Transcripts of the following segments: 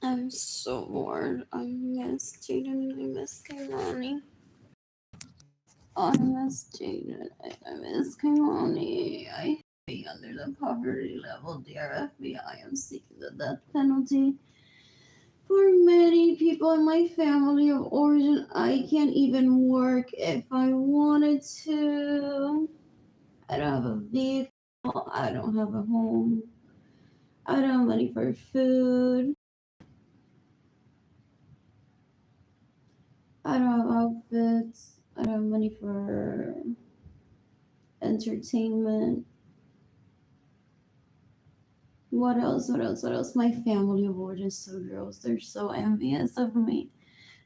I'm so bored. I miss Jayden. I miss Keilany. I miss Jayden. I miss Keilany. I be under the poverty level. Dear FBI, I am seeking the death penalty for many people in my family of origin. I can't even work if I wanted to. I don't have a vehicle. I don't have a home. I don't have money for food. I don't have outfits. I don't have money for entertainment. What else? What else? What else? My family of origin is so gross. They're so envious of me.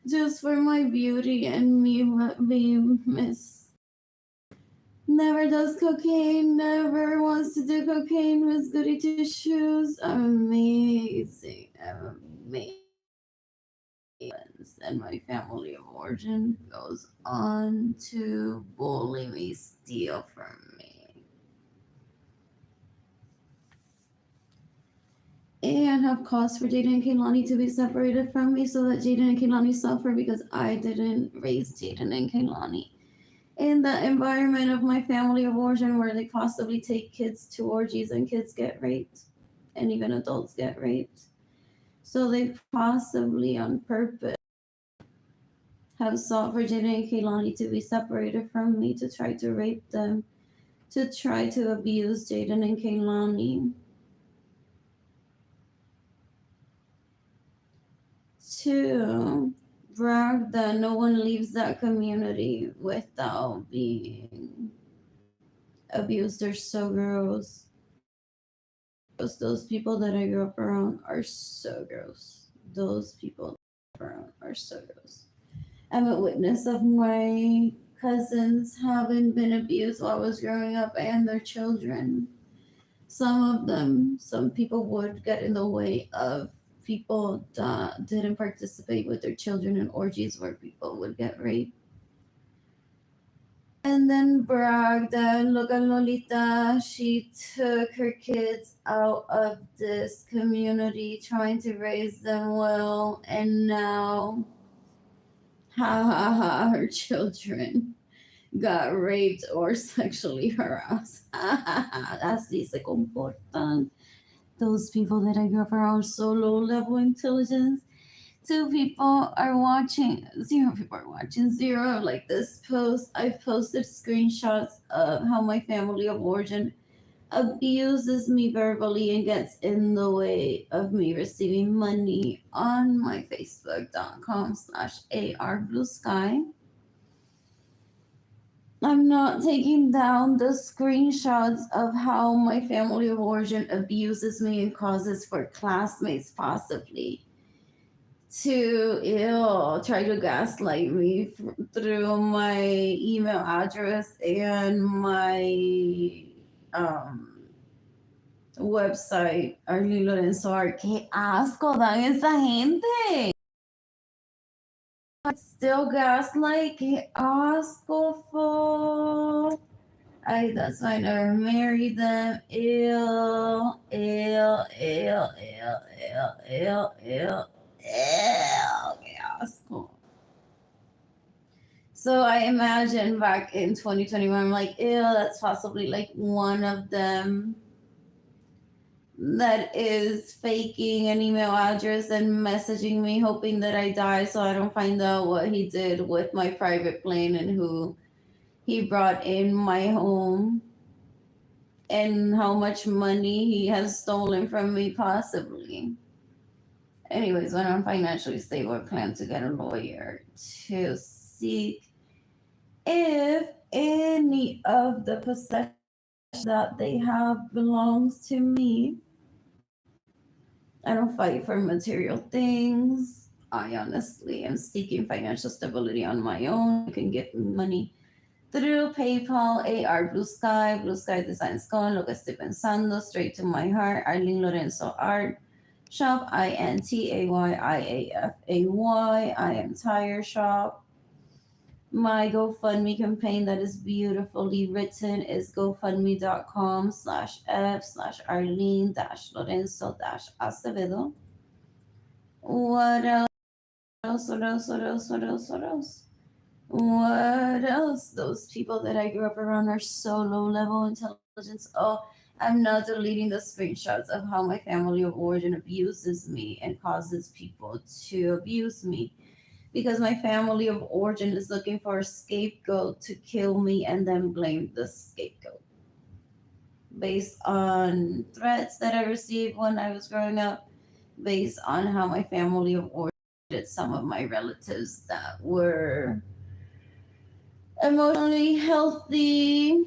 Just for my beauty and me being miss. Never does cocaine, never wants to do cocaine, Miss Goody Two Shoes. Amazing. Amazing. And my family of origin goes on to bully me, steal from me, and have caused for Jayden and Keilany to be separated from me so that Jayden and Keilany suffer because I didn't raise Jayden and Keilany in the environment of my family of origin where they possibly take kids to orgies and kids get raped and even adults get raped. So they possibly on purpose have sought for Jayden and Keilany to be separated from me, to try to rape them, to try to abuse Jayden and Keilany, to brag that no one leaves that community without being abused. They're so gross. Those people that I grew up around are so gross. Those people around are so gross. I'm a witness of my cousins having been abused while I was growing up and their children. Some of them, some people would get in the way of people that didn't participate with their children in orgies where people would get raped. And then brag that look at Lolita, she took her kids out of this community trying to raise them well, and now, ha ha ha, her children got raped or sexually harassed. Así se comportan those people that I grew up around, so low level intelligence. Two people are watching, zero people are watching, zero like this post. I've posted screenshots of how my family of origin abuses me verbally and gets in the way of me receiving money on my facebook.com/arbluesky. I'm not taking down the screenshots of how my family of origin abuses me and causes for classmates possibly to try to gaslight me through my email address and my website, Arlene Lorenzo art. ¡Qué asco dan esa gente! Still gaslight, qué asco for. That's why I never married them. Ew, ew, ew, ew, ew, ew, ew, qué asco. So I imagine back in 2021, I'm like, ew, that's possibly like one of them that is faking an email address and messaging me hoping that I die so I don't find out what he did with my private plane and who he brought in my home and how much money he has stolen from me possibly. Anyways, when I'm financially stable, I plan to get a lawyer to seek if any of the possessions that they have belongs to me. I don't fight for material things. I honestly am seeking financial stability on my own. You can give me money through PayPal, AR Blue Sky Designs con Lo que estoy pensando, straight to my heart, Arlene Lorenzo Art Shop, INTAYIAFAY, I am Tire Shop. My GoFundMe campaign that is beautifully written is gofundme.com/f/Arlene-Lorenzo-Acevedo. What else? What else? What else? What else? What else? What else? Those people that I grew up around are so low level intelligence. Oh, I'm not deleting the screenshots of how my family of origin abuses me and causes people to abuse me because my family of origin is looking for a scapegoat to kill me and then blame the scapegoat based on threats that I received when I was growing up, based on how my family of origin treated some of my relatives that were emotionally healthy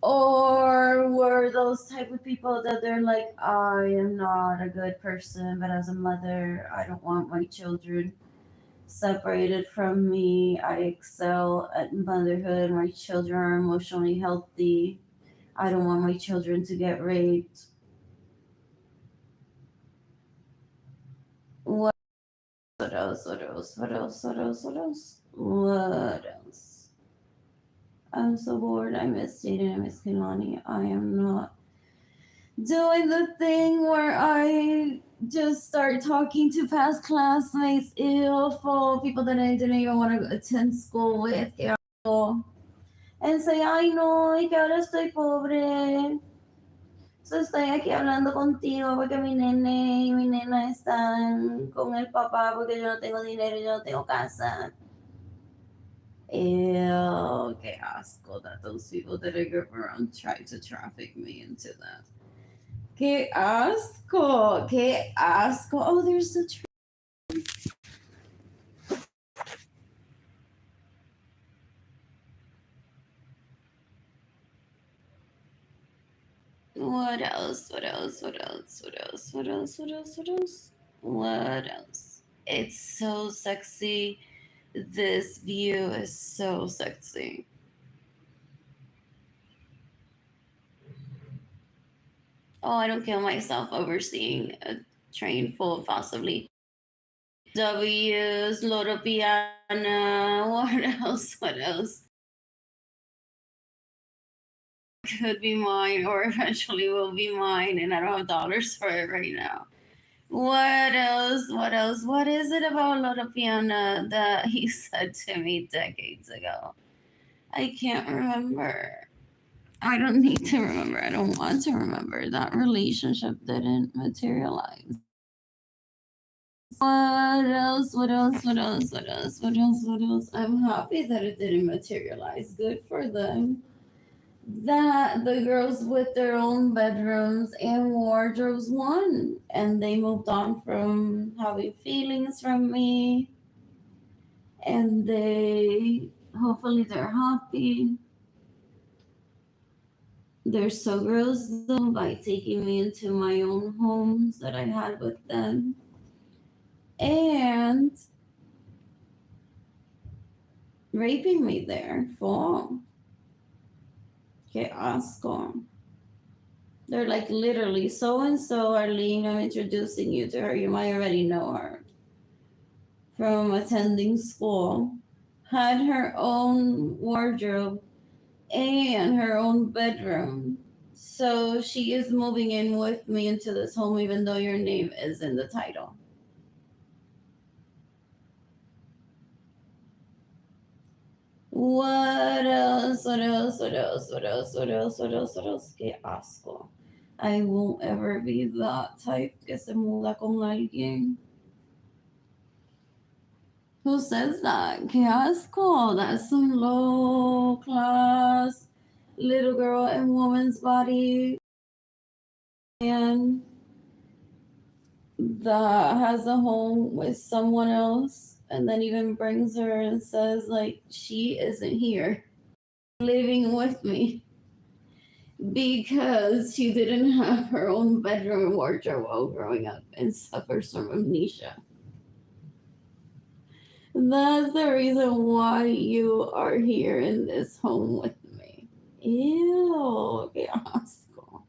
or were those type of people that they're like, I am not a good person, but as a mother, I don't want my children separated from me. I excel at motherhood. My children are emotionally healthy. I don't want my children to get raped. What else? What else? What else? What else? What else? What else? I'm so bored. I miss Jayden. I miss Keilany. I am not doing the thing where I just start talking to past classmates, for people that I didn't even want to attend school with, and say, ay no, y que ahora estoy pobre. So estoy aquí hablando contigo porque mi nene y mi nena están con el papá porque yo no tengo dinero y yo no tengo casa. Ew, qué asco that those people that I grew up around tried to traffic me into that. Qué asco, qué asco. Oh, there's the tree. What else? What else? What else? What else? What else? What else? What else? What else? It's so sexy. This view is so sexy. Oh, I don't kill myself overseeing a train full of possibly W's, Loro Piana. What else? What else? Could be mine or eventually will be mine, and I don't have dollars for it right now. What else? What else? What is it about Loro Piana that he said to me decades ago? I can't remember. I don't need to remember. I don't want to remember. That relationship didn't materialize. What else? What else? What else? What else? What else? What else? I'm happy that it didn't materialize. Good for them. That the girls with their own bedrooms and wardrobes won, and they moved on from having feelings from me, and they hopefully they're happy. They're so girls though by taking me into my own homes that I had with them and raping me there for que asco. They're like literally so and so Arlene, I'm introducing you to her. You might already know her from attending school. Had her own wardrobe and her own bedroom. So she is moving in with me into this home, even though your name is in the title. What else? What else? What else? What else? What else? What else? What else? Que asco. I won't ever be that type que se muda con alguien. Who says that? Que asco. That's some low class little girl and woman's body and that has a home with someone else and then even brings her and says like she isn't here living with me because she didn't have her own bedroom and wardrobe while growing up and suffers from amnesia. That's the reason why you are here in this home with me. Ew, qué asco.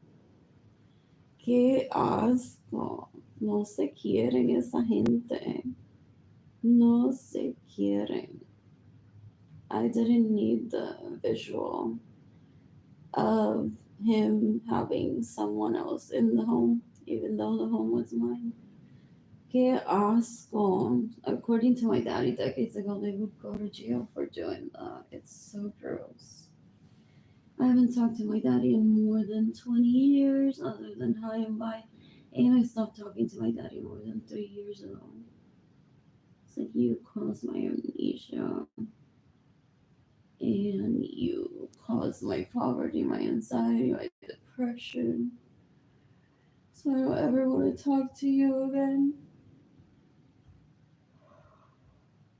Qué asco. No se quieren esa gente. No se quieren. I didn't need the visual of him having someone else in the home, even though the home was mine. Que asco. According to my daddy, decades ago, they would go to jail for doing that. It's so gross. I haven't talked to my daddy in more than 20 years, other than high and by. And I stopped talking to my daddy more than 3 years ago. It's like you caused my amnesia, and you caused my poverty, my anxiety, my depression. So I don't ever want to talk to you again.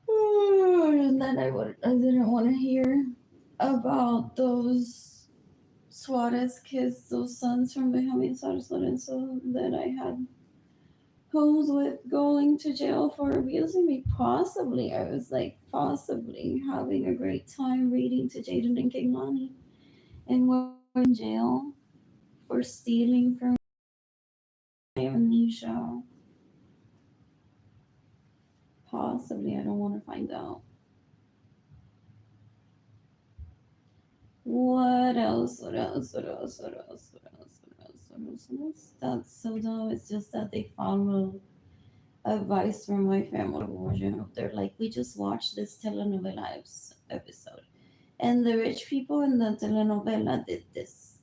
And then I didn't want to hear about those Suarez kids, those sons from Benjamin Suarez Lorenzo that I had homes with going to jail for abusing me. Possibly, I was like possibly having a great time reading to Jayden and Keilany, and we're in jail for stealing from my amnesia. Possibly, I don't want to find out. What else? What else? What else? What else? What else? What else? What else? What else? That's so dumb. It's just that they follow advice from my family of origin. They're like, we just watched this telenovela episode, and the rich people in the telenovela did this.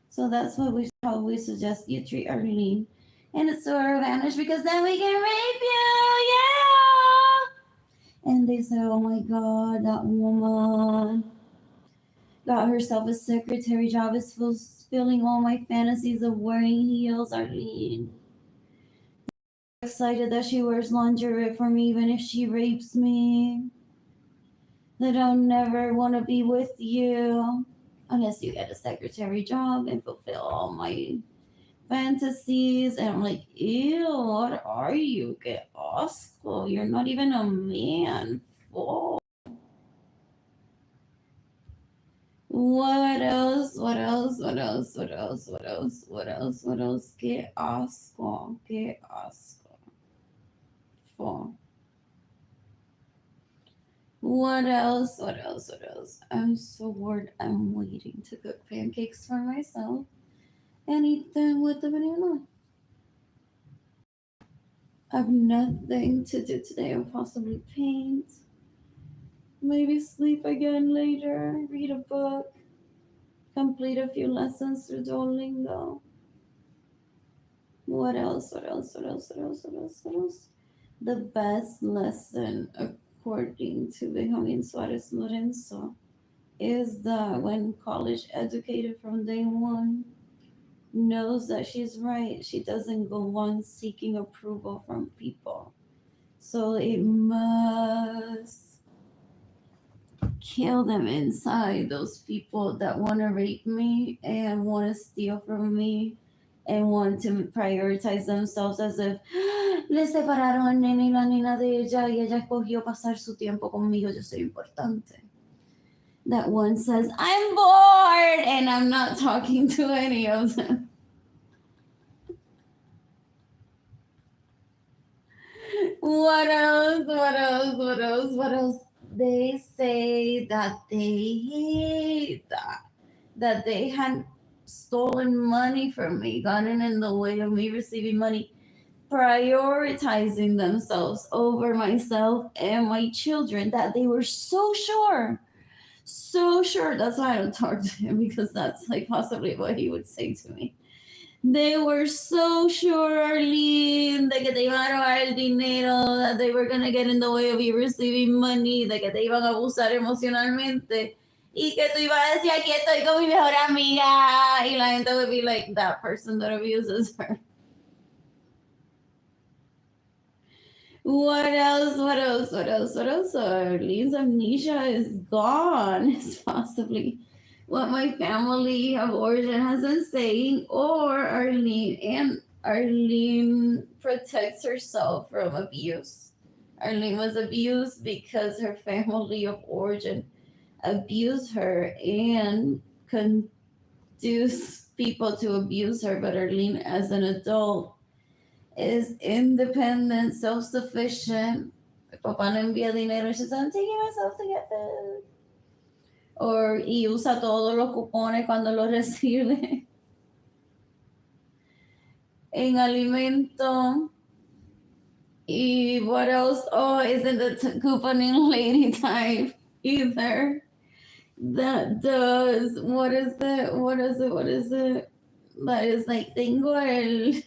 So that's what we how we suggest you treat Arlene, and it's to our advantage because then we can rape you. Yeah. And they say, oh my God, that woman got herself a secretary job is fulfilling all my fantasies of wearing heels, Arlene. Excited that she wears lingerie for me even if she rapes me. That I'll never want to be with you unless you get a secretary job and fulfill all my fantasies. And I'm like, ew, what are you? Get asco. You're not even a man. Fool. What else? What else? What else? What else? What else? What else? What else? Que asco. Que asco. Fool. What else? What else? What else? I'm so bored. I'm waiting to cook pancakes for myself and eat them with the banana. I have nothing to do today. I'll possibly paint, maybe sleep again later, read a book, complete a few lessons through Duolingo. What else? What else? What else? What else? What else? What else? The best lesson, according to Benjamin Suarez Lorenzo, is that when college educated from day one knows that she's right, she doesn't go on seeking approval from people. So it must kill them inside, those people that want to rape me and want to steal from me and want to prioritize themselves as if le separaron al nene y la nena de ella y ella escogió pasar su tiempo conmigo, yo soy importante. That one says, I'm bored, and I'm not talking to any of them. What else? What else? What else? What else? They say that they hate that they had stolen money from me, gotten in the way of me receiving money, prioritizing themselves over myself and my children, that they were so sure. So sure. That's why I don't talk to him, because that's like possibly what he would say to me. They were so sure, Arlene, de que te iban a robar el dinero, that they were going to get in the way of you receiving money, de que te iban a abusar emocionalmente, y que tú ibas a decir, aquí estoy con mi mejor amiga, y la gente would be like, that person that abuses her. What else? What else? What else? What else? Arlene's amnesia is gone. It's possibly what my family of origin has been saying, or Arlene protects herself from abuse. Arlene was abused because her family of origin abused her and conduced people to abuse her. But Arlene, as an adult, is independent, self-sufficient. Papá no envía dinero. She says, I'm taking myself to get food. Y usa todos los cupones cuando los recibe en alimento. What else? Oh, isn't the couponing lady type either? That does. What is it? What is it? What is it? That is like, tengo el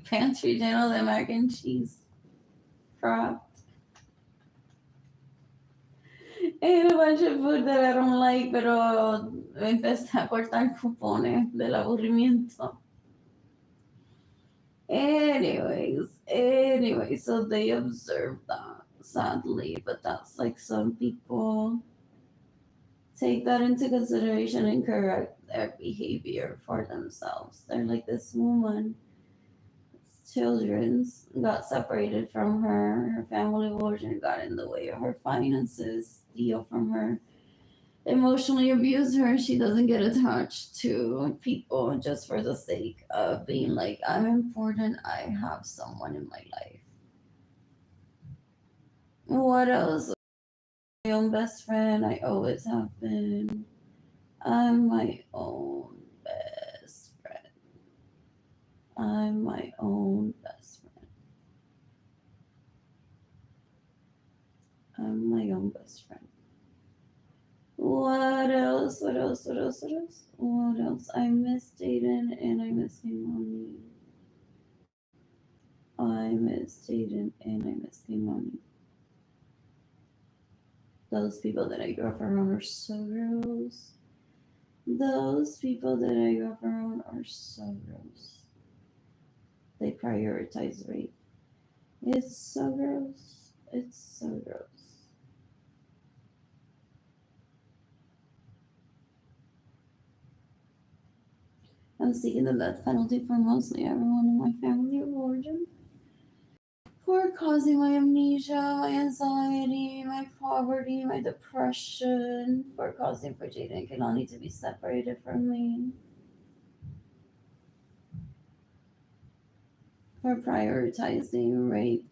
pantry lleno de mac and cheese crap. And a bunch of food that I don't like, pero empecé a cortar cupones del aburrimiento. Anyways, so they observe that, sadly, but that's like some people take that into consideration and correct their behavior for themselves. They're like, this woman, children's got separated from her, her family of origin got in the way of her finances, steal from her, emotionally abuse her. She doesn't get attached to people just for the sake of being like, I'm important, I have someone in my life. What else? My own best friend, I always have been. I'm my own best friend. I'm my own best friend. I'm my own best friend. What else? What else? What else? What else? What else? I miss Jayden and I miss Keilany. I miss Jayden and I miss Keilany. Those people that I grew up around are so gross. Those people that I grew up around are so gross. They prioritize rape. It's so gross. It's so gross. I'm seeking the death penalty for mostly everyone in my family of origin. For causing my amnesia, my anxiety, my poverty, my depression, for causing for Jayden and Keilany to be separated from me, for prioritizing rape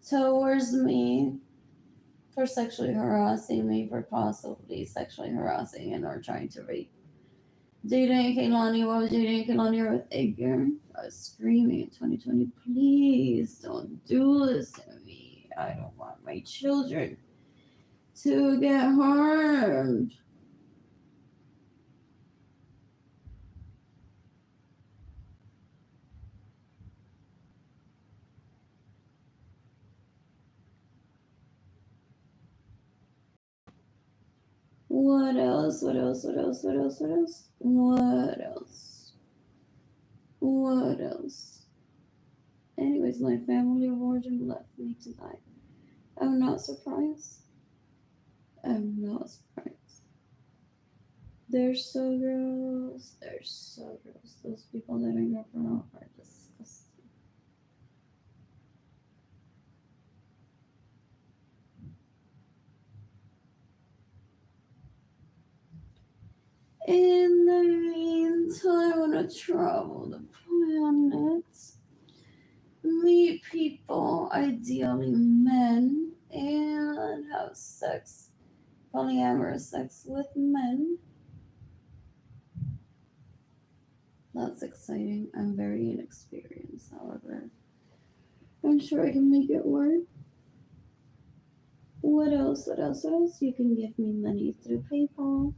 towards me, for sexually harassing me, for possibly sexually harassing and or trying to rape Jayden and Keilany. While Jayden and Keilany are with Edgar, I was screaming in 2020, please don't do this to me. I don't want my children to get harmed. What else? What else? What else? What else? What else? What else? What else? Anyways, my family of origin left me to die. I'm not surprised. I'm not surprised. They're so gross. They're so gross. Those people that I grew up around are disgusting. In the meantime, I want to travel the planet, meet people, ideally men, and have sex, polyamorous sex with men. That's exciting. I'm very inexperienced, however. I'm sure I can make it work. What else? What else? What else? You can give me money through PayPal.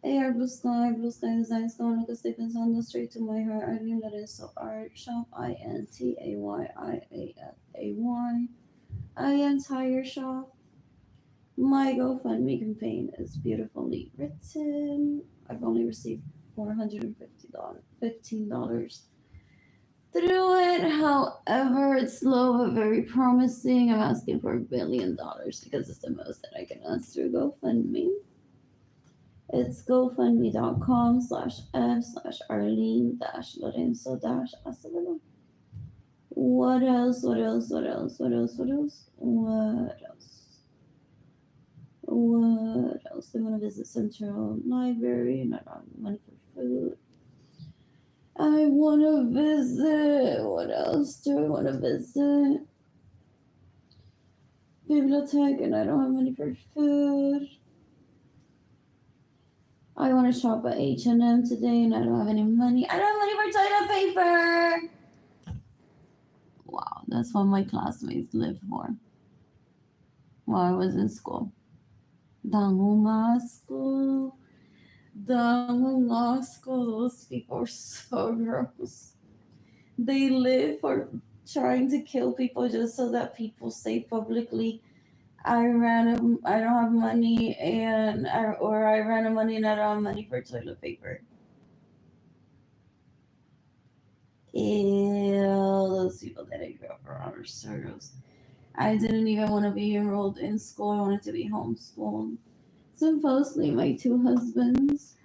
AR Blue Sky Designs, going lo que estoy pensando, straight to my heart. Arlene Lorenzo Art Shop, INTAYIAFAY. I am Tire Shop. My GoFundMe campaign is beautifully written. I've only received $415 through it. However, it's slow but very promising. I'm asking for $1 billion because it's the most that I can ask through GoFundMe. It's gofundme.com/f/Arlene-Lorenzo-Acevedo. What else? What else? What else? What else? What else? What else? What else? I want to visit Central Library and I don't have money for food. I want to visit. What else do I want to visit? Bibliotech and I don't have money for food. I want to shop at H&M today and I don't have any money. I don't have money for toilet paper. wow, that's what my classmates lived for while I was in school. Dangunga school, those people are so gross. They live for trying to kill people just so that people say publicly, I don't have money or I ran out of money and I don't have money for toilet paper. Ew, those people that I grew up around are so gross. I didn't even want to be enrolled in school. I wanted to be homeschooled. Supposedly, my two husbands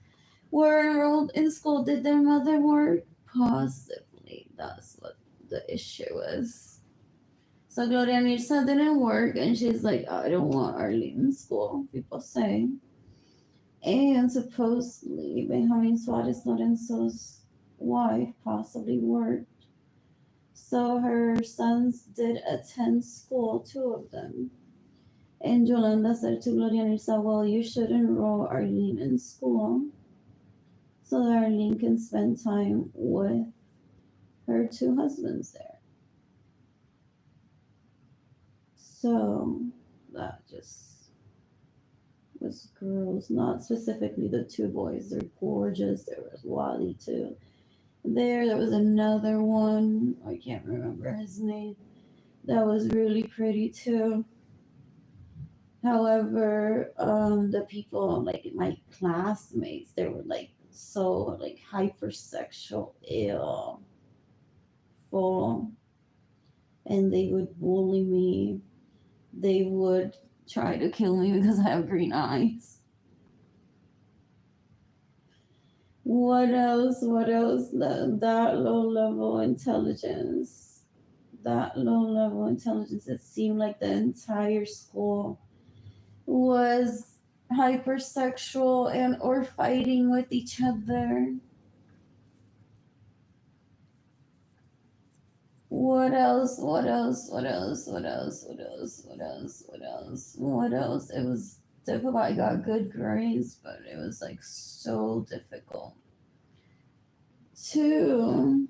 were enrolled in school. Did their mother work? Possibly. That's what the issue was. So Gloria Nirsa didn't work, and she's like, I don't want Arlene in school, people say. And supposedly, Benjamin Suarez Lorenzo's wife possibly worked. So her sons did attend school, two of them. And Yolanda said to Gloria Nirsa, well, you should enroll Arlene in school so that Arlene can spend time with her two husbands there. So that just was gross. Not specifically the two boys. They're gorgeous. There was Wally too. There was another one. I can't remember his name. That was really pretty too. However, the people like my classmates, they were like so like hypersexual, ill, full, and they would bully me. They would try to kill me because I have green eyes. What else? That low level intelligence. That low level intelligence. It seemed like the entire school was hypersexual and or fighting with each other. What else? It was difficult. I got good grades, but it was like so difficult to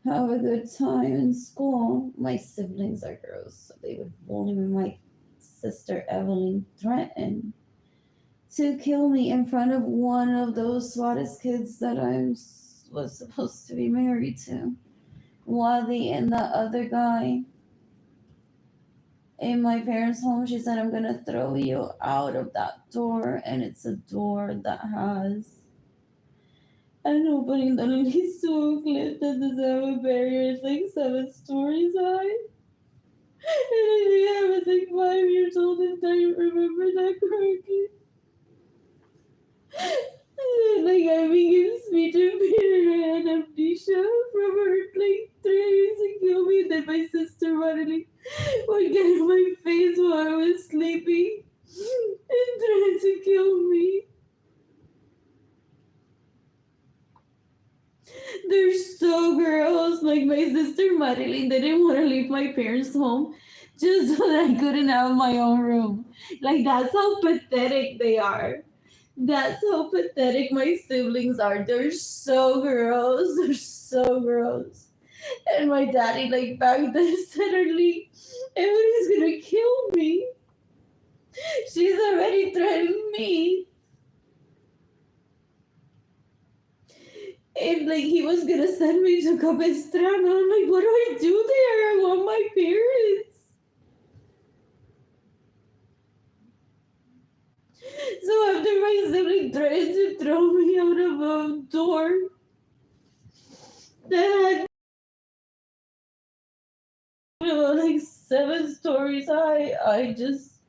have a good time in school. My siblings are gross, so they would bully me. My sister Evelyn threatened to kill me in front of one of those Suarez kids that I was supposed to be married to. Wally and the other guy in my parents' home, she said, I'm gonna throw you out of that door, and it's a door that has an opening that leads to a cliff that doesn't have a barrier. It's like 7 stories high. And I think I was like 5 years old and I remember that correctly. Like I became speech impaired and amnesia from her like trying to kill me. Then my sister Madeline would get in my face while I was sleeping and trying to kill me. They're so gross. Like my sister Madeline didn't want to leave my parents' home just so that I couldn't have my own room. Like that's how pathetic they are. That's how pathetic my siblings are. They're so gross. They're so gross. And my daddy, like back then, said, Arlene, everybody's gonna kill me. She's already threatened me. And like he was gonna send me to Capistrano. I'm like, what do I do there? I want my parents. So after my sibling threatened to throw me out of a door that had like 7 stories high, I just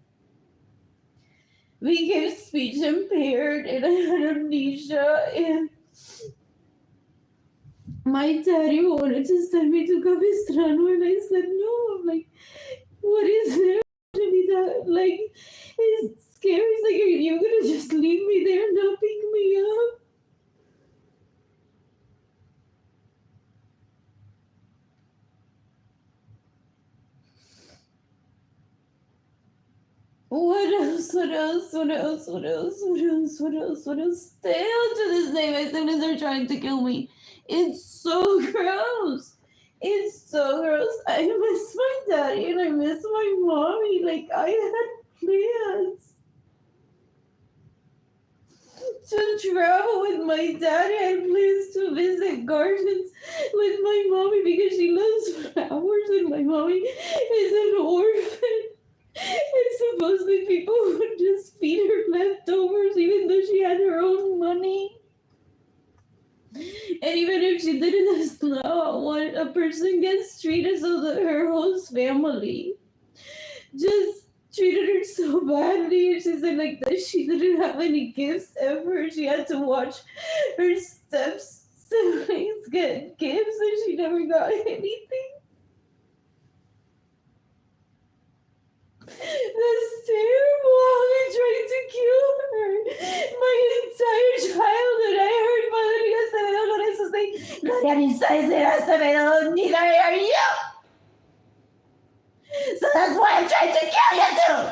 became speech impaired and I had amnesia, and my daddy wanted to send me to Capistrano and I said no. I'm like, what is there to be that like it's scary? It's like, are you gonna just leave me there and not pick me up? What else? Still to this day, my siblings are trying to kill me. It's so gross. It's so gross. I miss my daddy and I miss my mommy. Like, I had plans to travel with my daddy. I had plans to visit gardens with my mommy because she loves flowers and my mommy is an orphan. And supposedly people would just feed her leftovers even though she had her own money. And even if she didn't, that's not what a person gets treated, so that her host family just treated her so badly. And she said like that she didn't have any gifts ever. She had to watch her steps siblings get gifts and she never got anything. That's terrible how they tried to kill her. My entire childhood, I heard Madre Acevedo Lorenzo say, Gloria Acevedo, neither are you. So that's why I'm trying to kill you too.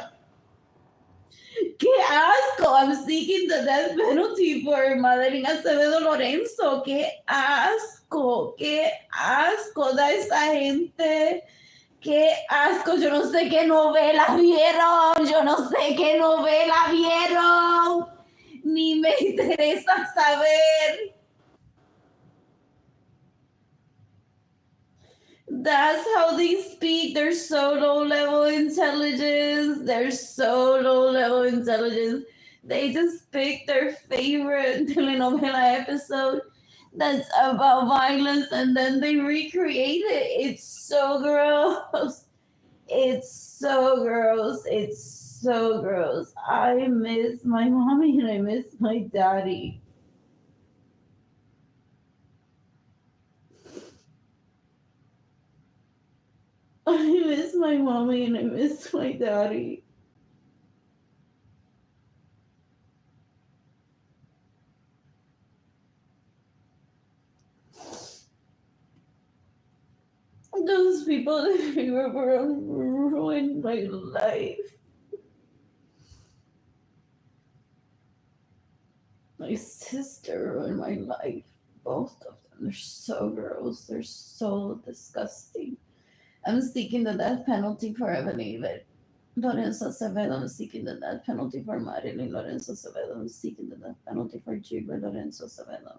¡Qué asco! I'm seeking the death penalty for Madeline Acevedo Lorenzo. ¡Qué asco! ¡Qué asco da esa gente! ¡Qué asco! Yo no sé qué novela vieron. Yo no sé qué novela vieron. Ni me interesa saber. That's how they speak. They're so low level intelligence. They're so low level intelligence. They just pick their favorite telenovela episode that's about violence and then they recreate it. It's so gross. It's so gross. It's so gross. I miss my mommy and I miss my daddy. I miss my mommy and I miss my daddy. Those people that ruined my life. My sister ruined my life. Both of them. They're so gross. They're so disgusting. I'm seeking the death penalty for Arlene Lorenzo Acevedo. I'm seeking the death penalty for Arlene Lorenzo Acevedo. I'm seeking the death penalty for Jayden Lorenzo Acevedo.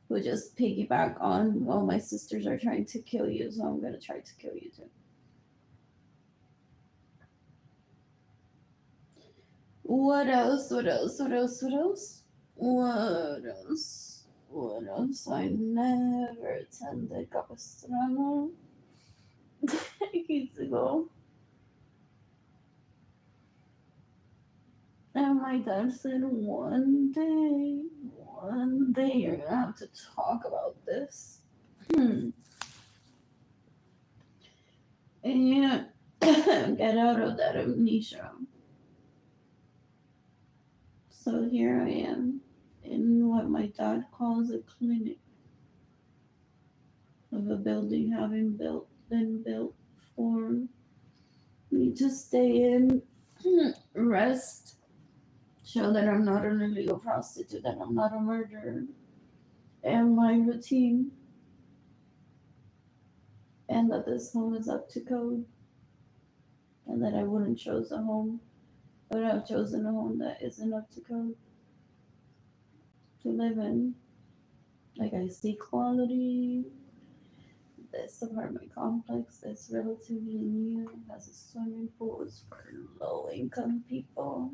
Who just piggyback on, well, my sisters are trying to kill you, so I'm going to try to kill you too. What else? What else? What else? What else? What else? What else? I never attended Capistrano. Years ago. And my dad said, one day you're gonna have to talk about this. And get out of that amnesia. So here I am in what my dad calls a clinic of a building having been built for me to stay in, rest, show that I'm not an illegal prostitute, that I'm not a murderer, and my routine, and that this home is up to code, and that I wouldn't choose a home, I would have chosen a home that isn't up to code to live in. Like, I see quality. This apartment complex is relatively new, has a swimming pool, it's for low income people.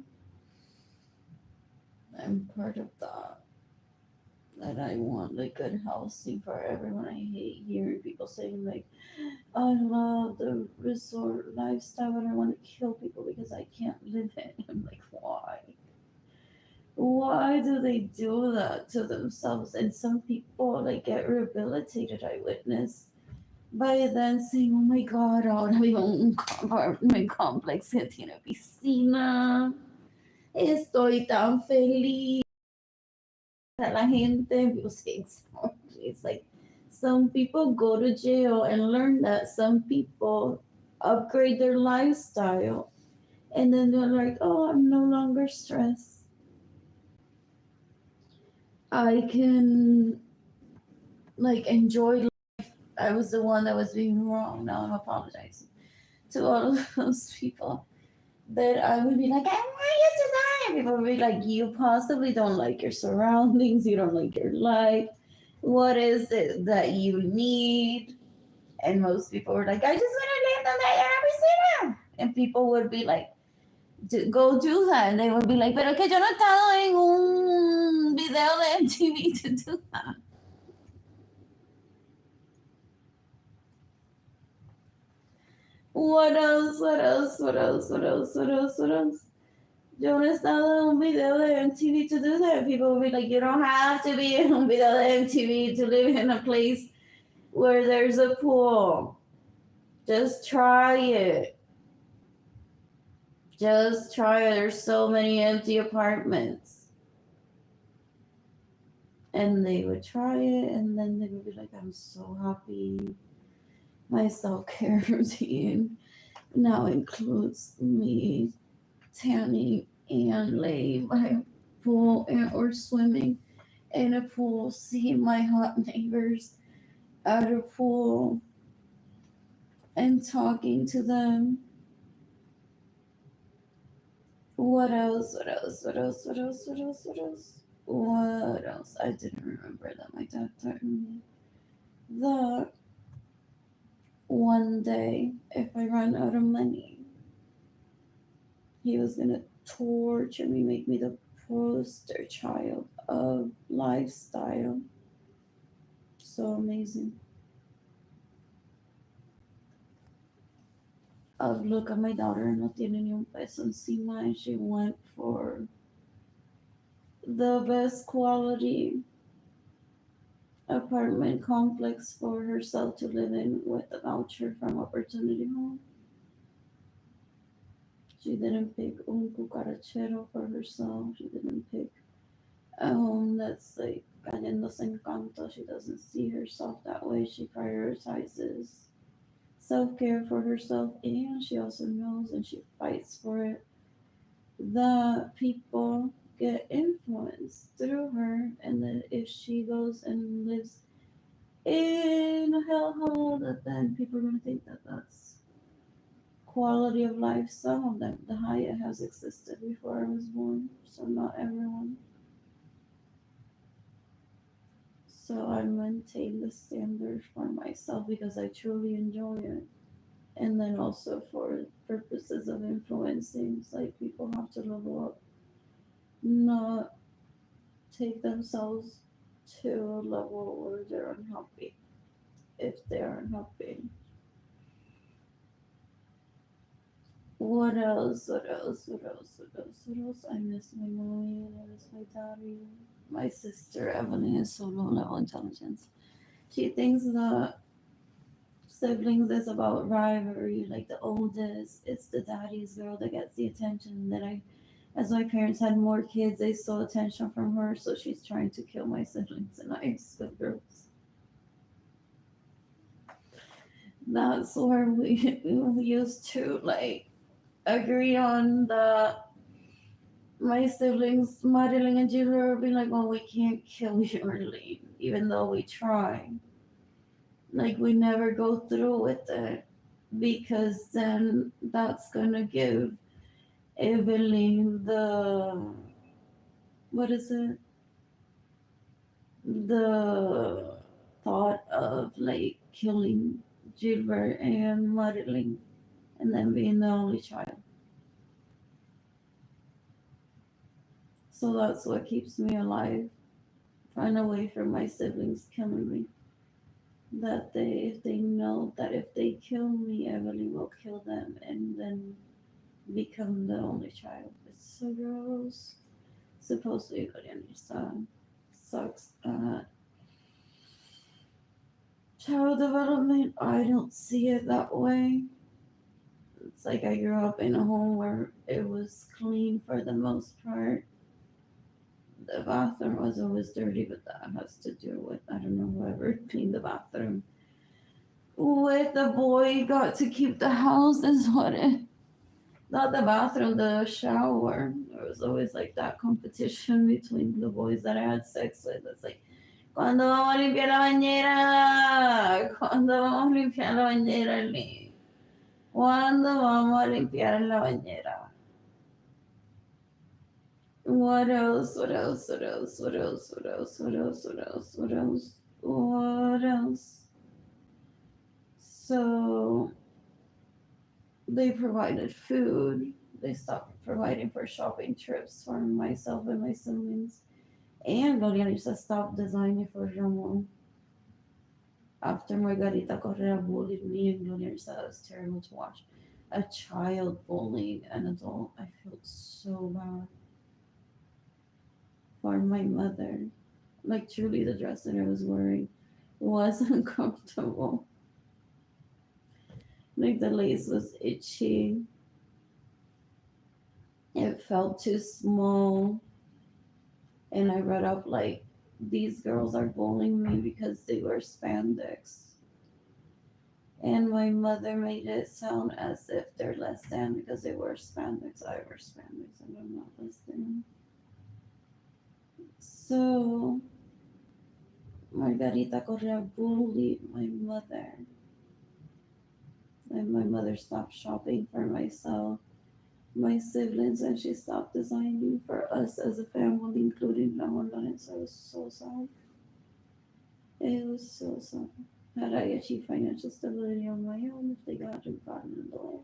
I'm part of that I want like good housing for everyone. I hate hearing people saying like, I love the resort lifestyle, but I want to kill people because I can't live it. I'm like, why? Why do they do that to themselves? And some people like get rehabilitated. I witnessed by then saying, oh my God, ahora vivo en un apartment complex que tiene piscina. Estoy tan feliz. La gente, people say exactly. It's like some people go to jail and learn that. Some people upgrade their lifestyle and then they're like, oh, I'm no longer stressed. I can like enjoy life I was the one that was being wrong. Now I'm apologizing to all of those people that I would be like, I want you to die. And people would be like, you possibly don't like your surroundings, you don't like your life. What is it that you need? And most people were like, I just want to live the night and piscina. And people would be like, go do that. And they would be like, pero que yo no he estado en un video de MTV to do that. What else? What else? What else? What else? What else? What else? Yo no he estado en un video de MTV to do that. People will be like, you don't have to be in un video de MTV to live in a place where there's a pool. Just try it. Just try it. There's so many empty apartments. And they would try it, and then they would be like, I'm so happy. My self-care routine now includes me tanning and laying by a pool and or swimming in a pool, seeing my hot neighbors at a pool and talking to them. What else? What else? What else? What else? What else? What else? What else? I didn't remember that my dad told me that one day, if I run out of money, he was gonna torture me, make me the poster child of lifestyle. So amazing. Of look at my daughter, no tiene ni un peso encima, and she went for the best quality apartment complex for herself to live in with a voucher from Opportunity Home. She didn't pick un cucarachero for herself. She didn't pick a home that's like cayéndose en canto. She doesn't see herself that way. She prioritizes self-care for herself, and she also knows and she fights for it that people get influenced through her, and that if she goes and lives in a hellhole, that then people are going to think that that's quality of life. Some of them, the Hyatt has existed before I was born, so not everyone. So I maintain the standard for myself because I truly enjoy it. And then also for purposes of influencing, it's like people have to level up, not take themselves to a level where they're unhappy if they're unhappy. What else? What else? What else? What else? What else? I miss my mommy. I miss my daddy. My sister Evelyn is so low level intelligence. She thinks that siblings is about rivalry. Like the oldest, it's the daddy's girl that gets the attention. That I, as my parents had more kids, they stole attention from her. So she's trying to kill my siblings and I good girls. That's where we used to like agree on the my siblings, Madeline and Julia, would be like, well, we can't kill you, Arlene, even though we try. Like, we never go through with it because then that's gonna give Evelyn the, what is it? The thought of like killing Gilbert and Madeline and then being the only child. So that's what keeps me alive, run away from my siblings killing me. That if they know that if they kill me, Emily will kill them and then become the only child. It's so gross. Supposedly, son sucks at child development. I don't see it that way. It's like I grew up in a home where it was clean for the most part. The bathroom was always dirty, but that has to do with, I don't know, whoever cleaned the bathroom with the boy got to keep the house is what it, not the bathroom, the shower. There was always like that competition between the boys that I had sex with. It's like, ¿Cuándo vamos a limpiar la bañera? ¿Cuándo vamos a limpiar la bañera, Arlene? ¿Cuándo vamos a limpiar la bañera? What else? What else? What else? What else? What else? What else? What else? What else? What else? So they provided food. They stopped providing for shopping trips for myself and my siblings. And Glorianisa stopped designing for Ramon. After Margarita Correa bullied me and Glorianisa, that was terrible to watch. A child bullying an adult. I felt so bad for my mother. Like, truly, the dress that I was wearing was uncomfortable. Like, the lace was itchy. It felt too small. And I read up, like, these girls are bullying me because they wear spandex. And my mother made it sound as if they're less than because they wear spandex. I wear spandex and I'm not less than. So Margarita Correa bullied my mother. And my mother stopped shopping for myself, my siblings, and she stopped designing for us as a family, including Arlene Lorenzo. It was so sad. It was so sad. Had I achieved financial stability on my own, if they hadn't gotten in the way,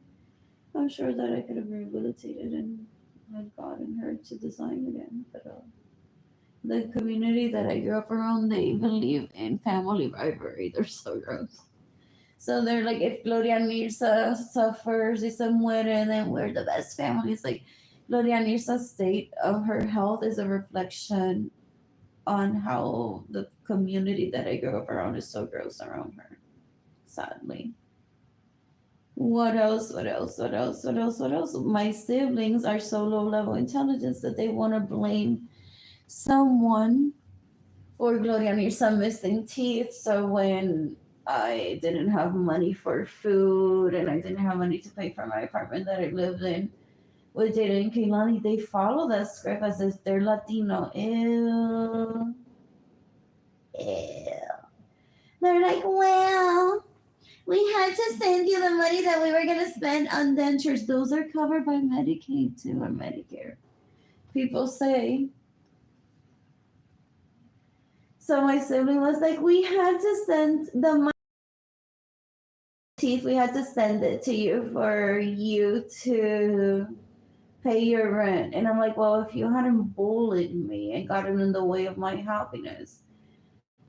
I'm sure that I could have rehabilitated and had gotten her to design again. But the community that I grew up around, they believe in family rivalry. They're so gross. So they're like, if Gloria Nirsa suffers y se muere, then we're the best family. It's like Gloria Nirsa's state of her health is a reflection on how the community that I grew up around is so gross around her, sadly. What else? What else? What else? What else? What else? My siblings are so low level intelligence that they want to blame someone for Gloria Nirsa missing teeth. So when I didn't have money for food and I didn't have money to pay for my apartment that I lived in with Jayden and Keilany, they follow that script as if they're Latino. Ew. Ew. They're like, well, we had to send you the money that we were going to spend on dentures. Those are covered by Medicaid too, or Medicare. People say. So my sibling was like, we had to send the money teeth, we had to send it to you for you to pay your rent. And I'm like, well, if you hadn't bullied me and gotten in the way of my happiness,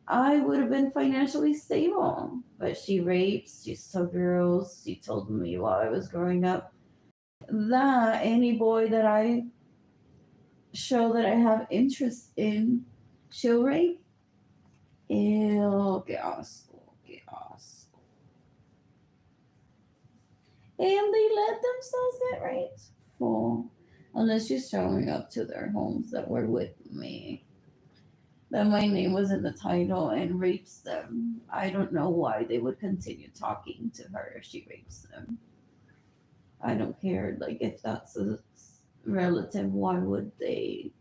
I would have been financially stable. But she rapes, she's so gross. She told me while I was growing up that any boy that I show that I have interest in, she'll rape. Ew, qué asco, qué asco. And they let themselves get raped. Full. Unless she's showing up to their homes that were with me, that my name was in the title and rapes them. I don't know why they would continue talking to her if she rapes them. I don't care. Like, if that's a relative, why would they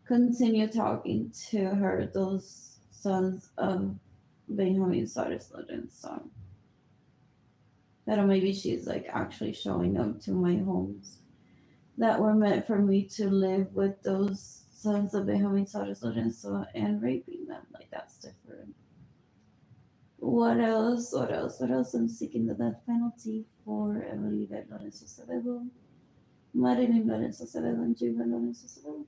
continue talking to her? Those sons of Benjamin Sarasloden's son. That maybe she's like actually showing up to my homes that were meant for me to live with those sons of Benjamin Saraslodenso and raping them. Like, that's different. What else? What else? What else? I'm seeking the death penalty for Evelyn Lorenzo Acevedo, Marilyn Lorenzo Acevedo, and Jayden Lorenzo Acevedo.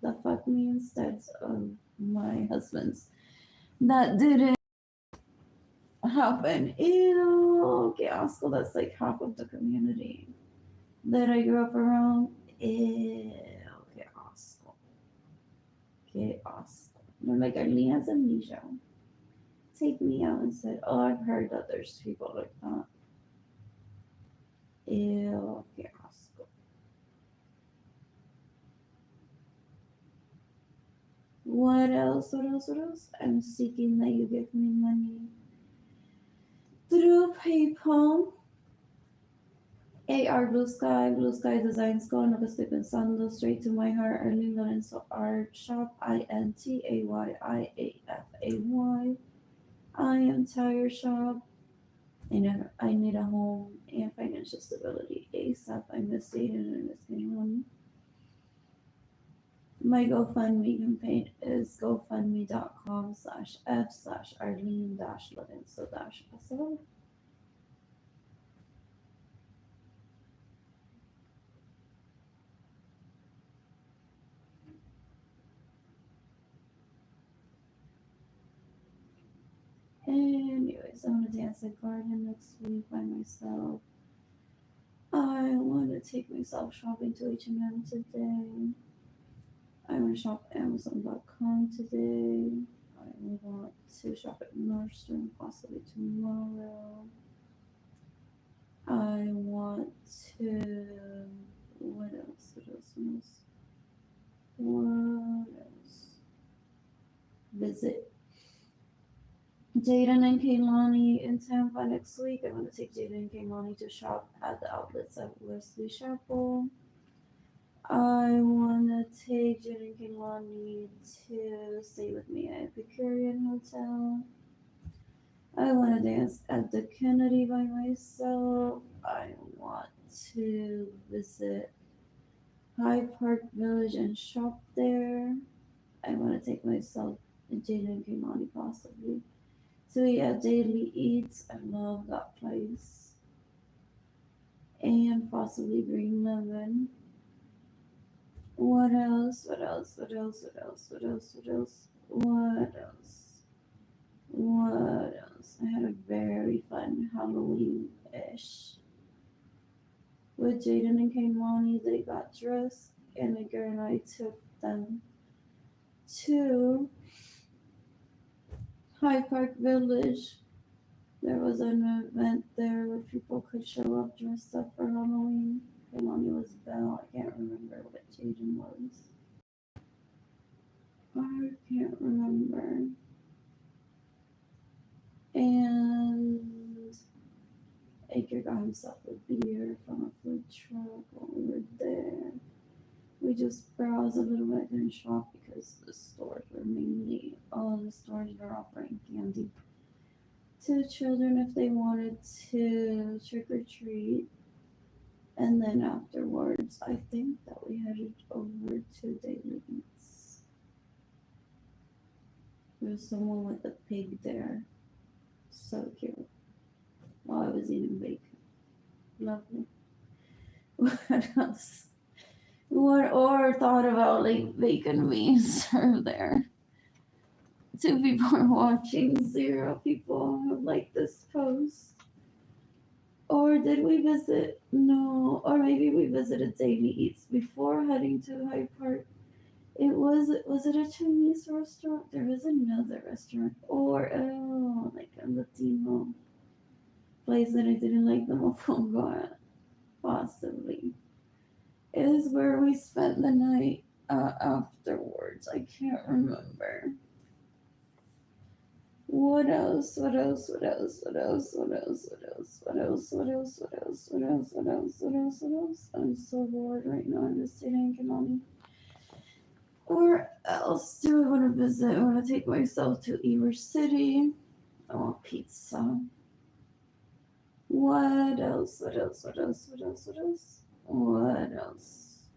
The fuck me instead of my husband's. That didn't happen. Ew, que asco. That's like half of the community that I grew up around. Ew, que asco. Que asco. They're like, Arlene has amnesia. Take me out and said, oh, I've heard that there's people like that. Ew, que asco. What else? What else? What else? I'm seeking that you give me money through PayPal AR Blue Sky Designs Go, Nakastip and Sandals, Straight to My Heart, Arlene Lorenzo Art Shop, INTAYIAFAY, I Am Tire Shop, I need a home and financial stability ASAP. I miss Jayden and miss Keilany. My GoFundMe campaign is gofundme.com/f/Arlene-Lorenzo-Pascal. Anyways, I'm gonna dance at garden next week by myself. I want to take myself shopping to H&M today. I want to shop Amazon.com today. I want to shop at Nordstrom possibly tomorrow. I want to. What else? What else? What else? What else? Visit Jayden and Keilany in Tampa next week. I want to take Jayden and Keilany to shop at the outlets at Wesley Chapel. I want to take Jayden and Keilany to stay with me at Epicurean Hotel. I want to dance at the Kennedy by myself. I want to visit Hyde Park Village and shop there. I want to take myself and Jayden and Keilany possibly to eat at Daily Eats. I love that place. And possibly Green Lemon. What else? What else? What else? What else? What else? What else? What else? What else? I had a very fun Halloween-ish with Jayden and Keilany. They got dressed, and the girl and I took them to Hyde Park Village. There was an event there where people could show up dressed up for Halloween. Keilany was Belle. I can't remember what Jayden was. I can't remember. And Aker got himself a beer from a food truck while we were there. We just browsed a little bit and shop because the stores were mainly all the stores were offering candy to children if they wanted to trick or treat. And then afterwards, I think that we headed over to Daily Eats. There was someone with a pig there. So cute. While I was eating bacon. Lovely. What else? What or thought about like bacon being served there? 2 people are watching. 0 people have liked this post. Or did we visit? No. Or maybe we visited Daily Eats before heading to Hyde Park. Was it a Chinese restaurant? There was another restaurant. Or like a Latino place that I didn't like the mofongo at. Possibly. Is where we spent the night afterwards. I can't remember. What else? What else? What else? What else? What else? What else? What else? What else? What else? What else? What else? What else? What else? I'm so bored right now. I'm just sitting and Where else do I want to visit? I want to take myself to Ybor City. I want pizza. What else? What else? What else? What else? What else? What else?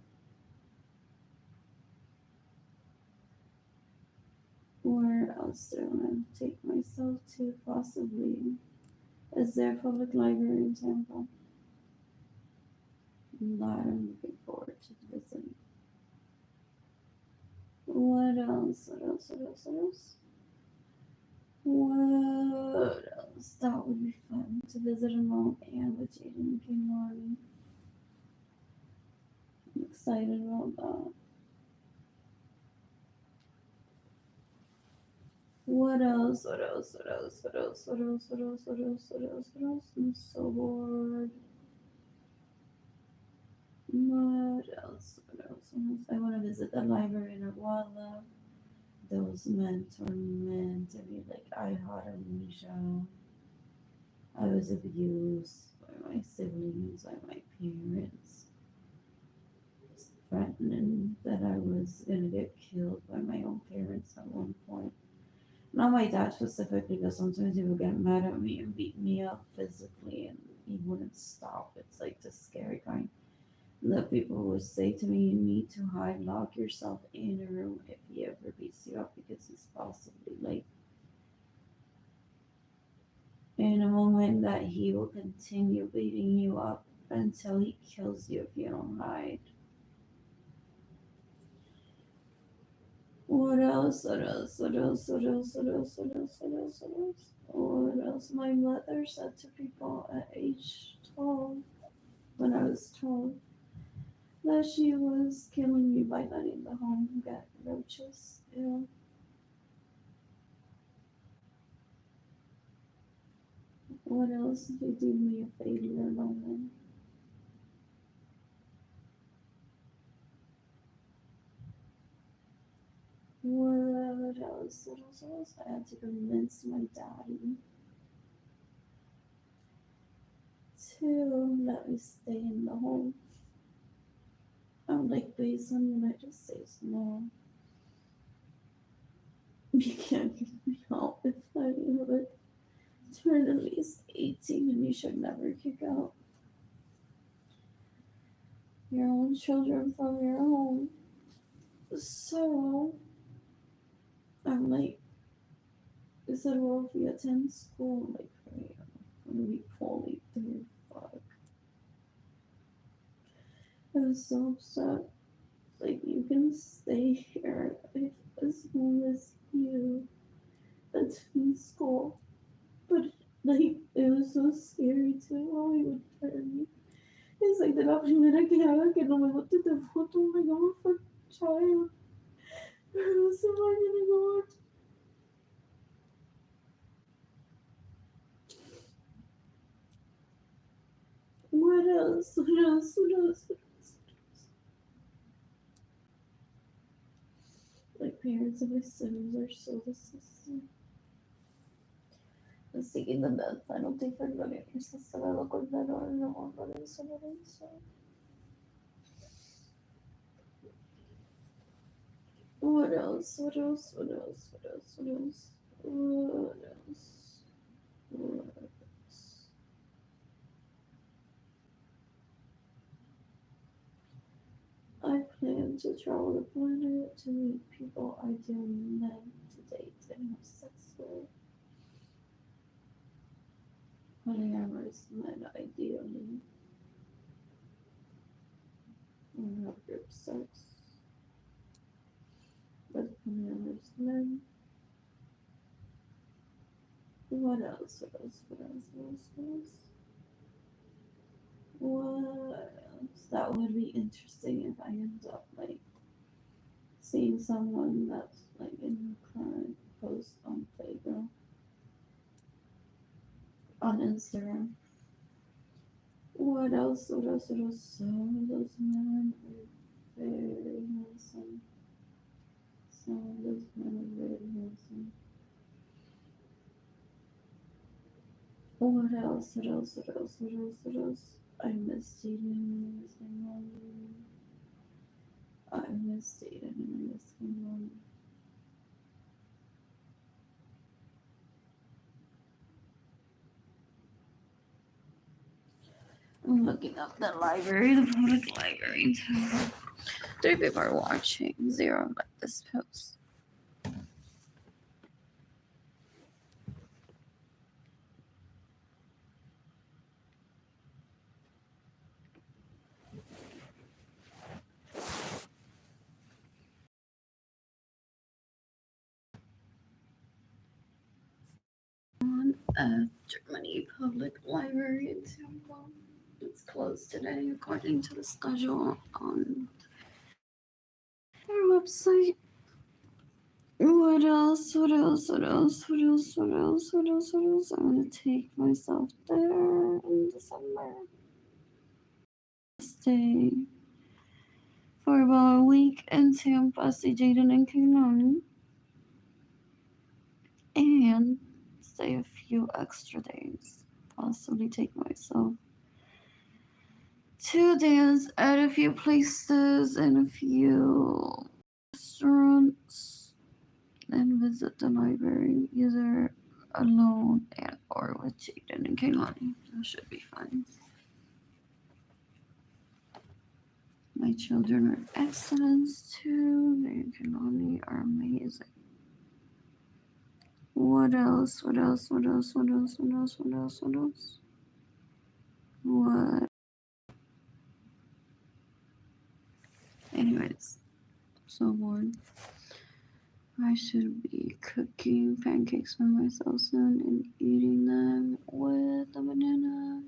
Where else do I want to take myself to? Possibly. Is there a public library in Tampa? That I'm looking forward to visiting. What else? What else? What else? What else? What else? That would be fun to visit alone and with Jayden and Keilany. I'm excited about that. What else? What else? What else? What else? What else? What else? What else? What else? What else? I'm so bored. What else? What else? What else? I want to visit the library in Aguala. Those men were meant to be like, I had amnesia. I was abused by by my siblings, by my parents, threatening that I was gonna get killed by my own parents at one point. Not my dad specifically, because sometimes he would get mad at me and beat me up physically, and he wouldn't stop. It's like the scary kind that people would say to me, "You need to hide, lock yourself in a room if he ever beats you up, because he's possibly like in a moment that he will continue beating you up until he kills you if you don't hide." What else? What else? What else? What else? What else? What else? What else? What else? What else? My mother said to people at age 12, when I was 12, that she was killing me by letting the home get roaches. Yeah. What else? You deem me a failure, Loman. What else? What else? What else? I had to convince my daddy to let me stay in the home. I'm like, based on United States law, you can't kick me out if I haven't turned at least 18, and you should never kick out your own children from your home. So I'm like, they said, well, if you attend school, I'm like, hey, I'm gonna be poorly through. Fuck. I was so upset. Like, you can stay here if, as long as you attend school. But, like, it was so scary too how he would turn me. Es like de la primera que haga que no me bote de foto, oh my god, fuck child. What else am I gonna go on? What else? What else? What else? What else? My parents and my siblings are so disgusting. Seeking the death penalty for Lorenzo. Estaba colgado en no Lorenzo, Lorenzo. What else? What else? What else? What else? What else? What else? What else? I plan to travel the planet to meet people I do meant to date and have sex with. Polyamorous men, ideally, and have group sex with polyamorous men. What else? What else? What else? What else? What else? What else? That would be interesting if I end up like seeing someone that's like in the current post on Playgirl on Instagram. What else? What else? What else? Some of those men are very handsome. Some of those men are very handsome. What else? What else? What else? What else? What else? I miss Jayden. I miss Keilany. I miss Jayden and I miss Keilany. I'm looking up the library, the public library. Three people are watching. Zero like this post. On Germany Public Library in Tampa. It's closed today according to the schedule on their website. What else? What else? What else? What else? What else? What else? What else? I'm gonna take myself there in December. Stay for about a week in Tampa, see Jayden and Keilany, and stay a few extra days. Possibly take myself 2 days at a few places and a few restaurants, and visit the library either alone and or with Jayden and Keilany. That should be fun. My children are excellent too. They and Keilany are amazing. What else? What else? What else? What else? What else? What else? What else? What? Anyways, so bored. I should be cooking pancakes for myself soon and eating them with a banana.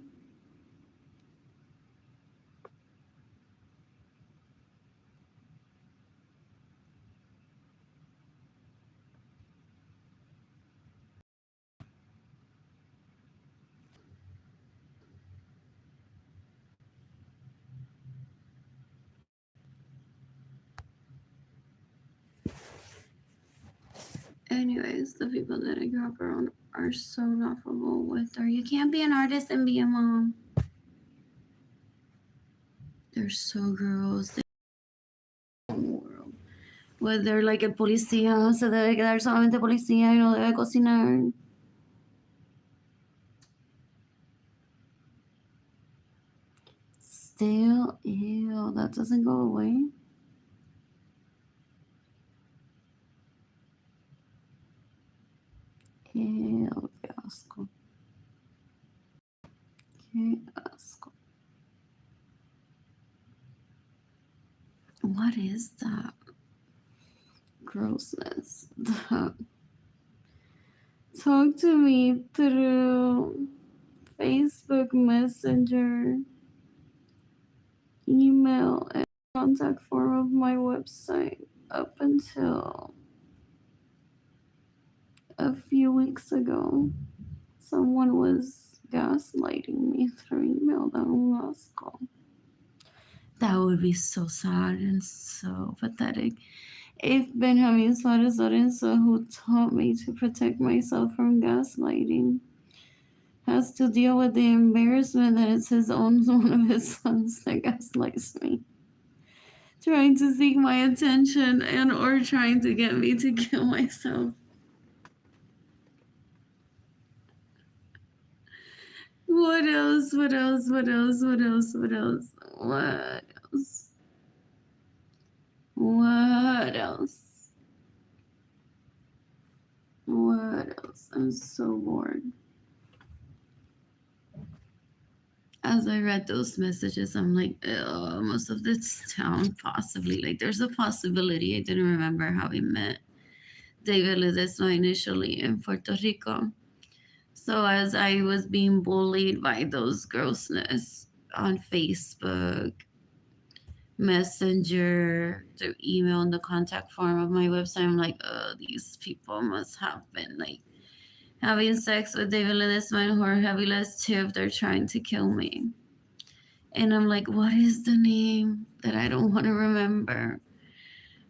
Anyways, the people that I grew up around are so laughable with her. You can't be an artist and be a mom. They're so gross. They're in the world. Whether like el policía se debe quedar solamente policía y no debe cocinar. Still, ew, that doesn't go away. Ew, qué asco. Qué asco. What is that? Grossness. Talk to me through Facebook Messenger, email, and contact form of my website up until a few weeks ago. Someone was gaslighting me through email that last call. That would be so sad and so pathetic. If Benjamin Suarez Lorenzo, who taught me to protect myself from gaslighting, has to deal with the embarrassment that it's his own one of his sons that gaslights me, trying to seek my attention and or trying to get me to kill myself. What else? What else? What else? What else? What else? What else? What else? What else? I'm so bored. As I read those messages, I'm like, most of this town possibly. Like, there's a possibility. I didn't remember how we met David Ledesma initially in Puerto Rico. So as I was being bullied by those grossness on Facebook, Messenger, through email, and the contact form of my website, I'm like, these people must have been like having sex with David Ledesma and Jorge Aviles too if they're trying to kill me. And I'm like, what is the name that I don't want to remember?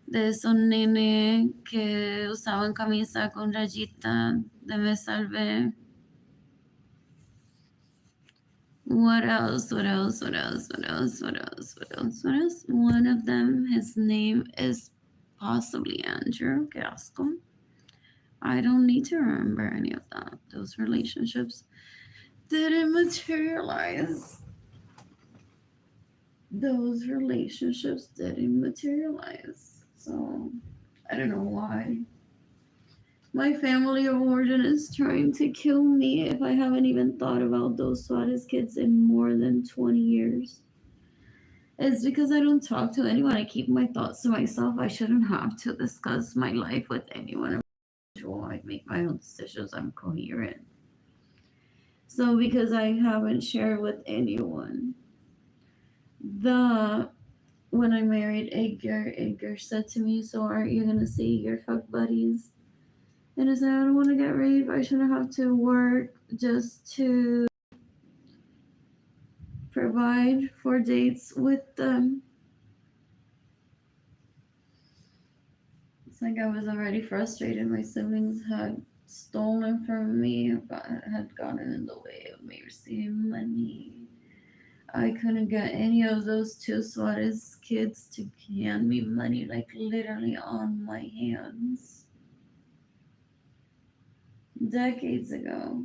De esos nene que usaban camisa con rayita de Me Salvé. What else? What else? What else? What else? What else? What else? What else? One of them, his name is possibly Andrew Gasco. I don't need to remember any of that. Those relationships didn't materialize. Those relationships didn't materialize. So I don't know why. My family of origin is trying to kill me if I haven't even thought about those Suarez kids in more than 20 years. It's because I don't talk to anyone. I keep my thoughts to myself. I shouldn't have to discuss my life with anyone. I make my own decisions. I'm coherent. So because I haven't shared with anyone, when I married Edgar said to me, "So aren't you gonna see your fuck buddies?" And I said, "I don't want to get raped. I shouldn't have to work just to provide for dates with them." It's like I was already frustrated. My siblings had stolen from me, had gotten in the way of me receiving money. I couldn't get any of those two Suarez kids to hand me money, like literally on my hands. Decades ago.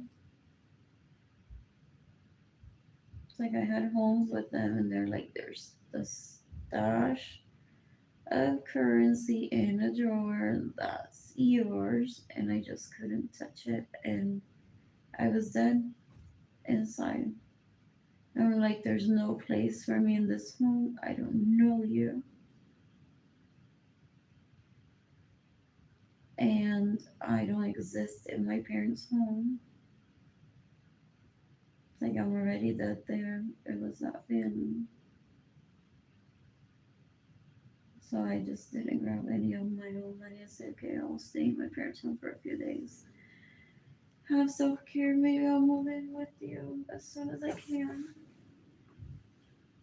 It's like I had homes with them, and they're like, there's the stash of currency in a drawer that's yours, and I just couldn't touch it, and I was dead inside. And I'm like, there's no place for me in this home. I don't know you. And I don't exist in my parents' home. It's like I'm already dead there. It was not family. So I just didn't grab any of my own money. I said, okay, I'll stay in my parents' home for a few days. Have self care. Maybe I'll move in with you as soon as I can.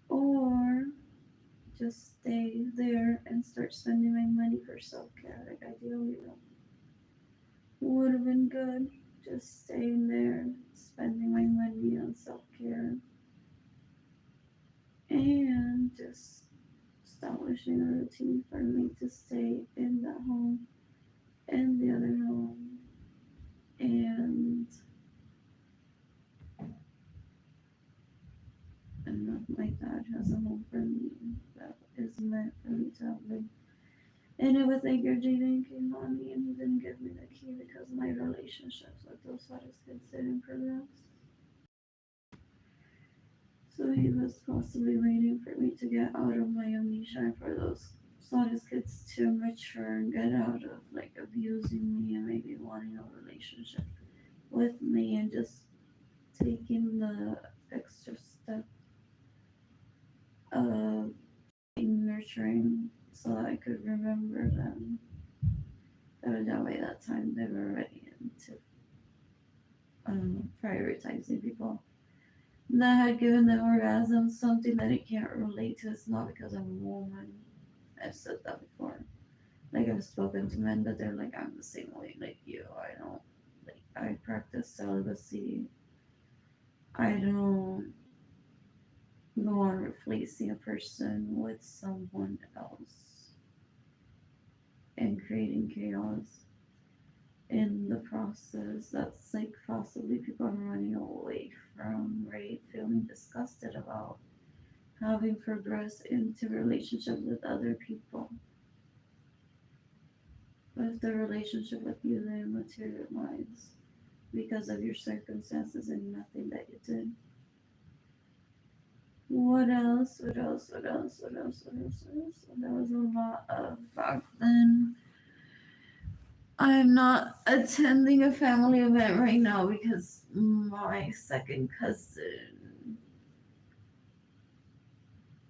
Or just stay there and start spending my money for self care. Like ideally, that would have been good. Just staying there, spending my money on self care, and just establishing a routine for me to stay in that home and the other home. And enough, my dad has a home for me that is meant for me to live. And it was like your Jayden came on me and he didn't give me the key because my relationships with those hottest kids didn't progress. So he was possibly waiting for me to get out of my amnesia and for those hottest kids to mature and get out of like abusing me and maybe wanting a relationship with me and just taking the extra step of being nurturing so that I could remember them. That way, that time they were already into prioritizing people that had given them orgasm, something that I can't relate to. It's not because I'm a woman. I've said that before. Like I've spoken to men that they're like, I'm the same way like you. I don't like I practice celibacy. I don't go on replacing a person with someone else and creating chaos in the process. That's like possibly people are running away from, right? Feeling disgusted about having progressed into relationships with other people. But if the relationship with you then materialize because of your circumstances and nothing that you did. What else? What else? What else? What else? What else? What else? There was a lot of back then. I'm not attending a family event right now because my second cousin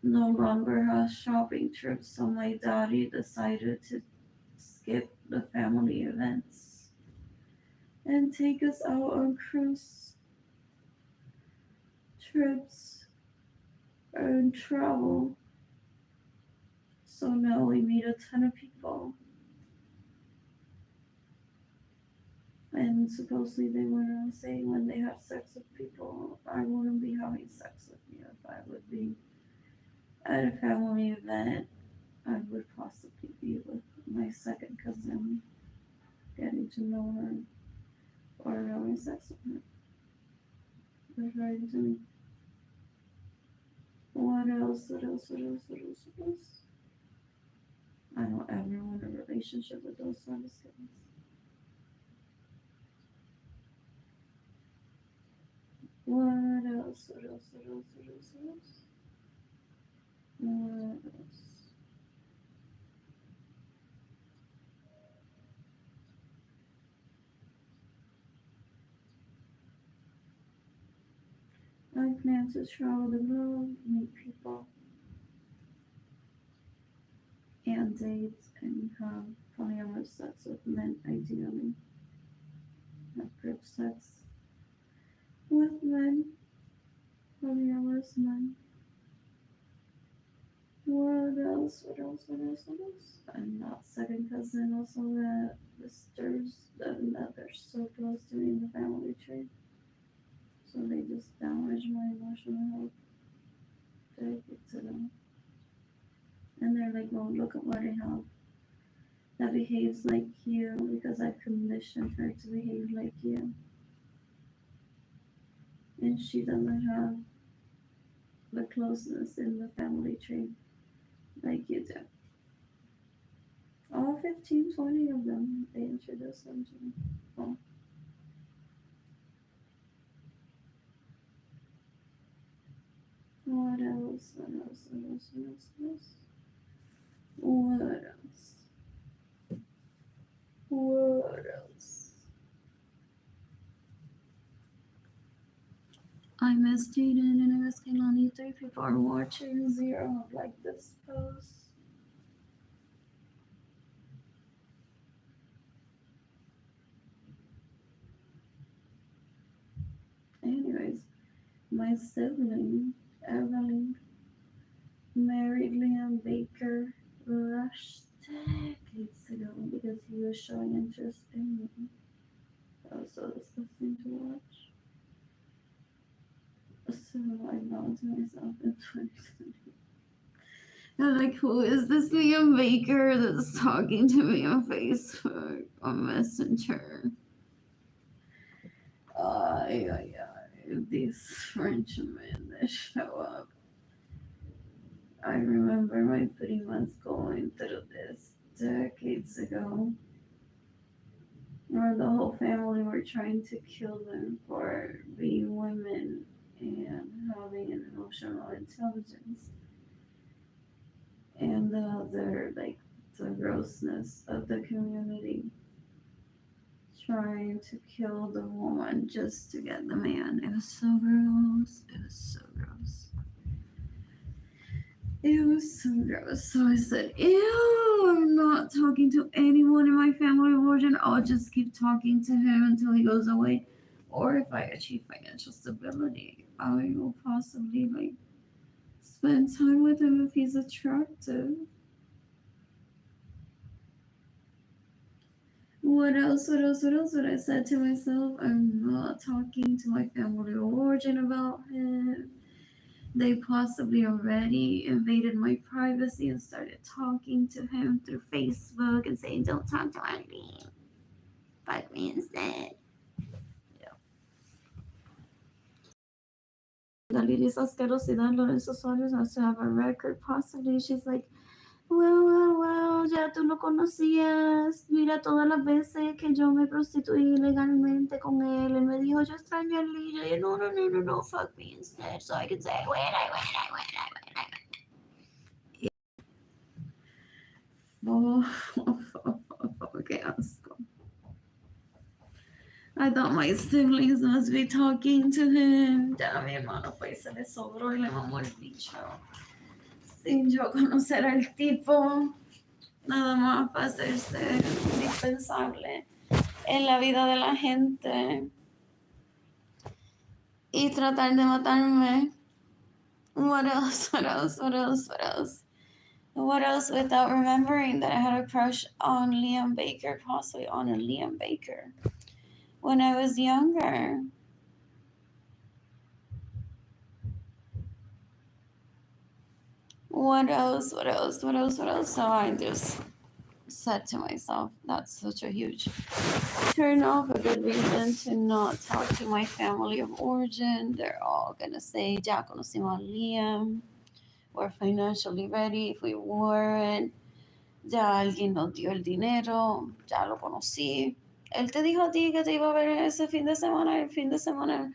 no longer has shopping trips, so my daddy decided to skip the family events and take us out on cruise trips and travel. So now we meet a ton of people. And supposedly they were saying when they have sex with people, I wouldn't be having sex with you if I would be at a family event. I would possibly be with my second cousin, getting to know her or having sex with her. Referring to me. What else? What else? What else? What else? What else? I don't ever want a relationship with those sort of things. What else? What else? What else? What else? What else? What else? I plan to travel the world, meet people, and date, and have polyamorous sex with men, ideally. Have group sex with men, polyamorous men. What else? What else? What else? What else? I'm not second cousin. Also, that sisters that they're so close to me in the family tree, so they just damage my emotional health. decades ago. And they're like, well, look at what I have that behaves like you because I've conditioned her to behave like you. And she doesn't have the closeness in the family tree like you do. All 15, 20 of them, they introduced them to me. Well, what else? What else? What else? What else? What else? What else? What else? I miss Jayden and I miss Keilany. 3 people are watching. 0 have liked this post. Anyways, my sibling, Arlene, married Liam Baker Rush decades ago because he was showing interest in me. That was so disgusting to watch. So I vowed to myself in 2020. I'm like, who is this Liam Baker that's talking to me on Facebook, on Messenger? These Frenchmen that show up. I remember my primas going through this decades ago, where the whole family were trying to kill them for being women and having an emotional intelligence. And the other, like, the grossness of the community trying to kill the woman just to get the man. It was so gross. It was so gross. It was so gross. So I said, ew, I'm not talking to anyone in my family of origin. I'll just keep talking to him until he goes away. Or if I achieve financial stability, I will possibly like spend time with him if he's attractive. What else? What else? What else? What I said to myself? I'm not talking to my family of origin about him. They possibly already invaded my privacy and started talking to him through Facebook and saying, don't talk to Arlene. Fuck me instead. Yeah. Galeri's asquerosidad, Lorenzo Suarez has to have a record. Possibly. She's like, well, ya tú lo conocías. Mira todas las veces que yo me prostituí legalmente con él. Él me dijo, yo extraño a Arlene. Yo dije, no, fuck me instead. So I can say, I win. Qué asco. I thought my siblings must be talking to him. Ya mi hermano fue y se le sobró y le mamó el bicho. Sin yo conocer al tipo, nada más para hacerse indispensable en la vida de la gente y tratar de matarme. What else? What else without remembering that I had a crush on Liam Baker, possibly on a Liam Baker, when I was younger. What else? So I just said to myself, that's such a huge turn off, a good reason to not talk to my family of origin. They're all gonna say, ya conocimos a Liam, we're financially ready. If we weren't, ya alguien nos dio el dinero, ya lo conocí. Él te dijo a ti que te iba a ver ese fin de semana, el fin de semana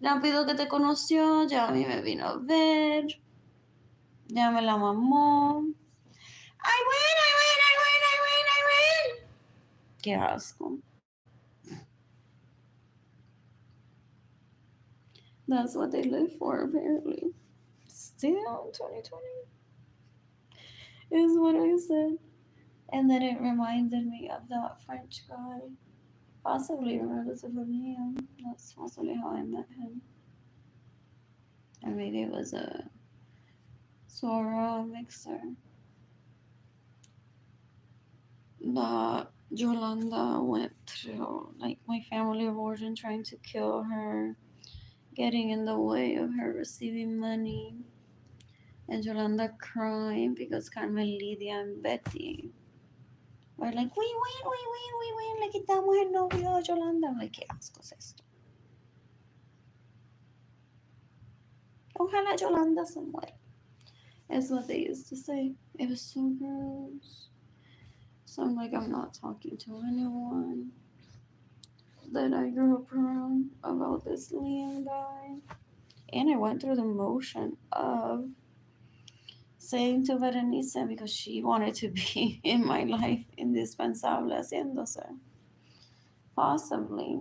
rápido que te conoció, ya a mí me vino a ver, ya me la mamó. I win. Qué asco. That's what they live for, apparently. Still, 2020 is what I said. And then it reminded me of that French guy, possibly a relative of Liam. That's possibly how I met him. Or maybe it was a Sora mixer. That Yolanda went through, like my family of origin trying to kill her, getting in the way of her receiving money. And Yolanda crying because Carmen, Lidia, and Betty were like, we win, le quitamos el novio a Yolanda. I'm like, qué asco es esto. Ojalá Yolanda se muera. Is what they used to say. It was so gross. So I'm like, I'm not talking to anyone that I grew up around about this Liam guy. And I went through the motion of saying to Berenice, because she wanted to be in my life, indispensable, haciéndose. Possibly.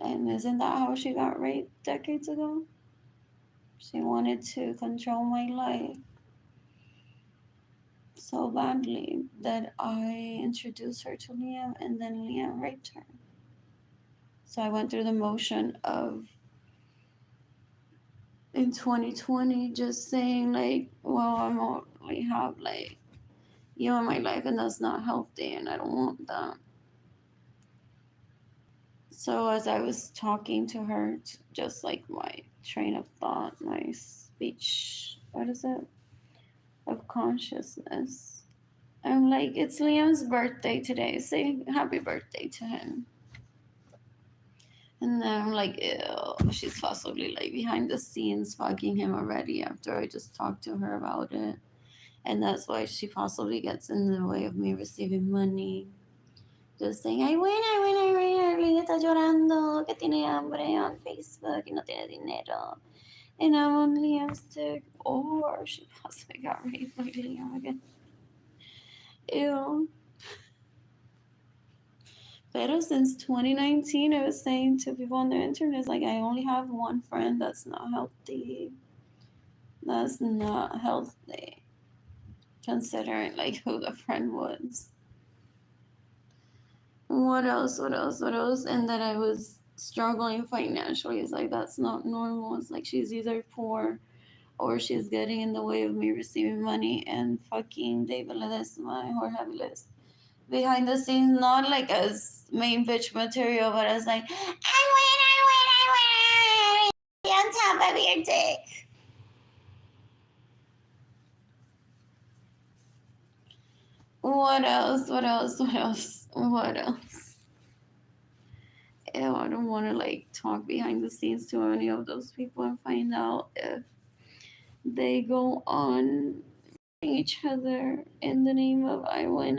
And isn't that how she got raped decades ago? She wanted to control my life so badly that I introduced her to Liam and then Liam raped her. So I went through the motion of in 2020 just saying like, well, I'm only have like you in my life and that's not healthy and I don't want that. So as I was talking to her, just like my train of thought, my speech, what is it? Of consciousness. I'm like, it's Liam's birthday today. Say happy birthday to him. And then I'm like, ew, she's possibly like behind the scenes fucking him already after I just talked to her about it. And that's why she possibly gets in the way of me receiving money. Just saying, I win, I win, I win. Arlene está llorando, que tiene hambre on Facebook y no tiene dinero. And I'm on Liam's dick. Or she possibly got raped by Liam again. Ew. Pero since 2019, I was saying to people on the internet, like, I only have one friend that's not healthy. That's not healthy. Considering, like, who the friend was. What else? And that I was struggling financially. It's like, that's not normal. It's like, she's either poor or she's getting in the way of me receiving money. And fucking David Ledesma, Jorge Velez, behind the scenes, not like as main bitch material, but as like, I win, on top of your dick. What else? Ew, I don't want to like talk behind the scenes to any of those people and find out if they go on each other in the name of I win.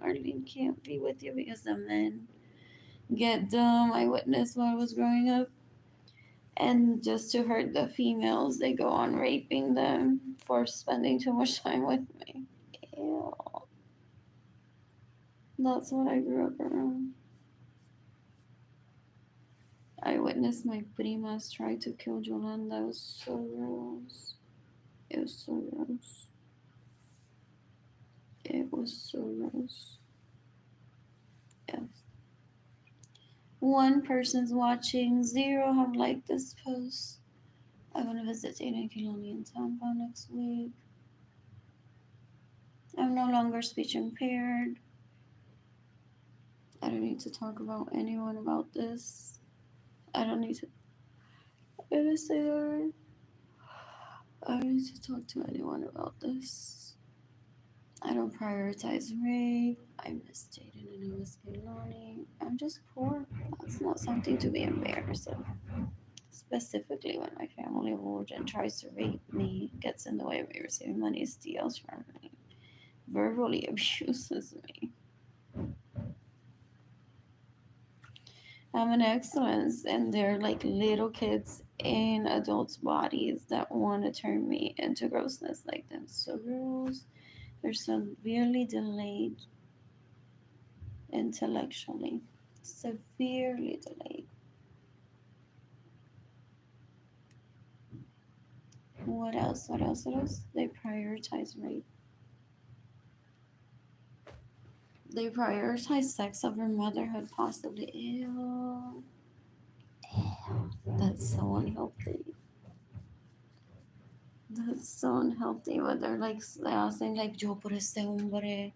Arlene can't be with you because the men get dumb. I witnessed while I was growing up. And just to hurt the females, they go on raping them for spending too much time with me. Ew. That's what I grew up around. I witnessed my primas try to kill Yolanda. It was so gross. It was so gross. It was so gross. Yes. One person's watching, 0 have liked this post. I'm gonna visit Jayden and Keilany in Tampa next week. I'm no longer speech impaired. I don't need to talk about anyone about this. I don't need to. I don't need to talk to anyone about this. I don't prioritize rape. I miss Jayden and I miss Keilany. I'm just poor. That's not something to be embarrassed of. Specifically when my family of origin tries to rape me, gets in the way of me receiving money, steals from me, verbally abuses me. I'm an excellence, and they're like little kids in adults' bodies that want to turn me into grossness like them. So gross. They're severely delayed intellectually. Severely delayed. What else? They prioritize rape. They prioritize sex over motherhood, possibly. Ew. That's so unhealthy. That's so unhealthy. But they're like saying like, yo por este hombre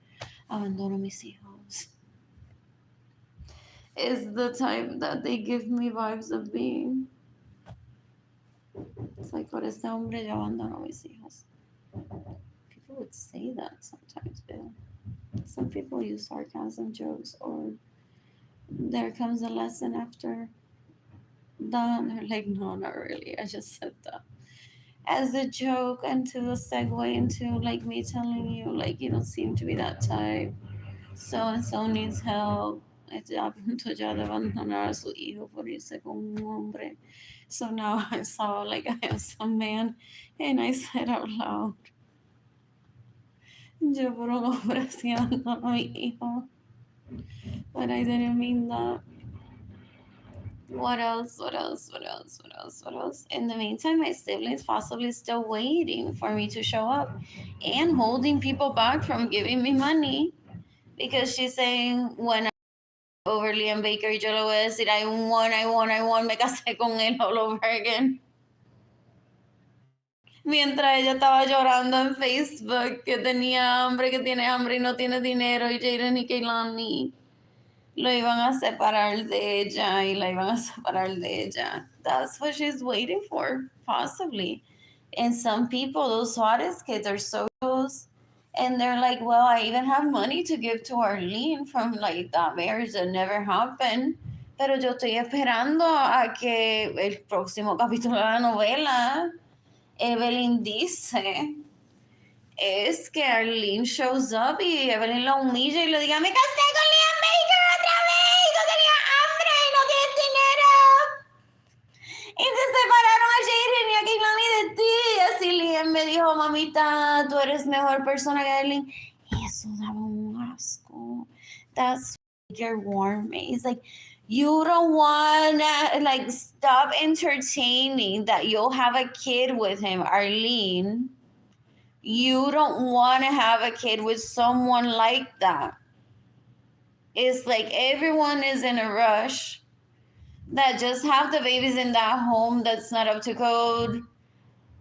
abandono mis hijos. Is the type that they give me vibes of being. It's like, por este hombre yo abandono a mis hijos. People would say that sometimes, Bill. Some people use sarcasm jokes, or there comes a lesson after that, and they're like, no, not really. I just said that as a joke and to a segue into like me telling you, like, you don't seem to be that type. So and so needs help. Está a punto ya de abandonar a su hijo por irse con un hombre. So now I saw like I have some man, and I said out loud, yo por un hombre así abandono a mi hijo. But I didn't mean that. What else? What else? What else? What else? What else? In the meantime, my siblings possibly still waiting for me to show up and holding people back from giving me money because she's saying when I over Liam Baker, yo le voy a decir, I won, me casé con él all over again. Mientras ella estaba llorando en Facebook que tenía hambre, que tiene hambre y no tiene dinero, y Jayden y Keilany lo iban a separar de ella y la iban a separar de ella. That's what she's waiting for, possibly. And some people, those Suarez kids, are so close, and they're like, well, I even have money to give to Arlene from like that marriage that never happened. Pero yo estoy esperando a que el próximo capítulo de la novela, Evelyn dice, es que Arlene shows up y Evelyn la humilla y le diga, me casé con Liam Baker otra vez, no tenía hambre y no tienes dinero. Y se separaron a Jayden y a Keilany de ti. Y así Liam me dijo, mamita, tú eres mejor persona que Arlene. Y eso daba un asco. That's your warm me. It's like, you don't wanna like stop entertaining that you'll have a kid with him, Arlene. You don't want to have a kid with someone like that. It's like everyone is in a rush that just have the babies in that home that's not up to code.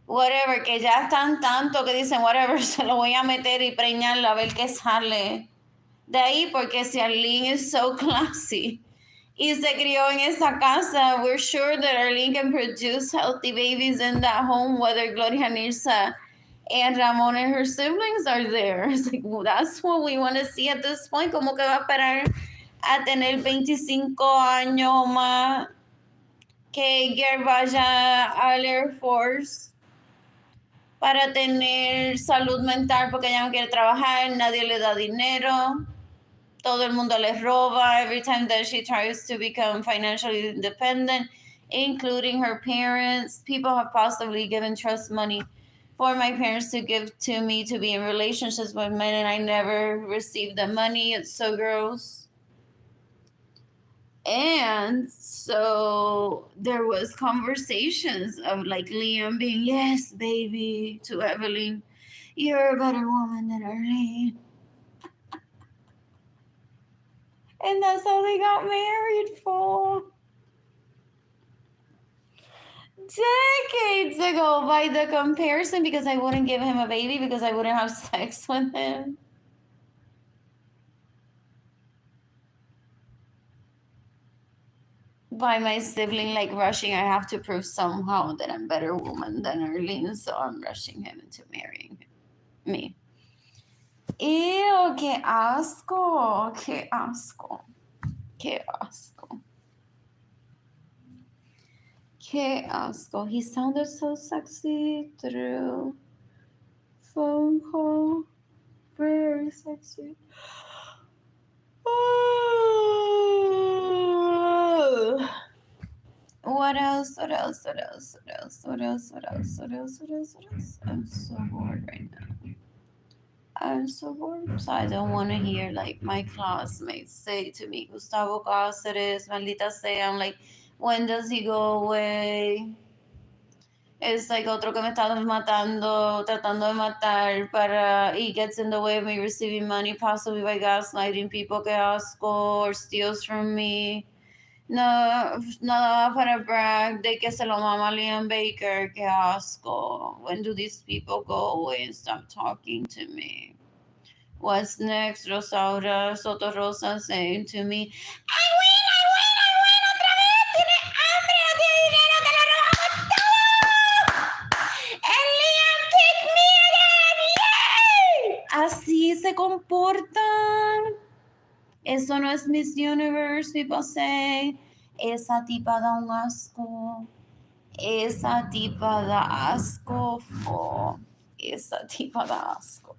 Whatever, que ya están tanto que dicen, whatever, se lo voy a meter y preñarlo a ver qué sale. De ahí, porque si Arlene is so classy y se crió en esa casa, we're sure that Arlene can produce healthy babies in that home, whether Gloria Nirsa and Ramon and her siblings are there. It's like, well, that's what we want to see at this point. ¿Cómo que va a esperar a tener 25 años más que Ger vaya al Air Force para tener salud mental porque ella no quiere trabajar, nadie le da dinero, todo el mundo le roba every time that she tries to become financially independent, including her parents? People have possibly given trust money for my parents to give to me to be in relationships with men, and I never received the money. It's so gross. And so there was conversations of like Liam being, yes, baby, to Evelyn, you're a better woman than Arlene. And that's how they got married for decades ago by the comparison, because I wouldn't give him a baby because I wouldn't have sex with him. By my sibling like rushing, I have to prove somehow that I'm a better woman than Arlene, so I'm rushing him into marrying me. Ew, qué asco, qué asco, qué asco. Qué asco. He sounded so sexy through phone call. Very sexy. What else? What else? What else? What else? What else? What else? What else? What else? What else? I'm so bored right now. I'm so bored. So I don't want to hear like my classmates say to me, Gustavo Cáceres, maldita sea. I'm like, when does he go away? Es like otro que me está matando, tratando de matar para, he gets in the way of me receiving money, possibly by gaslighting people, que asco, or steals from me. No, nada más para brag de que se lo mama Liam Baker, que asco. When do these people go away and stop talking to me? What's next? Rosaura Soto Rosa saying to me, I win, otra vez, tiene hambre, no tiene dinero, te lo robamos todo. se comportan. Eso no es Miss Universe, people say. Esa tipa da un asco. Esa tipa da asco. Esa tipa da asco.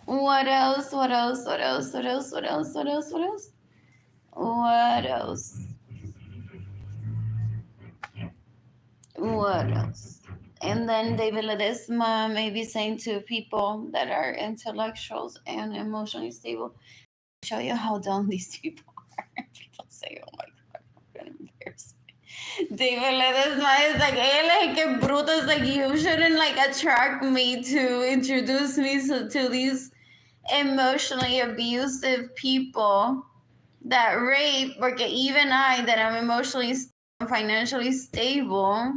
What else? What else? What else? What else? What else? What else? What else? What else? What else? And then David Ledesma may be saying to people that are intellectuals and emotionally stable, show you how dumb these people are. People say, oh my God, I'm going to embarrass me. David Ledesma is like, hey, que bruto. It's like, you shouldn't like attract me to introduce me to these emotionally abusive people that rape, porque even I, that I'm emotionally financially stable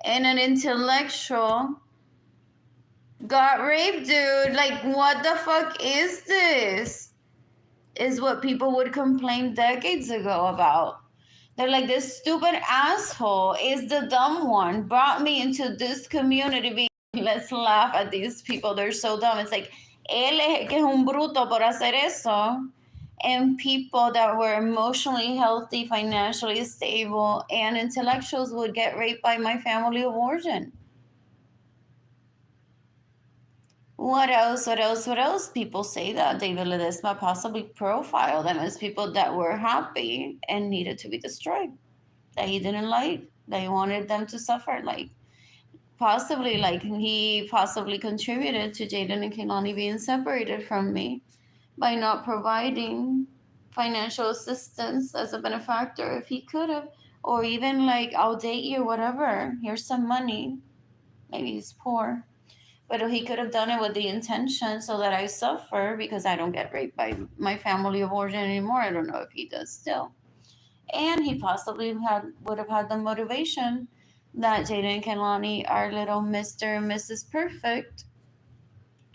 and an intellectual, got raped, dude. Like, what the fuck is this? Is what people would complain decades ago about. They're like, this stupid asshole is the dumb one, brought me into this community. Let's laugh at these people. They're so dumb. It's like, él es que es un bruto por hacer eso. And people that were emotionally healthy, financially stable, and intellectuals would get raped by my family of origin. What else? What else? What else? People say that David Ledesma possibly profiled them as people that were happy and needed to be destroyed, that he didn't like, that he wanted them to suffer. Like, possibly, like, he possibly contributed to Jayden and Keilany being separated from me by not providing financial assistance as a benefactor if he could have, or even like, I'll date you, whatever, here's some money. Maybe he's poor, but he could have done it with the intention so that I suffer because I don't get raped by my family of origin anymore. I don't know if he does still. And he possibly would have had the motivation that Jayden and Keilany are little Mr. and Mrs. Perfect.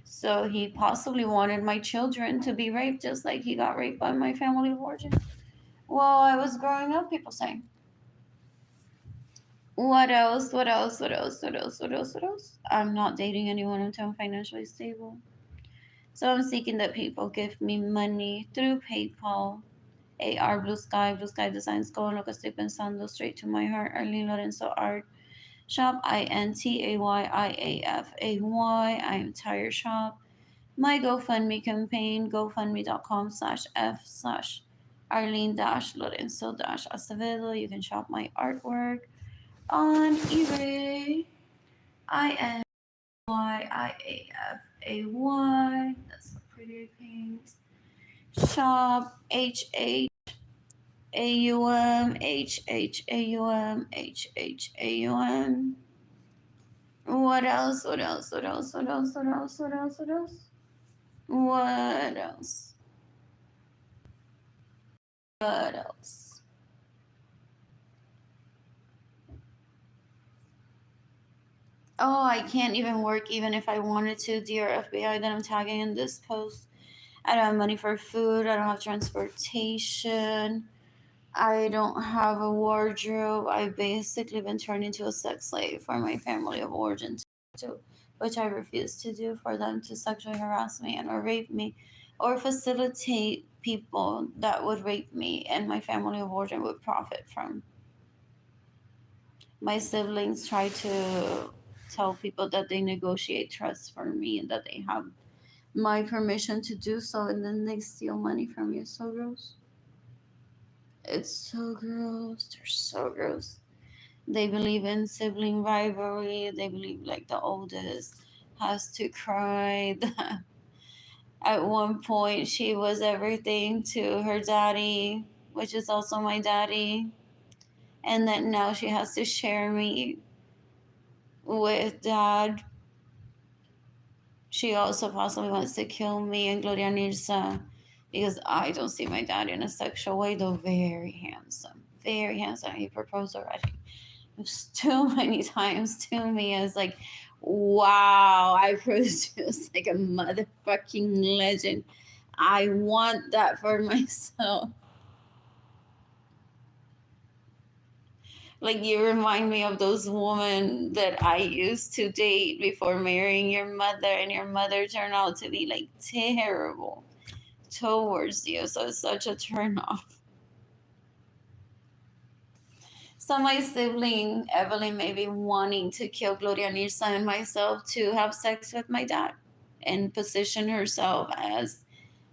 So he possibly wanted my children to be raped just like he got raped by my family of origin. While I was growing up, people saying. What else? What else? What else? What else? What else? What else? I'm not dating anyone until I'm financially stable. So I'm seeking that people give me money through PayPal. AR Blue Sky Designs. Go en lo que estoy pensando. Straight to my heart. Arlene Lorenzo Art. Shop INTAYIAFAY. I am Tire Shop. My GoFundMe campaign, gofundme.com/F/Arlene-Lorenzo-Acevedo. You can shop my artwork on eBay. INYIAFAY. That's a pretty paint. Shop HHAUM. What else? What else? What else? What else? What else? What else? What else? What else? What else? Oh, I can't even work even if I wanted to. Dear FBI, that I'm tagging in this post. I don't have money for food. I don't have transportation. I don't have a wardrobe. I've basically been turned into a sex slave for my family of origin, too, which I refuse to do, for them to sexually harass me and or rape me or facilitate people that would rape me and my family of origin would profit from. My siblings try to tell people that they negotiate trust for me and that they have my permission to do so, and then they steal money from you. It's so gross. It's so gross. They're so gross. They believe in sibling rivalry. They believe like the oldest has to cry. At one point, she was everything to her daddy, which is also my daddy. And then now she has to share me with dad. She also possibly wants to kill me and Gloria Nirsa because I don't see my dad in a sexual way, though very handsome. Very handsome. He proposed already. Too many times to me. I was like, wow, I produced like a motherfucking legend. I want that for myself. Like, you remind me of those women that I used to date before marrying your mother, and your mother turned out to be like terrible towards you. So it's such a turn off. So my sibling Evelyn may be wanting to kill Gloria Nirsa and myself to have sex with my dad and position herself as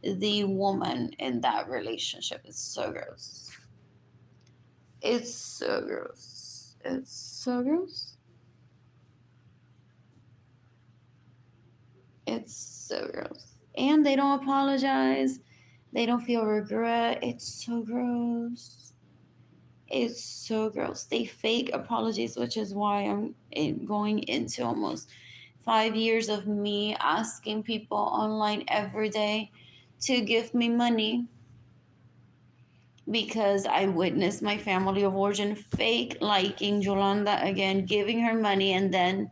the woman in that relationship. It's so gross. It's so gross. It's so gross. It's so gross. And they don't apologize. They don't feel regret. It's so gross. It's so gross. They fake apologies, which is why I'm going into almost 5 years of me asking people online every day to give me money, because I witnessed my family of origin fake liking Yolanda again, giving her money, and then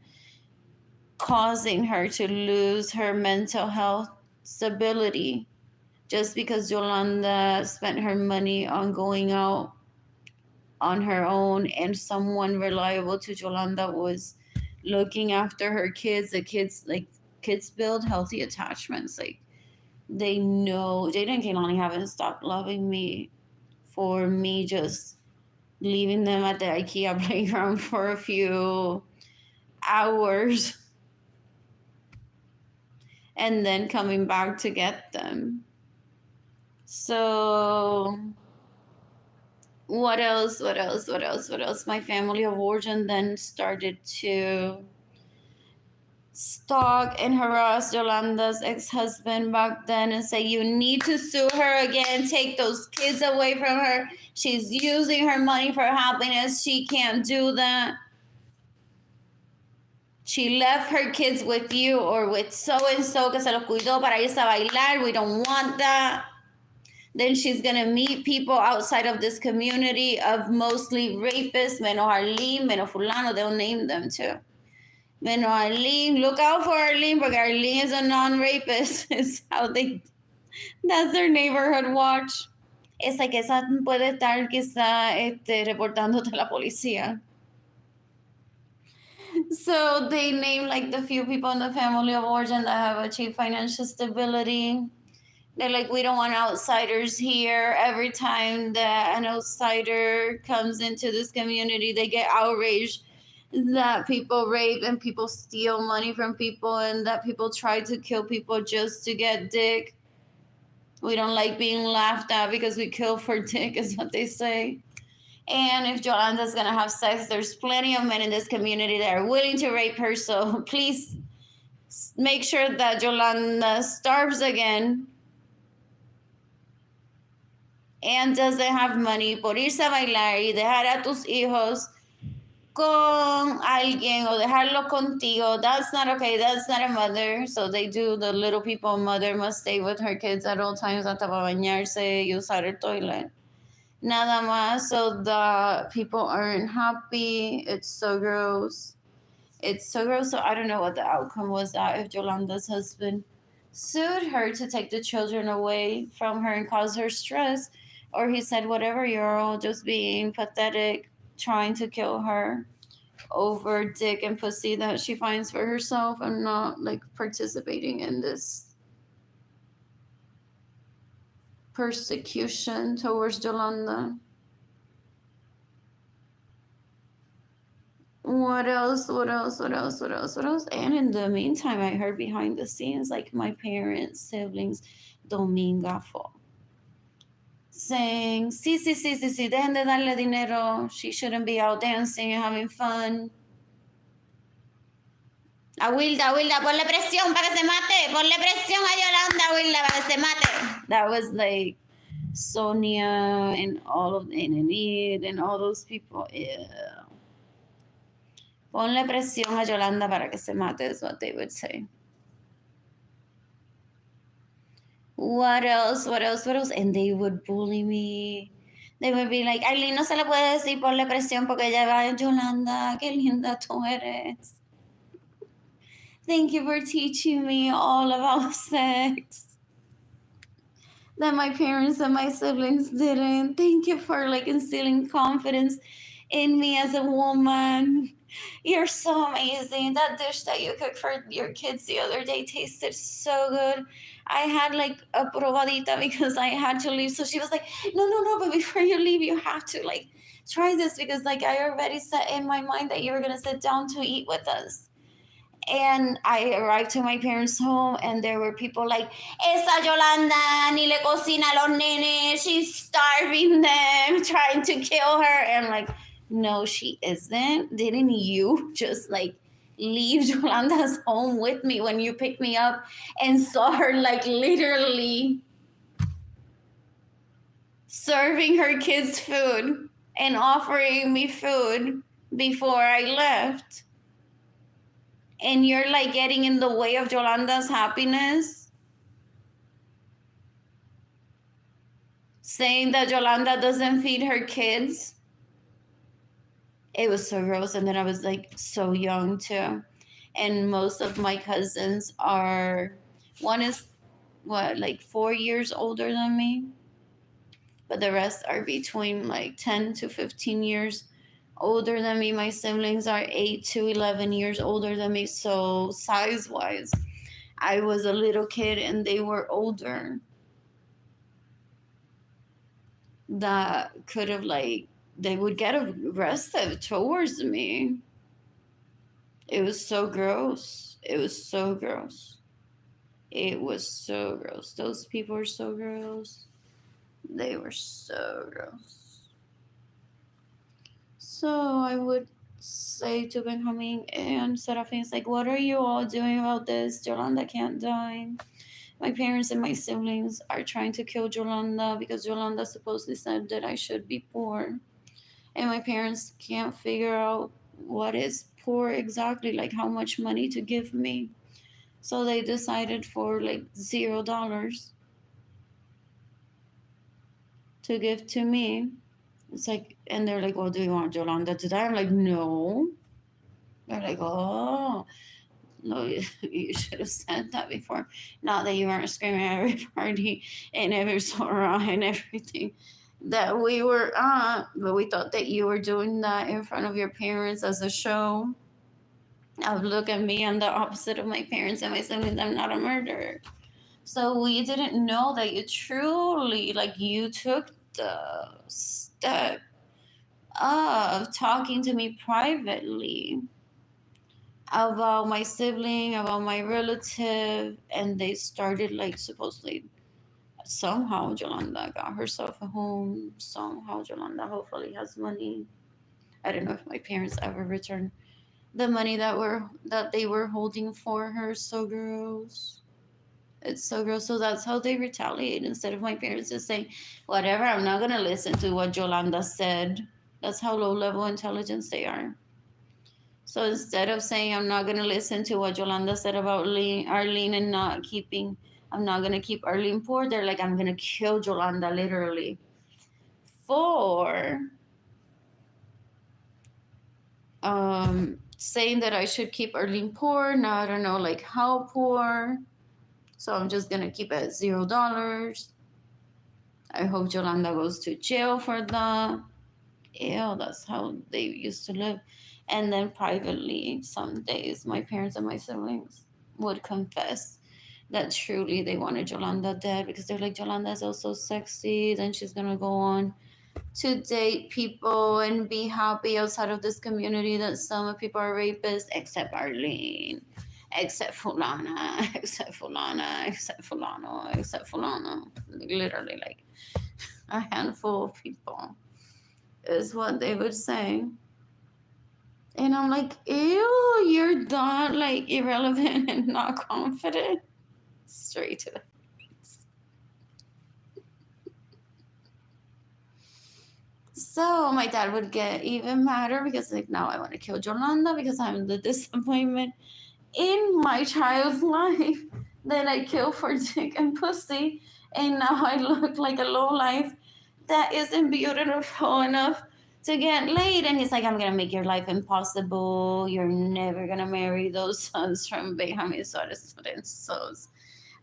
causing her to lose her mental health stability just because Yolanda spent her money on going out on her own, and someone reliable to Yolanda was looking after her kids. The kids, like, kids build healthy attachments. Like, they know Jayden and Keilany haven't stopped loving me for me just leaving them at the IKEA playground for a few hours and then coming back to get them. So what else? My family of origin then started to stalk and harass Yolanda's ex-husband back then and say, you need to sue her again, take those kids away from her. She's using her money for happiness. She can't do that. She left her kids with you or with so-and-so que se los cuidó para irse a bailar. We don't want that. Then she's going to meet people outside of this community of mostly rapists, menos Arlene, menos fulano, they'll name them too. Menos Arlene, look out for Arlene, porque Arlene is a non-rapist. Is how that's their neighborhood watch. Es like esa puede estar quizá reportándote a la policía. So they name like the few people in the family of origin that have achieved financial stability. They're like, we don't want outsiders here. Every time that an outsider comes into this community, they get outraged that people rape and people steal money from people and that people try to kill people just to get dick. We don't like being laughed at because we kill for dick, is what they say. And if Yolanda's gonna have sex, there's plenty of men in this community that are willing to rape her. So please make sure that Yolanda starves again and doesn't have money por irse a bailar y dejar a tus hijos con alguien o dejarlo contigo. That's not okay. That's not a mother. So they do the little people. Mother must stay with her kids at all times hasta para bañarse y usar el toilet. Nada más, so the people aren't happy. It's so gross. It's so gross. So I don't know what the outcome was that if Yolanda's husband sued her to take the children away from her and cause her stress, or he said, whatever, you're all just being pathetic, trying to kill her over dick and pussy that she finds for herself and not like participating in this persecution towards Yolanda. What else? And in the meantime, I heard behind the scenes, like my parents, siblings, Dominga fo, saying, sí, dejen de darle dinero. She shouldn't be out dancing and having fun. A Wilda, ponle presión para que se mate. Ponle presión a Yolanda, Wilda, para que se mate. That was like Sonia and all of Enid and all those people. Yeah. Ponle presión a Yolanda para que se mate is what they would say. What else? And they would bully me. They would be like, Arlene, no se le puede decir ponle presión porque ella va a Yolanda. Qué linda tú eres. Thank you for teaching me all about sex that my parents and my siblings didn't. Thank you for like instilling confidence in me as a woman. You're so amazing. That dish that you cooked for your kids the other day tasted so good. I had like a probadita because I had to leave. So she was like, no, no, no, but before you leave, you have to like try this because like I already set in my mind that you were going to sit down to eat with us. And I arrived to my parents' home, and there were people like, Esa Yolanda ni le cocina a los nenes. She's starving them, trying to kill her. And I'm like, no, she isn't. Didn't you just like leave Yolanda's home with me when you picked me up and saw her like literally serving her kids food and offering me food before I left? And you're like getting in the way of Yolanda's happiness, saying that Yolanda doesn't feed her kids. It was so gross. And then I was like so young too. And most of my cousins are, one is what, like 4 years older than me, but the rest are between like 10 to 15 years older than me. My siblings are 8 to 11 years older than me. So size wise, I was a little kid and they were older. That could have like, they would get aggressive towards me. It was so gross. It was so gross. It was so gross. Those people were so gross. They were so gross. So I would say to Benjamin and Serafin, it's like, what are you all doing about this? Yolanda can't die. My parents and my siblings are trying to kill Yolanda because Yolanda supposedly said that I should be poor. And my parents can't figure out what is poor exactly, like how much money to give me. So they decided for like $0 to give to me. It's like, and they're like, well, do you want Yolanda to die? I'm like, no. They're like, oh, no, you should have said that before. Not that you weren't screaming at every party and every Sora and everything that we were at, but we thought that you were doing that in front of your parents as a show. Now look at me, I'm the opposite of my parents and my siblings. I'm not a murderer. So we didn't know that you truly, like, you took the step of talking to me privately about my sibling, about my relative, and they started like supposedly somehow Yolanda got herself a home. Somehow Yolanda hopefully has money. I don't know if my parents ever returned the money that they were holding for her. So gross. It's so gross. So that's how they retaliate. Instead of my parents just saying, whatever, I'm not gonna listen to what Yolanda said. That's how low level intelligence they are. So instead of saying I'm not gonna listen to what Yolanda said about Arlene and I'm not gonna keep Arlene poor, they're like, I'm gonna kill Yolanda literally for saying that I should keep Arlene poor. Now I don't know like how poor. So I'm just gonna keep it at $0. I hope Yolanda goes to jail for that. Ew, that's how they used to live. And then privately, some days, my parents and my siblings would confess that truly they wanted Yolanda dead because they're like, Yolanda is also sexy. Then she's going to go on to date people and be happy outside of this community that some people are rapists, except Arlene, except Fulana, except Fulana, except Fulano, except Fulano. Literally, like a handful of people is what they would say. And I'm like, ew, you're that like irrelevant and not confident. Straight to the face. So my dad would get even madder because like now I want to kill Yolanda because I'm the disappointment in my child's life that I kill for dick and pussy. And now I look like a low life that isn't beautiful enough to get laid. And he's like, I'm gonna make your life impossible. You're never gonna marry those sons from Benjamin Sorenso's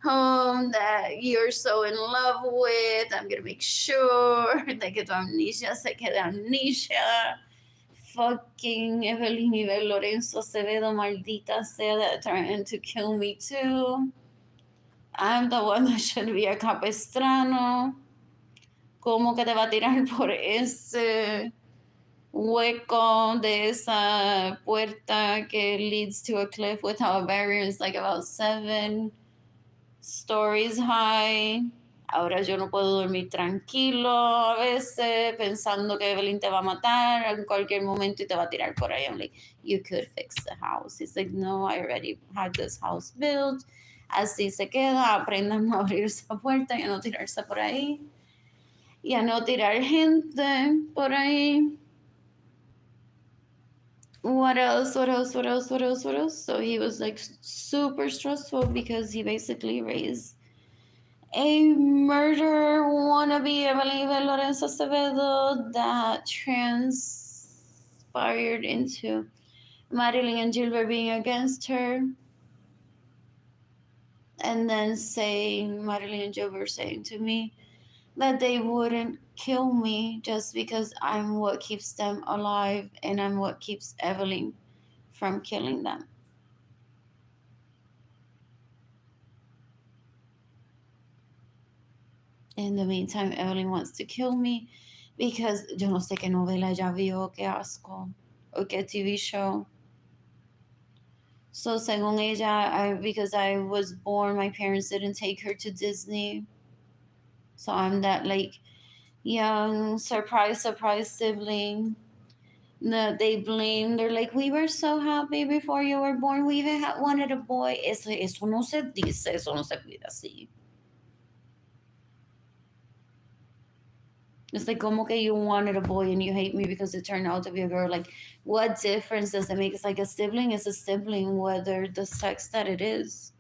home that you're so in love with. I'm gonna make sure that que tu amnesia se quede amnesia. fucking Evelyn Lorenzo Acevedo, maldita sea, that threatened to kill me too. I'm the one that should be a capestrano. ¿Cómo que te va a tirar por ese hueco de esa puerta que leads to a cliff without a barrier? It's like about 7 stories high. Ahora yo no puedo dormir tranquilo a veces pensando que Evelyn te va a matar en cualquier momento y te va a tirar por ahí. I'm like, you could fix the house. He's like, no, I already had this house built. Así se queda, aprendan a abrir esa puerta y a no tirarse por ahí. Y a no tirar gente por ahí. What else? So he was like super stressful because he basically raised a murder wannabe, Arlene Lorenzo Acevedo, that transpired into Marilyn and Gilbert being against her. And then Marilyn and Gilbert saying to me that they wouldn't kill me just because I'm what keeps them alive and I'm what keeps Evelyn from killing them. In the meantime, Evelyn wants to kill me because yo no sé qué novela ella vio, qué asco, o qué TV show. So según ella, because I was born, my parents didn't take her to Disney. So I'm that like young surprise sibling that they blame. They're like, we were so happy before you were born. We even wanted a boy. Eso no se dice, eso no se pide así. It's like, como que you wanted a boy and you hate me because it turned out to be a girl. Like, what difference does it make? It's like a sibling is a sibling, whether the sex that it is.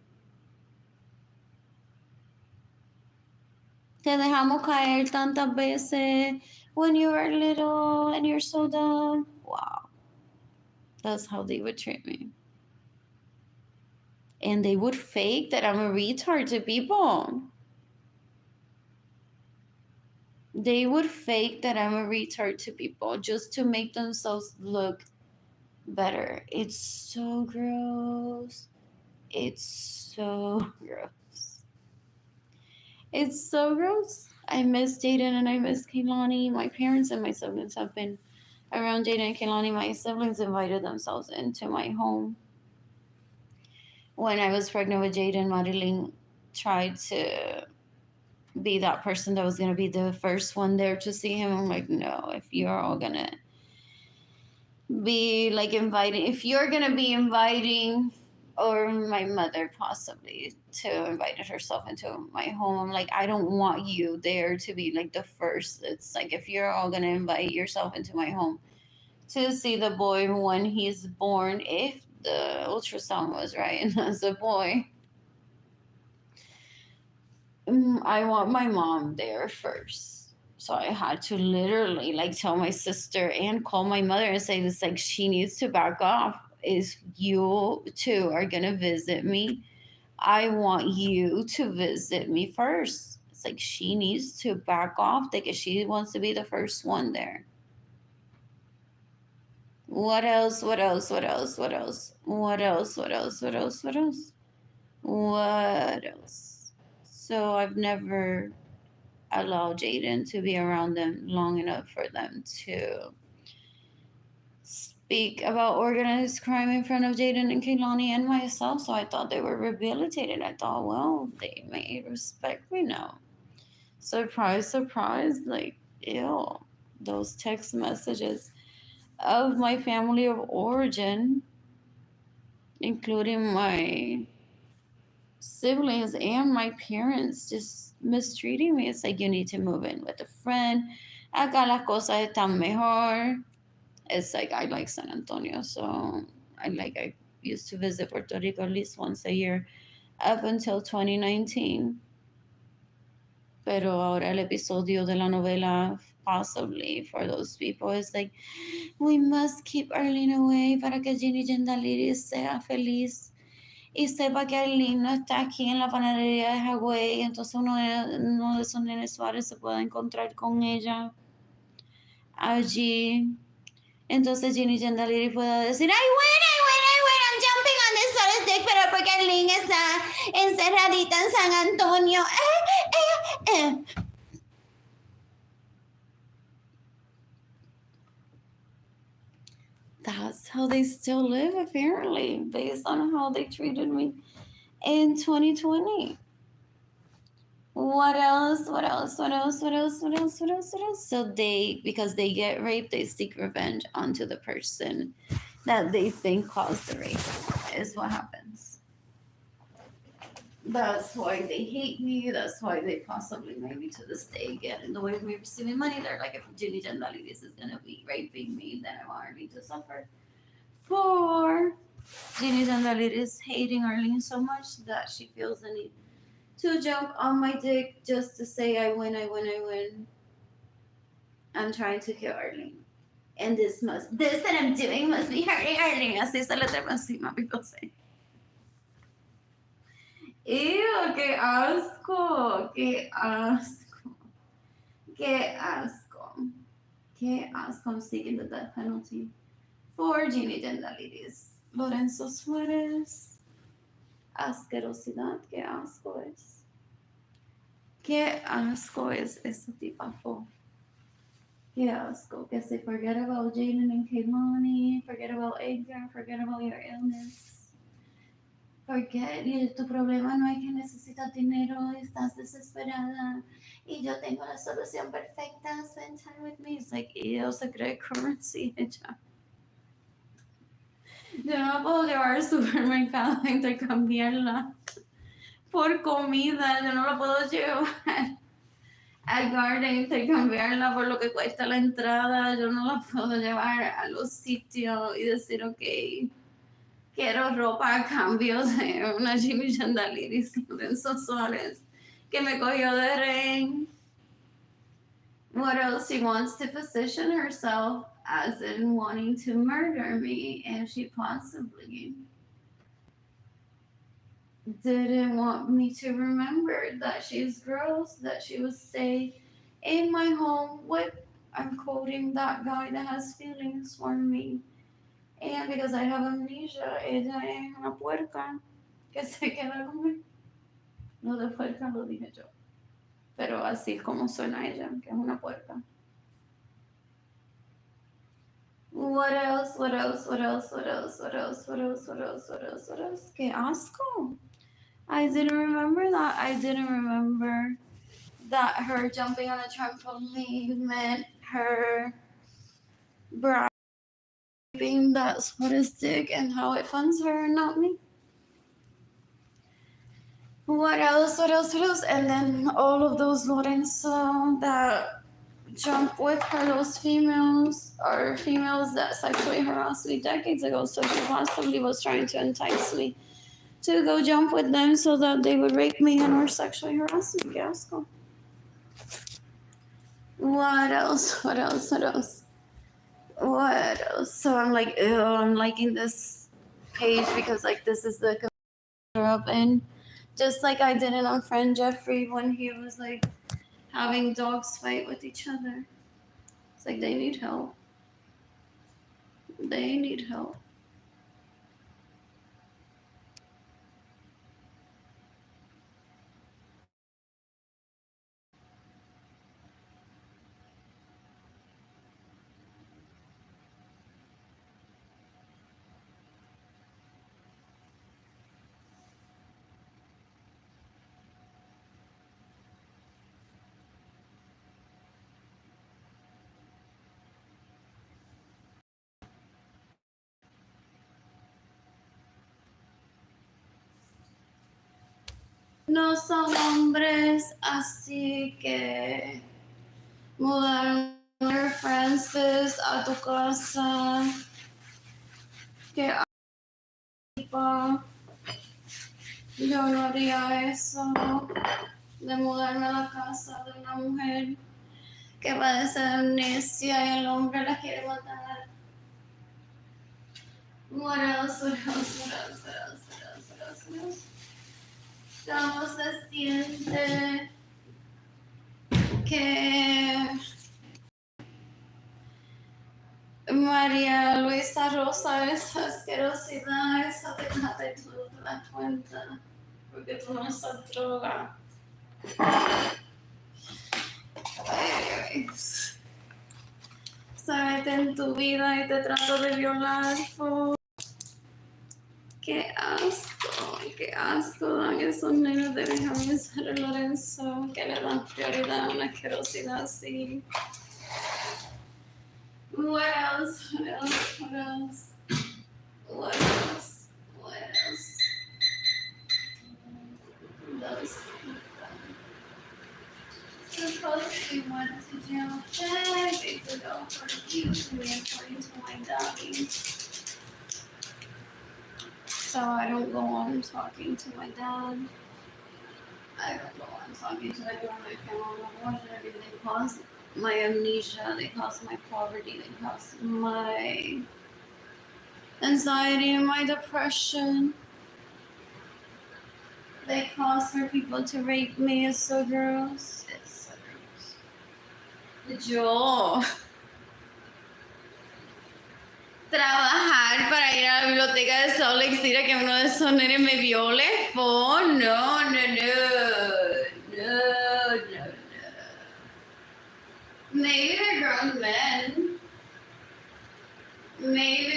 Te dejamos caer tantas veces when you were little and you're so dumb. Wow. That's how they would treat me. And they would fake that I'm a retard to people. They would fake that I'm a retard to people just to make themselves look better. It's so gross. It's so gross. It's so gross. I miss Jayden and I miss Keilany. My parents and my siblings have been around Jayden and Keilany. My siblings invited themselves into my home. When I was pregnant with Jayden, Marilyn tried to be that person that was going to be the first one there to see him. I'm like, no, if you're all going to be like inviting, if you're going to be inviting, or my mother possibly to invited herself into my home, I'm like, I don't want you there to be like the first. It's like, if you're all going to invite yourself into my home to see the boy when he's born, if the ultrasound was right and as a boy, I want my mom there first. So I had to literally like tell my sister and call my mother and say this, like, she needs to back off. If you two are gonna visit me, I want you to visit me first. It's like she needs to back off because she wants to be the first one there. What else? What else? What else? What else? What else? What else? What else? What else? What else? So I've never allowed Jayden to be around them long enough for them to speak about organized crime in front of Jayden and Keilany and myself. So I thought they were rehabilitated. I thought, well, they may respect me now. Surprise, surprise. Like, ew. Those text messages of my family of origin, including my siblings and my parents, just mistreating me. It's like, you need to move in with a friend. Acá las cosas están mejor. It's like, I like San Antonio, so I used to visit Puerto Rico at least once a year up until 2019. Pero ahora el episodio de la novela, possibly for those people, is like, we must keep Arlene away para que Ginny Gendaliris sea feliz y sepa que Arlene no está aquí en la panadería de Hawái, entonces uno de esos nenes Suárez se pueda encontrar con ella allí Entonces Ginny Gendaliri puede decir, I'm jumping on this sort of stick, pero porque Arlene está encerradita en San Antonio. That's how they still live, apparently, based on how they treated me in 2020. What else? So because they get raped, they seek revenge onto the person that they think caused the rape, is what happens. That's why they hate me. That's why they possibly maybe to this day get in the way of me receiving money. They're like, if Ginny Gendalidis is going to be raping me, then I want Arlene to suffer. For Ginny Gendalidis hating Arlene so much that she feels the need to jump on my dick just to say I win. I'm trying to kill Arlene. And this that I'm doing must be hurting Arlene. Así se le trepa encima, people say. Ew, qué asco, qué asco, qué asco, qué asco. I'm seeking the death penalty for Ginny Gendalidis. Lorenzo Suárez. Asquerosidad, qué asco es. Qué asco es ese tipazo. Qué asco. Que se forget about Jayden and Keilany, forget about Edgar, forget about your illness. Forget, tu problema no es que necesitas dinero, estás desesperada y yo tengo la solución perfecta, spend time with me. It's like, ew, se cree currency ella. Yo no la puedo llevar al supermercado a intercambiarla por comida, yo no la puedo llevar al garden, intercambiarla por lo que cuesta la entrada, yo no la puedo llevar a los sitios y decir, ok, quiero ropa a cambio de una Ginny Gendalidis Lorenzo Suárez que me cogió de rehén. What else? She wants to position herself as in wanting to murder me, and she possibly didn't want me to remember that she's gross, that she would stay in my home with, I'm quoting, that guy that has feelings for me. And because I have amnesia, ella es una puerca que se queda conmigo. Lo de puerca lo dije yo. Pero así es como suena ella, que es una puerca. What else? Qué asco. I didn't remember that. I didn't remember that her jumping on a trampoline meant her bribing that split stick and how it funds her and not me. What else? And then all of those Lorenzo that jump with her, those females are females that sexually harassed me decades ago. So she possibly was trying to entice me to go jump with them so that they would rape me and or sexually harass me. Qué asco. What else? So I'm like, ew, I'm liking this page because like this is the computer up in. Just like I did it on friend Jeffrey when he was like having dogs fight with each other. It's like they need help. They need help. No son hombres, así que mudaron a Francis a tu casa. Que yo no haría eso de mudarme a la casa de una mujer que padece de amnesia y el hombre la quiere matar. What else? ¿Cómo se siente que María esa rosa, esa asquerosidad, esa déjate tú de la cuenta, porque tú no estás droga. Anyways. Sábete en tu vida y te trato de violar. Qué asco dan esos nenes de Arlene Lorenzo que le dan prioridad a una asquerosidad así. What else? What else? What else? What else? What else? Those supposedly went to jail 5 days ago for abusing me according to my daddy. So I don't go on talking to my dad. I don't go on talking to my dad. My family, unfortunately, they cause my amnesia, they cause my poverty, they cause my anxiety and my depression. They cause for people to rape me. It's so gross. It's so gross. Yo trabajar para ir a la biblioteca de Salt Lake City que uno de esos nenes me viole. Oh, no. Maybe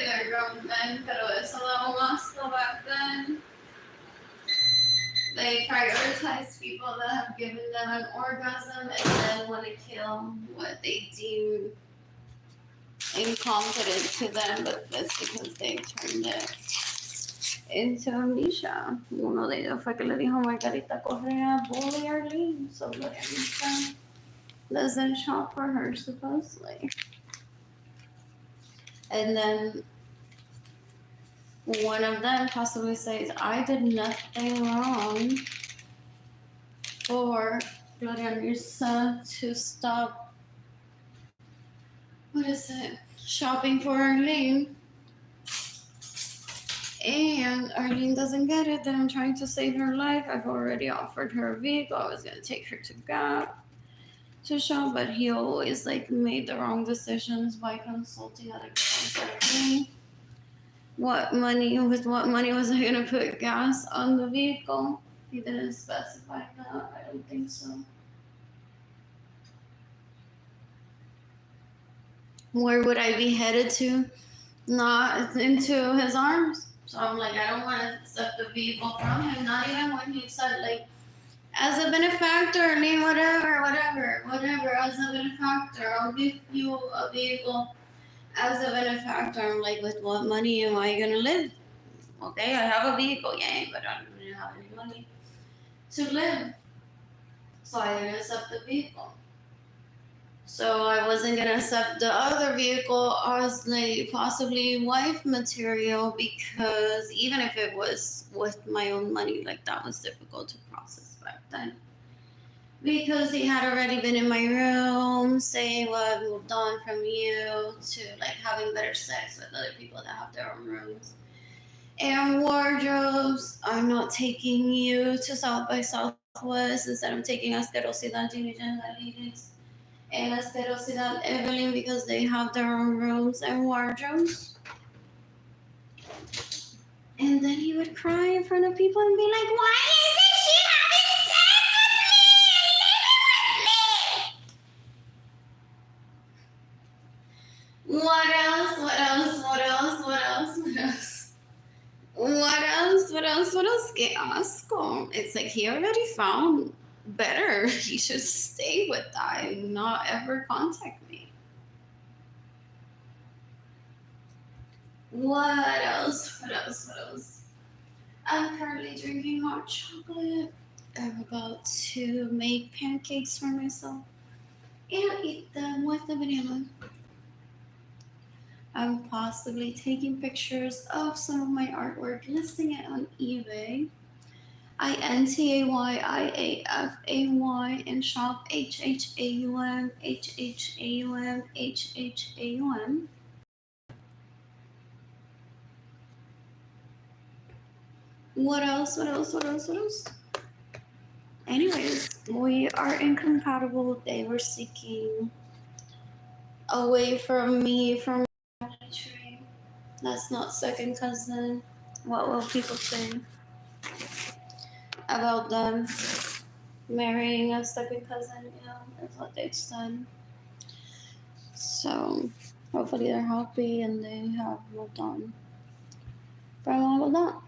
they're grown men. Pero eso da un asco back then. They prioritize people that have given them an orgasm and then want to kill what they deem incompetent to them, but that's because they turned it into amnesia. Uno de ellos fue que le dijo a Margarita Correa, bully Arlene, so Margarita doesn't shop for her, supposedly. And then one of them possibly says, I did nothing wrong for Glorianisa to stop, shopping for Arlene. And Arlene doesn't get it that I'm trying to save her life. I've already offered her a vehicle. I was going to take her to Gap to shop, but he always made the wrong decisions by consulting other people like me. With what money was I going to put gas on the vehicle? He didn't specify that. I don't think so. Where would I be headed to? Not into his arms. So I'm like, I don't want to accept the vehicle from him. Not even when he said, as a benefactor, I mean, whatever, as a benefactor, I'll give you a vehicle as a benefactor. I'm like, with what money am I going to live? Okay, I have a vehicle, yay, but I don't really have any money to live. So I didn't accept the vehicle. So I wasn't going to accept the other vehicle as possibly wife material, because even if it was with my own money, that was difficult to process back then. Because he had already been in my room saying, well, I've moved on from you, to having better sex with other people that have their own rooms and wardrobes. I'm not taking you to South by Southwest. Instead, I'm taking Asquerosidad Ladies and Asquerosidad Evelyn because they have their own rooms and wardrobes. And then he would cry in front of people and be like, why isn't she having sex with me? What else? Qué asco. It's he already found better. He should stay with that and not ever contact me. What else? I'm currently drinking hot chocolate. I'm about to make pancakes for myself and eat them with the banana. I'm possibly taking pictures of some of my artwork, listing it on eBay. INTAYIAFAY and shop HHAUM. What else? Anyways, we are incompatible. They were seeking away from me, from my tree. That's not second cousin. What will people say about them marrying a second cousin? Yeah, that's what they've done. So hopefully they're happy and they have moved on from all of that.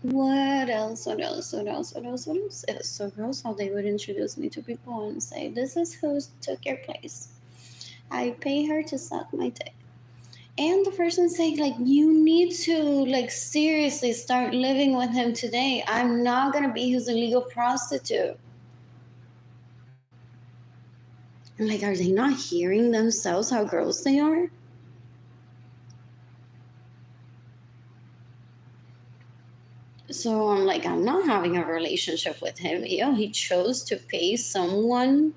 What else? What else? What else? What else? What else? It was so gross how they would introduce me to people and say, "This is who took your place. I pay her to suck my dick." And the person saying, like, "You need to, like, seriously start living with him today. I'm not gonna be his illegal prostitute." I'm like, are they not hearing themselves how gross they are? So I'm like, I'm not having a relationship with him. He chose to pay someone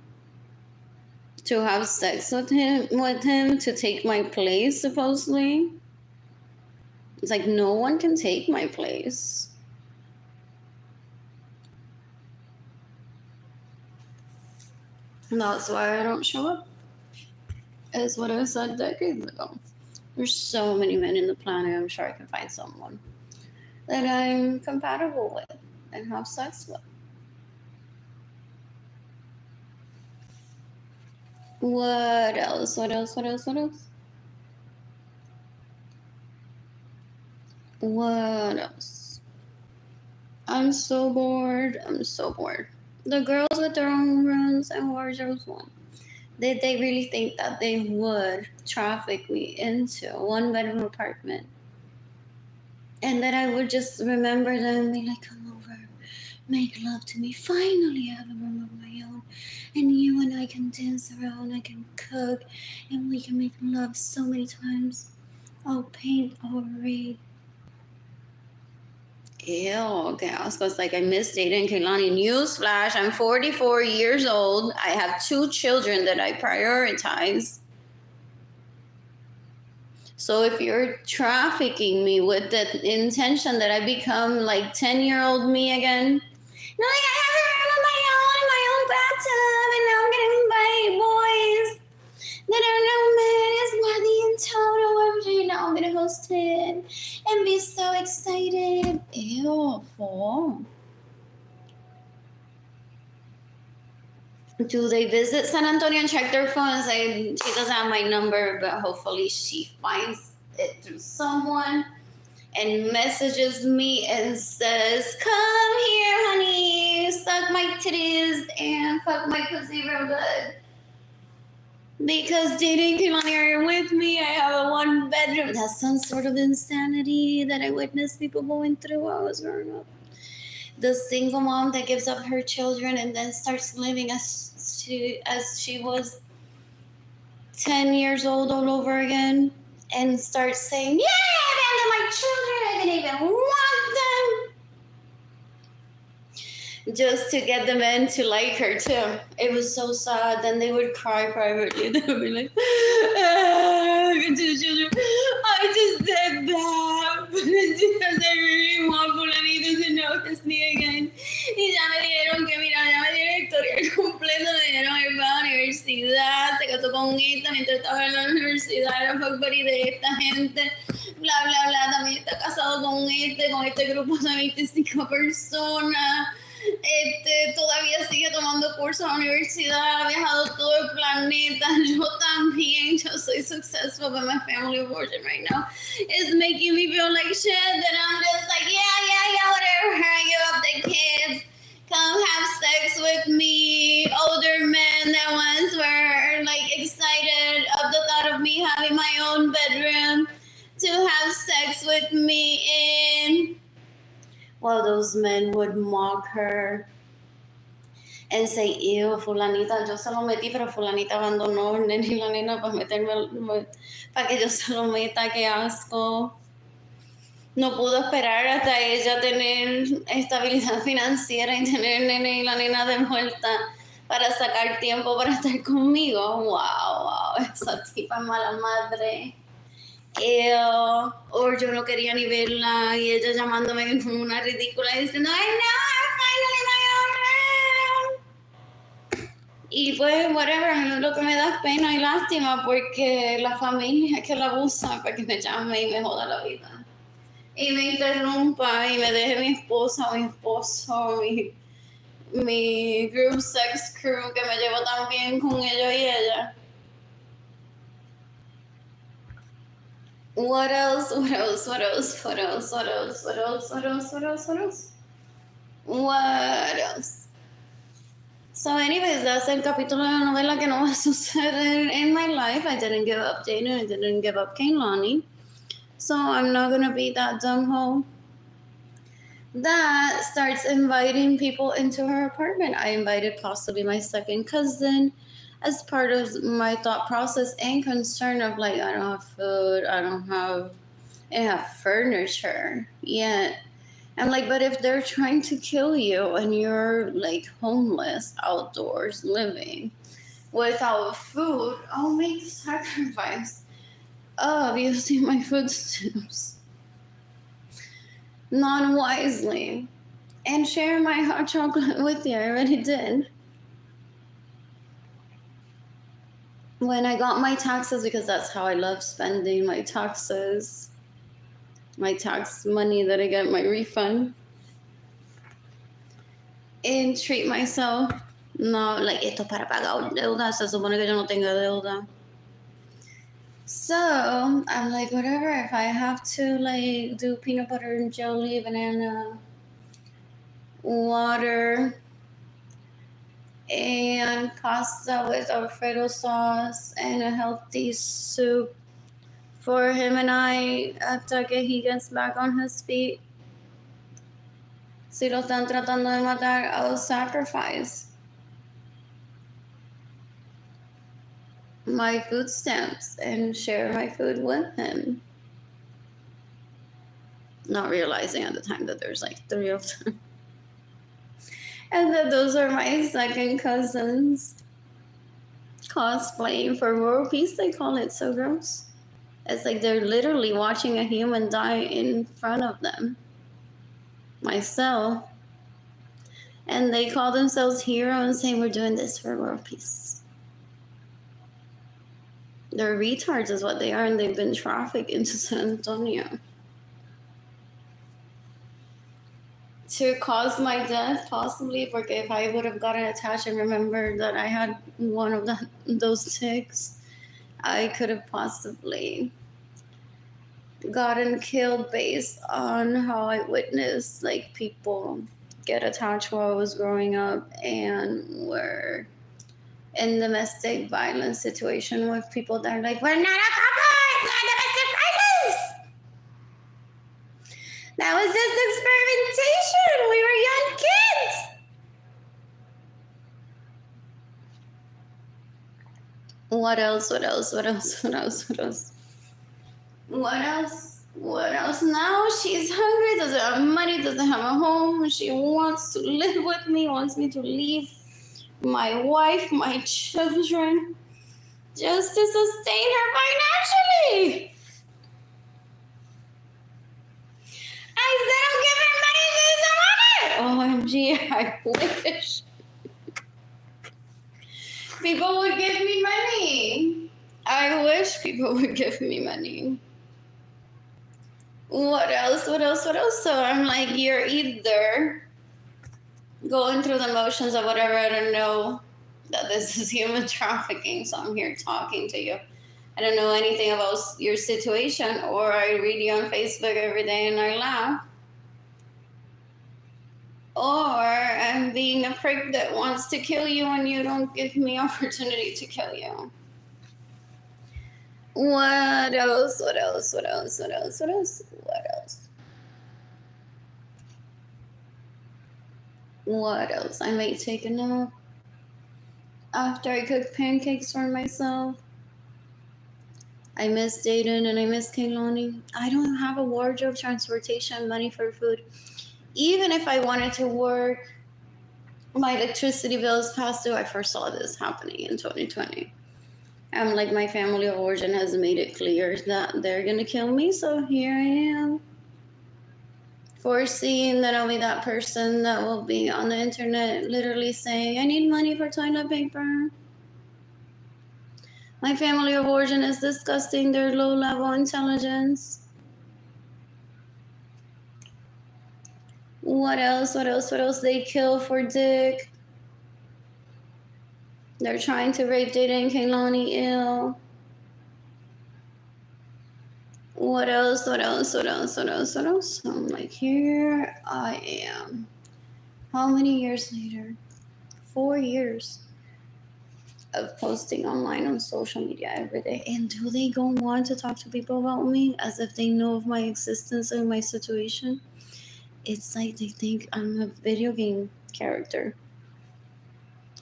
to have sex with him to take my place, supposedly. It's like, no one can take my place. And that's why I don't show up. Is what I said decades ago. There's so many men in the planet. I'm sure I can find someone that I'm compatible with and have sex with. What else? What else? What else? What else? What else? I'm so bored. I'm so bored. The girls with their own rooms and wardrobes one. Did they really think that they would traffic me into a one-bedroom apartment? And that I would just remember them and be like, "Come over, make love to me. Finally, I have a room of my own. And you and I can dance around, I can cook, and we can make love so many times. I'll paint, I'll read." Ew, okay. I was like, I miss Jayden and Keilany. Newsflash, I'm 44 years old. I have 2 children that I prioritize. So if you're trafficking me with the intention that I become like 10-year-old me again, no, like I have a room of my own bathtub, and now I'm gonna invite boys that are no man is worthy in total. And now I'm gonna host it and be so excited. Ew, fool. Do they visit San Antonio and check their phone and say, "She doesn't have my number, but hopefully she finds it through someone and messages me and says, 'Come here, honey, suck my titties and fuck my pussy real good.' Because Jayden and Keilany are with me. I have a 1-bedroom. That's some sort of insanity that I witnessed people going through while I was growing up. The single mom that gives up her children and then starts living as she was 10 years old all over again, and starts saying, "Yeah, I abandoned my children. I didn't even want them," just to get the men to like her too. It was so sad. Then they would cry privately. They would be like, "I just said that, but it's because I really want fulanito to notice me again. Y ya me dijeron que, mira, ya me dieron el historial completo, me dieron el pago de universidad, se casó con esta mientras estaba en la universidad, era fuck buddy de esta gente, bla, bla, bla, también está casado con este grupo de 25 personas. Todavía sigue tomando cursos en la universidad, ha viajado todo el planeta. Yo también, yo soy successful, but my family abortion right now is making me feel like shit. And I'm just like, yeah, whatever. I give up the kids. Come have sex with me. Older men that once were like excited of the thought of me having my own bedroom to have sex with me in. Well, those men would mock her and say, "Ew, fulanita, yo se lo metí, pero fulanita abandonó el nene y la nena para que yo se lo meta, qué asco." No pudo esperar hasta ella tener estabilidad financiera y tener el nene y la nena de vuelta para sacar tiempo para estar conmigo. Wow, esa tipa mala madre. O yo no quería ni verla y ella llamándome como una ridícula y diciendo, "I know, finally my own room." Y pues, whatever, lo que me da pena y lástima porque la familia que la usa para que me llame y me joda la vida. Y me interrumpa y me deje mi esposa o mi esposo, mi group sex crew que me llevo tan bien con ellos y ella. What else? What else? What else? What else? What else? What else? What else? What else? What else? What else? So, anyways, that's el capítulo de la novela que no va a suceder in my life. I didn't give up Jayden. I didn't give up Keilany. So, I'm not gonna be that dumb hoe that starts inviting people into her apartment. I invited possibly my second cousin as part of my thought process and concern of like, I don't have food, I don't have furniture yet. I'm like, but if they're trying to kill you and you're like homeless outdoors living without food, I'll make the sacrifice of using my food stamps non-wisely and share my hot chocolate with you. I already did. When I got my taxes, because that's how I love spending my taxes, my tax money that I get, my refund, and treat myself. No, like, esto para pagar deuda, se supone que yo no tenga deuda. So, I'm like, whatever, if I have to, like, do peanut butter and jelly, banana, water, and pasta with Alfredo sauce, and a healthy soup for him and I after he gets back on his feet. Si lo están tratando de matar, I'll sacrifice my food stamps and share my food with him. Not realizing at the time that there's like 3 of them. And that those are my second cousins cosplaying for world peace. They call it so gross. It's like they're literally watching a human die in front of them. Myself. And they call themselves heroes saying we're doing this for world peace. They're retards is what they are, and they've been trafficked into San Antonio to cause my death, possibly, porque if I would have gotten attached and remembered that I had one of those ticks, I could have possibly gotten killed based on how I witnessed like people get attached while I was growing up and were in domestic violence situation with people that are like, we're not a couple, it's not domestic violence. That was just experimentation. We were young kids. What else? What else? What else? What else? What else? What else? What else? Now she's hungry, doesn't have money, doesn't have a home. She wants to live with me, wants me to leave my wife, my children, just to sustain her financially. I said, I'll give her money if there's a money. OMG, I wish people would give me money. I wish people would give me money. What else? What else? What else? So I'm like, you're either going through the motions of whatever. I don't know that this is human trafficking, so I'm here talking to you. I don't know anything about your situation, or I read you on Facebook every day and I laugh. Or I'm being a prick that wants to kill you and you don't give me opportunity to kill you. What else? What else? What else? What else? What else? What else? What else? I might take a nap after I cook pancakes for myself. I miss Jayden and I miss Keilany. I don't have a wardrobe, transportation, money for food. Even if I wanted to work, my electricity bill is past due. I first saw this happening in 2020. I'm like, my family of origin has made it clear that they're going to kill me, so here I am. foreseeing that I'll be that person that will be on the internet literally saying, I need money for toilet paper. My family of origin is disgusting. They're low level intelligence. What else? What else? What else? They kill for dick. They're trying to rape Jayden and Keilany ill. What else? What else? What else? What else? What else? I'm like, here I am. How many years later? 4 years of posting online on social media every day. And do they go on to talk to people about me as if they know of my existence and my situation? It's like they think I'm a video game character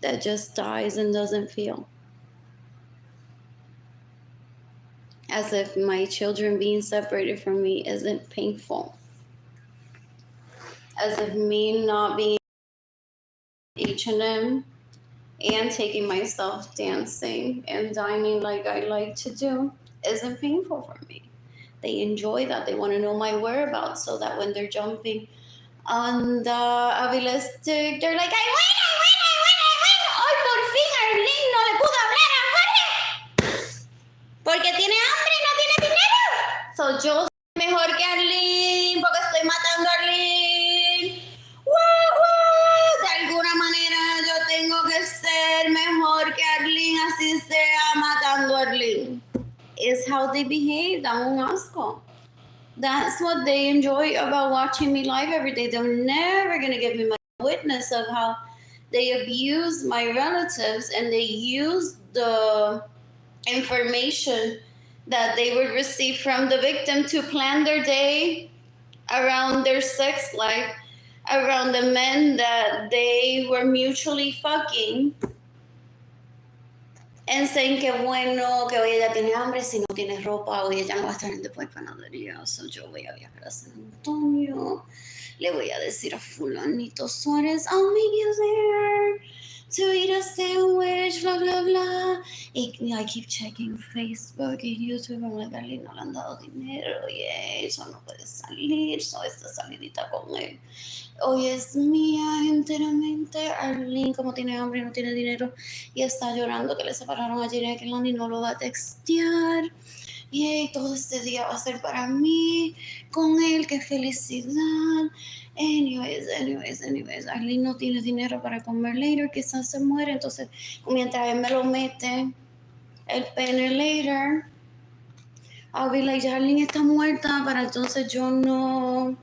that just dies and doesn't feel. As if my children being separated from me isn't painful. As if me not being H&M and taking myself dancing and dining like I like to do isn't painful for me. They enjoy that. They want to know my whereabouts so that when they're jumping on the Avila stick, they're like, I win. Ay, por fin, Arlene no le pudo hablar a Jorge porque tiene hambre y no tiene dinero. So yo soy mejor que Arlene porque estoy matando a Arlene. De alguna manera yo tengo que ser mejor que Arlene, así sea matando a Arlene. Is how they behave. Da un asco. That's what they enjoy about watching me live every day. They're never going to give me my witness of how they abuse my relatives and they use the information that they would receive from the victim to plan their day around their sex life, around the men that they were mutually fucking, and saying que bueno, que hoy ella tiene hambre, si no tiene ropa, hoy ella no va a estar en después panadería, so yo voy a viajar a San Antonio, le voy a decir a fulanito Suárez, I'll meet you there to eat a sandwich, blah, blah, blah. Y I keep checking Facebook y YouTube, I'm like, Arlene no le han dado dinero, y eso no puede salir, so esta salidita con él. Hoy es mía enteramente. Arlene, como tiene hambre y no tiene dinero y está llorando que le separaron a Jayden and Keilany, no lo va a textear. Y todo este día va a ser para mí, con él, qué felicidad. Anyways, Arlene no tiene dinero para comer later, quizás se muere, entonces mientras él me lo mete el pene later, I'll be like, ya Arlene está muerta, para entonces yo no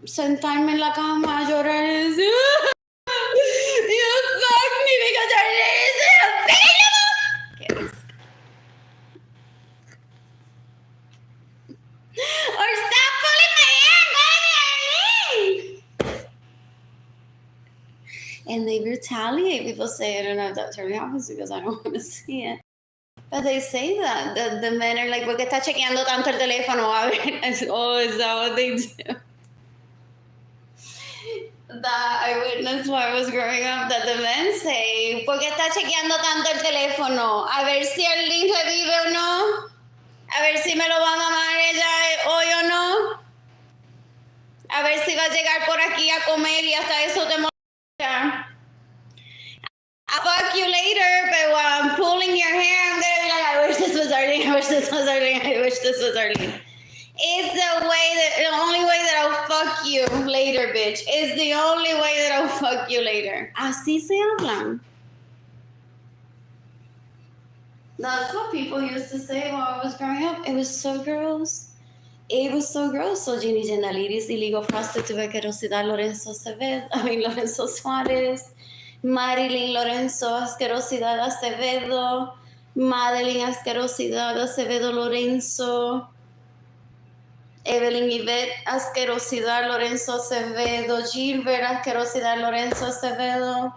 sentarme en la cama a llorar y decir, you fucked me because Arlene is available. Or stop pulling my hair, Arlene. And they retaliate. People say, I don't know if that really happens because I don't want to see it. But they say that. The men are like, ¿por qué está chequeando tanto el teléfono? A ver. Oh, is that what they do? That I witnessed while I was growing up, that the men say, ¿por qué está chequeando tanto el teléfono? A ver si Arlene revive o no. A ver si me lo va a mamar ella hoy o no. A ver si va a llegar por aquí a comer y hasta eso te molesta. I'll fuck you later, but while I'm pulling your hair, I'm gonna be like, I wish this was Arlene, I wish this was Arlene, I wish this was Arlene. It's the only way that I'll fuck you later, bitch. It's the only way that I'll fuck you later. Así se hablan. That's what people used to say while I was growing up. It was so gross. It was so gross. So Ginny Gendaliris, Iligo Frosted, Tuberculosidad, Lorenzo Suárez, Marilyn Lorenzo, Asquerosidad Acevedo, Madeline Asquerosidad Acevedo Lorenzo, Evelyn Yvette Asquerosidad Lorenzo Acevedo, Gilbert Asquerosidad Lorenzo Acevedo,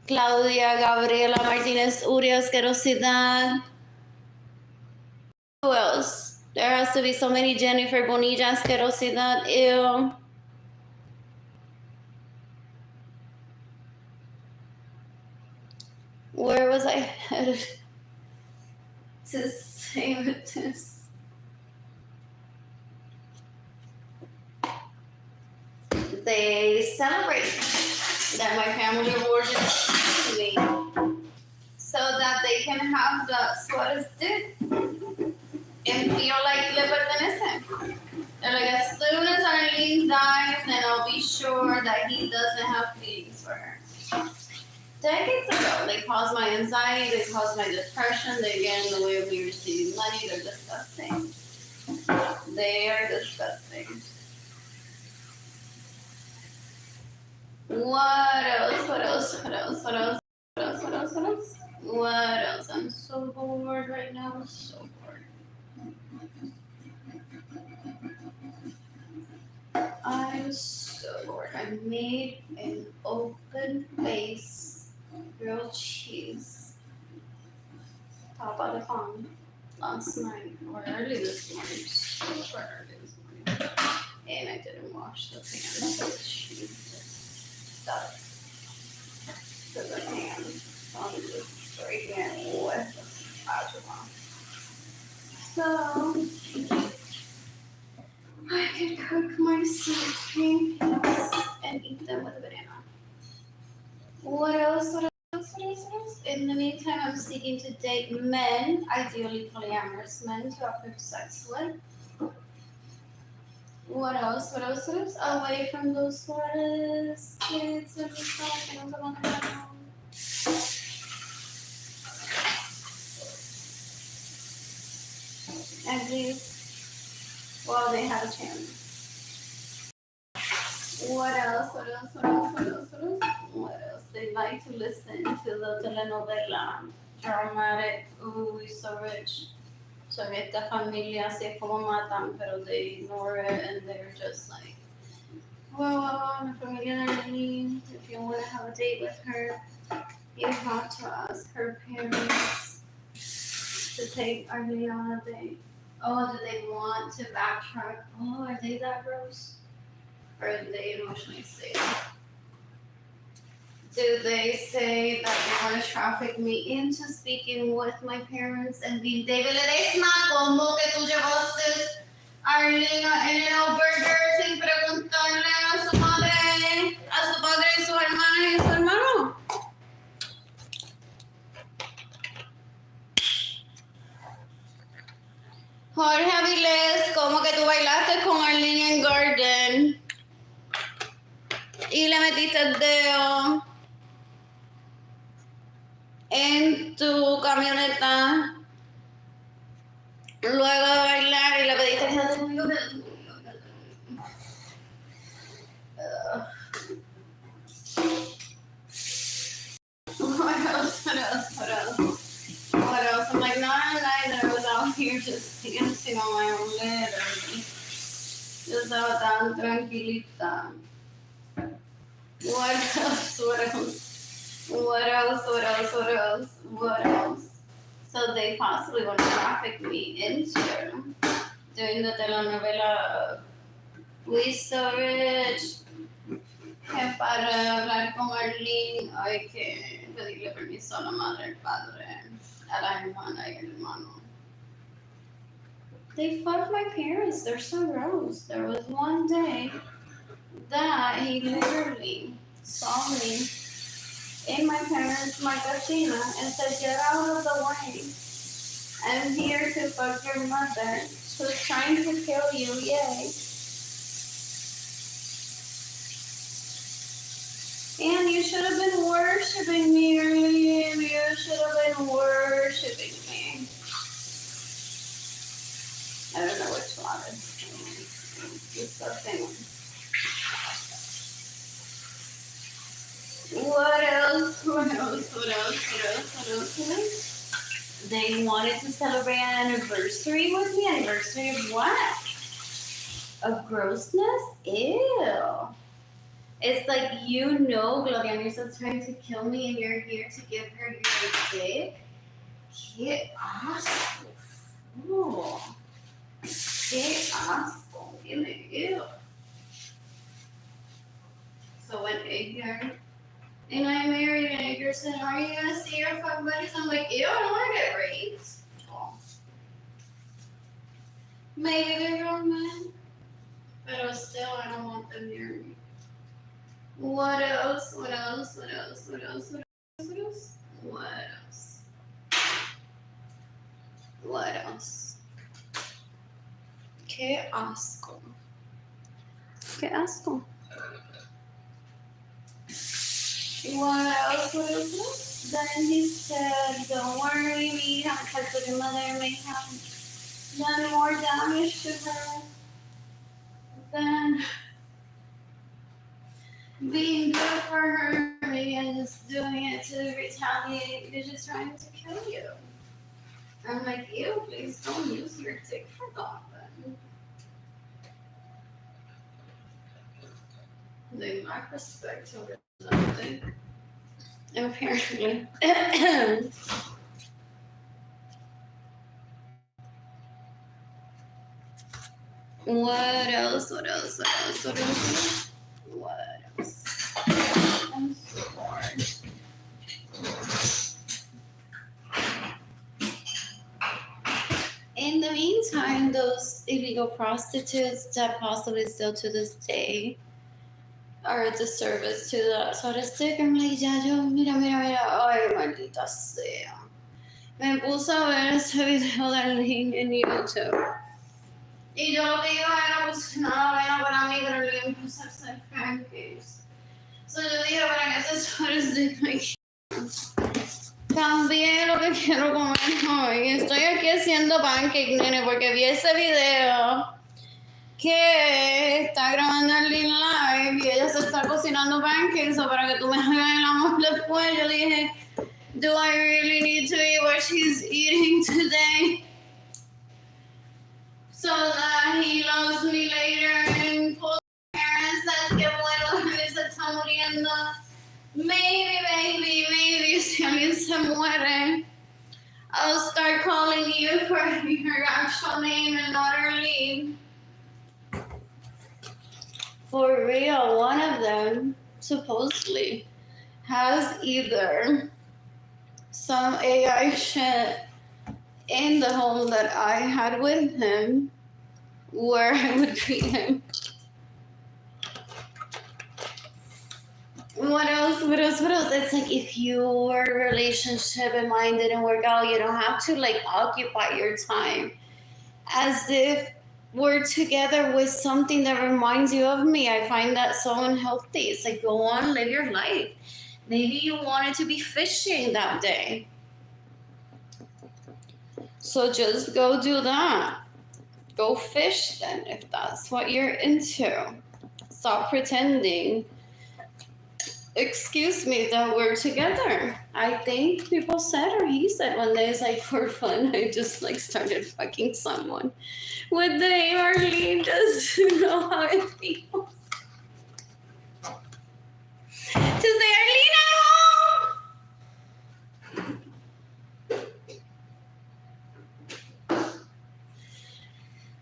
Claudia Gabriela Martinez Uria Asquerosidad. Who else? There has to be so many. Jennifer Bonilla Asquerosidad. Ew. Where was I headed to say this? celebrate that my family awarded me so that they can have that's what is did and feel like le pertenecen. They're like, as soon as Arlene dies, then I'll be sure that he doesn't have feelings for her. Decades ago, they caused my anxiety, they caused my depression, they get in the way of me receiving money, they're disgusting. They are disgusting. What else? What else? What else? What else? What else? What else? What else? What else? I'm so bored right now. So bored. I'm so bored. I made an open face grilled cheese top of the phone last night or early this morning. Super early this morning. And I didn't wash the pan, so the cheese just stuck to the pan. So I'm just breaking it with the spatula. So I can cook myself pancakes and eat them with a banana. What else? What else? What else? What else? In the meantime, I'm seeking to date men, ideally polyamorous men, to have sex with. What else? What else? What else? Away from those Suarez kids and stuff. And come on around. At least, well, they have a chance. What else? What else? What else? What else? What else? What else? They like to listen to the telenovela. Dramatic. Ooh, we're so rich. So esta familia así es como matan, pero they ignore it and they're just like, well, la familia de Arlene, if you want to have a date with her, you have to ask her parents to take Arlene on a date. Oh, do they want to backtrack? Oh, are they that gross? Or do they emotionally stable? Do they say that they want to traffic me into speaking with my parents and being David Ledesma? ¿Cómo que tú llevaste a Arlene en el burger sin preguntarle a su madre, a su padre y su hermana y su hermano? Jorge Avilés, ¿cómo que tú bailaste con Arlene en Garden? Y le metiste el dedo en tu camioneta luego de bailar y le pediste que conmigo. What else? What else? What else? What else? I'm like, not a night that I was out here just dancing on my own literally. Yo estaba tan tranquilita. What else? What else? What else? What else? What else? What else? So they possibly want to traffic me into doing the telenovela We So Rich. Que para hablar con Arlene hay que pedirle permiso a la madre, al padre, a la hermana y el hermano. They fucked my parents. They're so gross. There was one day that he literally saw me in my parents' marquesina and said, "Get out of the way. I'm here to fuck your mother. Who's trying to kill you, yay." And you should have been worshiping me, Arlene. You should have been worshiping me. I don't know which one it's the same one. What else? What else? What else? What else? What else? What else? They wanted to celebrate an anniversary with me. Anniversary of what? Of grossness? Ew. It's like, you know, Gloria Mirza's trying to kill me and you're here to give her your dick? Qué asco. Ooh. Qué asco. Ew. So when Edgar and I married and Edgar said, "Are you going to see your fuck buddies?" I'm like, ew, I don't want to get raped. Oh. Maybe they're grown men, but still, I don't want them near me. What else? What else? What else? What else? What else? What else? What else? What else? Qué asco. Qué asco. What else? What else? What else? Then he said, don't worry, me having sex with your mother may have done more damage to her than being good for her. Maybe I'm just doing it to retaliate. They're just trying to kill you. I'm like, ew, please don't use your dick for that. They lack respect or something. Apparently. What else? What else? What else? What else? What else? I'm so bored. In the meantime, those illegal prostitutes that possibly still to this day are a disservice to the sort of stick. I'm like, ya yo, mira, ay, maldita sea. Me puse a ver ese video de Arlene en YouTube. Y yo lo que iba era, pues, nada bueno para mí, pero le empecé a hacer pancakes. So yo dije, para que se suene stick like cambié lo que quiero comer hoy. Estoy aquí haciendo pancake, nene, porque vi ese video que está grabando Arlene Live y ella se está cocinando pancakes. So para que tú me hagas el amor después, yo dije, do I really need to eat what she's eating today? So that he loves me later and pulls parents says que bueno, él se está muriendo. Maybe, si alguien se muere, I'll start calling you for your actual name and not Arlene. For real, one of them supposedly has either some AI shit in the home that I had with him where I would treat him. What else? It's like if your relationship and mine didn't work out, you don't have to like occupy your time as if we're together with something that reminds you of me. I find that so unhealthy. It's like, go on, live your life. Maybe you wanted to be fishing that day. So just go do that. Go fish then, if that's what you're into. Stop pretending, excuse me, that we're together. I think people said, or he said one day, it's like, for fun, I just like started fucking someone with the name Arlene just to know how it feels. To say, Arlene, I'm home!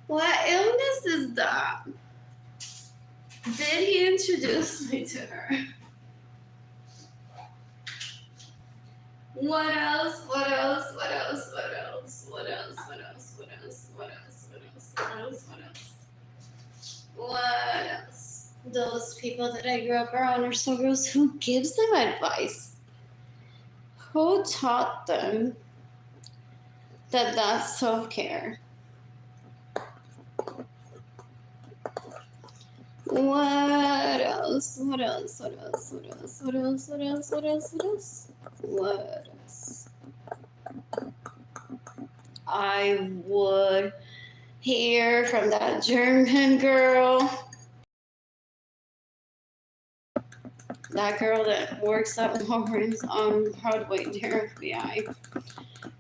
What illness is that? Did he introduce me to her? What else? What else? What else? What else? What else? What else? What else? What else? What else? What else? What else? What else? Those people that I grew up around are so gross. Who gives them advice? Who taught them that that's self-care? What else? What else? What else? What else? What else? What else? What else? What else? What else? I would hear from that German girl. That girl that works at Walgreens on Broadway, dear FBI.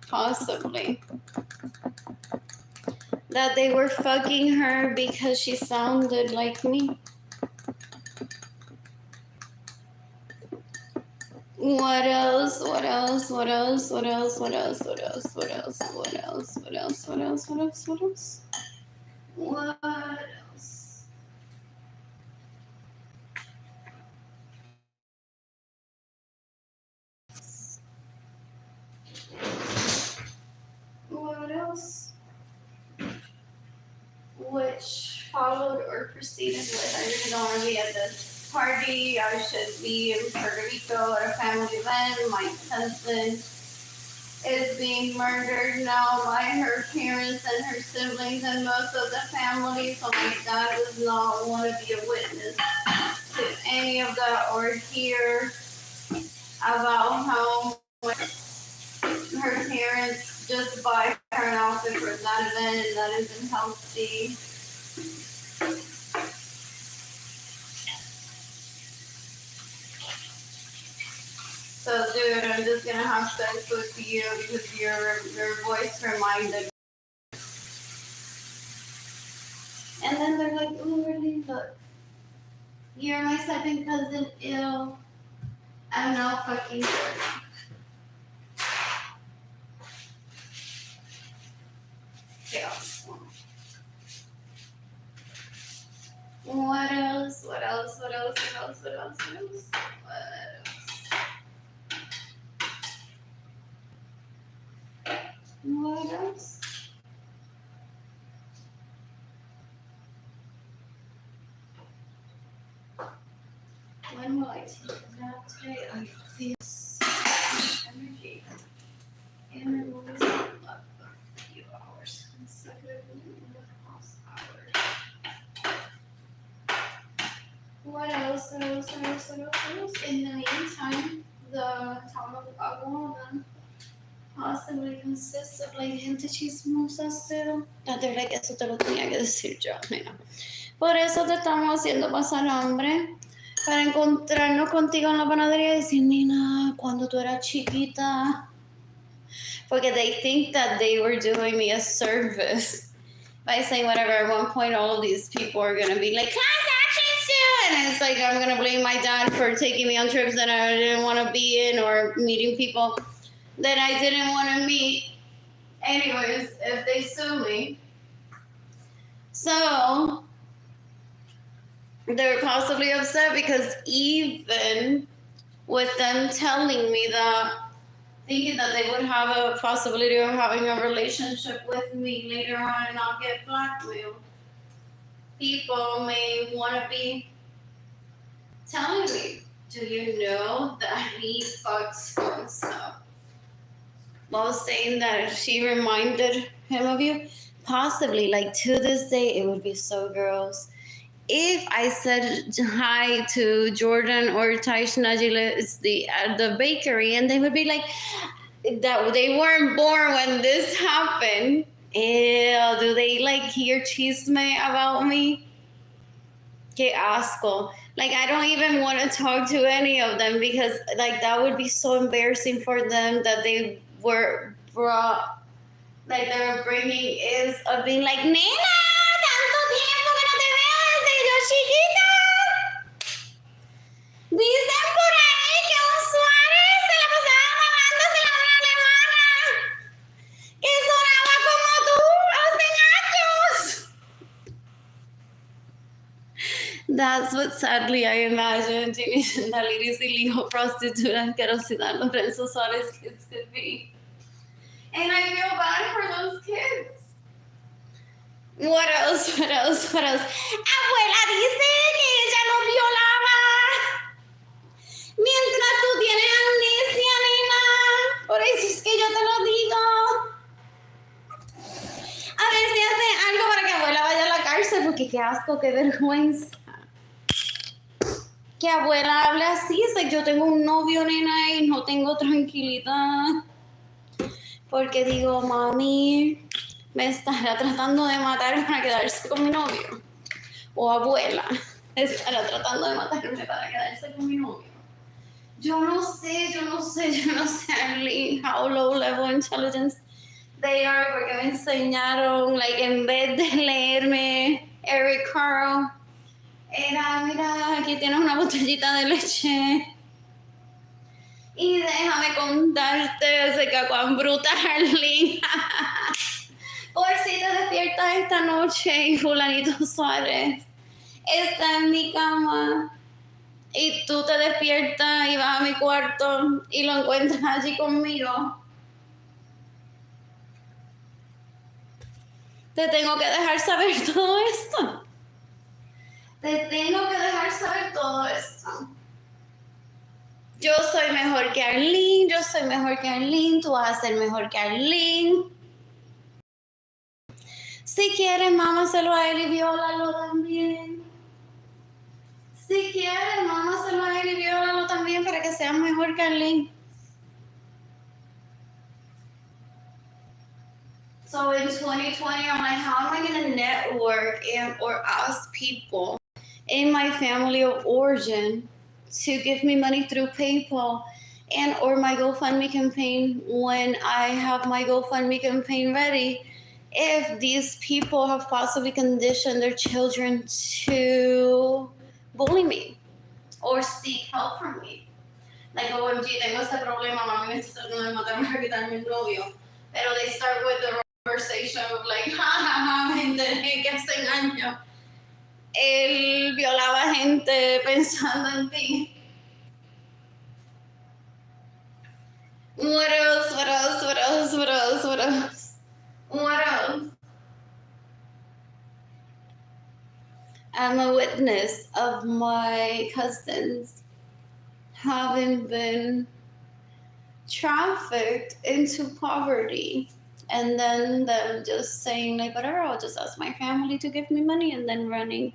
Possibly. That they were fucking her because she sounded like me. What else? What else? What else? What else? What else? What else? What else? What else? What else? What else? What else? What else? What else? What else? Which followed or proceeded with, I really don't want to be at this party. I should be in Puerto Rico at a family event. My cousin is being murdered now by her parents and her siblings and most of the family. So my dad does not want to be a witness to any of that or hear about how her parents just buy her an outfit for that event and that isn't healthy. So, dude, I'm just gonna have sex with you because your voice reminded me. And then they're like, "Oh, really? Look, you're my second cousin. Ew." I'm not fucking sure. Yeah. What else? What else? What else? What else? What else? What else? What else? When will I take a nap today? I feel so much energy. And it was up a few hours consecutively in the past hour. What else? What else? What else? What else? What else? In the meantime, the town of Agua possibly consists of like gente chismosa still. They're like, eso te lo tenía que decir yo, mira. Por eso te estamos haciendo pasar hambre. Para encontrarnos contigo en la panadería y decir, Nina, cuando tú eras chiquita. Porque they think that they were doing me a service by saying whatever. At one point, all of these people are going to be like, class action soon! And it's like, I'm going to blame my dad for taking me on trips that I didn't want to be in or meeting people that I didn't want to meet. Anyways, if they sue me. So, they're possibly upset because even with them telling me that, thinking that they would have a possibility of having a relationship with me later on and not get blackmailed, people may want to be telling me, do you know that he fucks so-and-so? While saying that she reminded him of you, possibly, like to this day, it would be so gross. If I said hi to Jordan or Taish Najila at the bakery, and they would be like, that they weren't born when this happened. Ew, do they like hear chisme about me? Que asco. Like, I don't even want to talk to any of them because like that would be so embarrassing for them that they were brought, like they were bringing is of being like, Nena, tanto tiempo que no te veo desde yo chiquita. Dicen por ahí que un Suárez se la pasaba mamándose a una alemana que sonaba como tú hace años. That's what sadly I imagine Jayden and Keilany's illegal prostitute and Arlene Lorenzo Suárez kids could be. And I feel bad for those kids. What else? What else? What else? Abuela dice que ella lo violaba. Mientras tú tienes amnesia, nena. Por eso es que yo te lo digo. A ver si hace algo para que abuela vaya a la cárcel, porque qué asco, qué vergüenza. Que abuela hable así, es like, yo tengo un novio, nena, y no tengo tranquilidad. Porque digo, mami, me estará tratando de matar para quedarse con mi novio. O abuela, estará tratando de matarme para quedarse con mi novio. Yo no sé, Arlene, how low level intelligence they are, porque me enseñaron, like, en vez de leerme Eric Carle, era, mira, aquí tienes una botellita de leche. Y déjame contarte ese cacuán brutal, Arlene. Por si te despiertas esta noche y fulanito Suárez está en mi cama y tú te despiertas y vas a mi cuarto y lo encuentras allí conmigo, te tengo que dejar saber todo esto. Te tengo que dejar saber todo esto. Yo soy mejor que Arlene, yo soy mejor que Arlene, tú vas a ser mejor que Arlene. Si quieres, mámaselo a él y viólalo también. Si quieres, mámaselo a él y viólalo también para que sea mejor que Arlene. So in 2020, I'm like, how am I going to network or ask people in my family of origin to give me money through PayPal and or my GoFundMe campaign when I have my GoFundMe campaign ready if these people have possibly conditioned their children to bully me or seek help from me. Like, OMG, tengo este problema, mami, necesito que me maten para quitarme el novio. Pero they start with the conversation of like, jajaja, me enteré que hace años él violaba gente pensando en ti. What else? What else? What else? What else? What else? What else? I'm a witness of my cousins having been trafficked into poverty. And then them just saying like, whatever, I'll just ask my family to give me money, and then running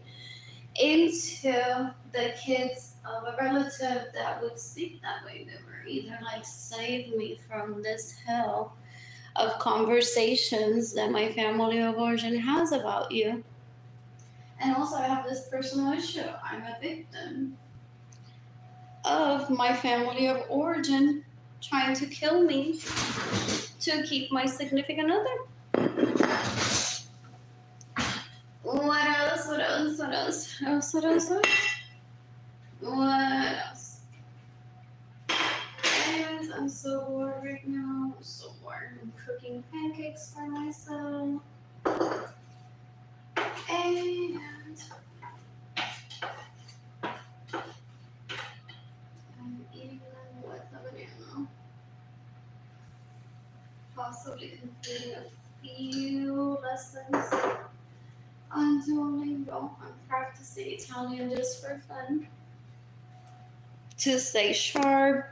into the kids of a relative that would speak that way. They were either like, save me from this hell of conversations that my family of origin has about you. And also I have this personal issue. I'm a victim of my family of origin trying to kill me to keep my significant other. What else? What else? What else? What else? What else? What else? Anyways, I'm so bored right now. I'm so bored. I'm cooking pancakes for myself. And I'm eating them with a banana. Possibly completing a few lessons on Duolingo. I'm practicing Italian just for fun. To stay sharp,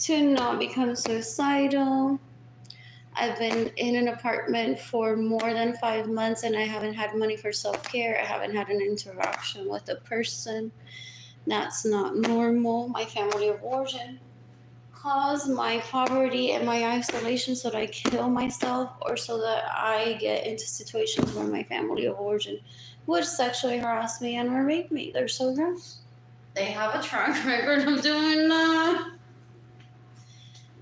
to not become suicidal. I've been in an apartment for more than 5 months and I haven't had money for self-care. I haven't had an interaction with a person. That's not normal. My family of origin caused my poverty and my isolation so that I kill myself or so that I get into situations where my family of origin would sexually harass me and or rape me. They're so gross. They have a track record of doing that.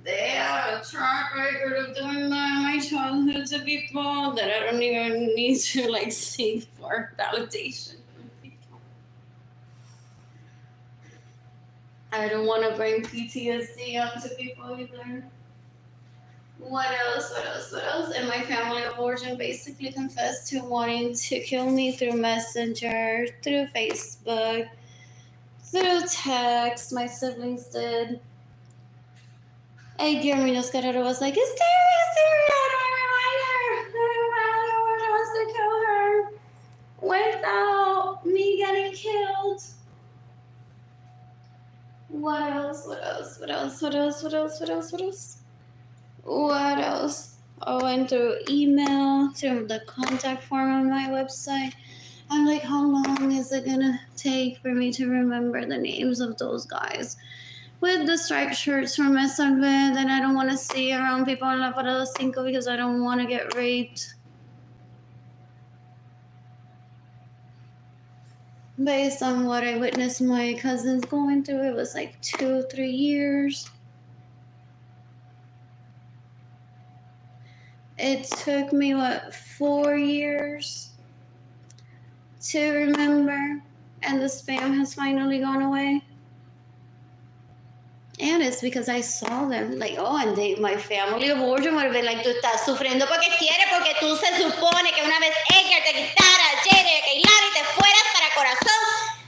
They have a track record of doing that in my childhood to people that I don't even need to like seek for validation from people. I don't want to bring PTSD onto people either. What else? What else? What else? And my family of origin basically confessed to wanting to kill me through Messenger, through Facebook, through text. My siblings did. And Guillermo Carrero was like, hysteria, hysteria, don't wants to kill her without me getting killed. What else? What else? What else? What else? What else? What else? What else? What else? I went through email, through the contact form on my website. I'm like, how long is it gonna take for me to remember the names of those guys with the striped shirts from SRV that I don't want to see around people in La Parada 5 because I don't want to get raped? Based on what I witnessed my cousins going through, it was like 2-3 years. It took me, 4 years to remember, and the spam has finally gone away. And it's because I saw them, like, and my family of origin would have been like, tú estás sufriendo porque quieres, porque tú se supone que una vez ella te quitara Jayden and Keilany y te fueras para Corazón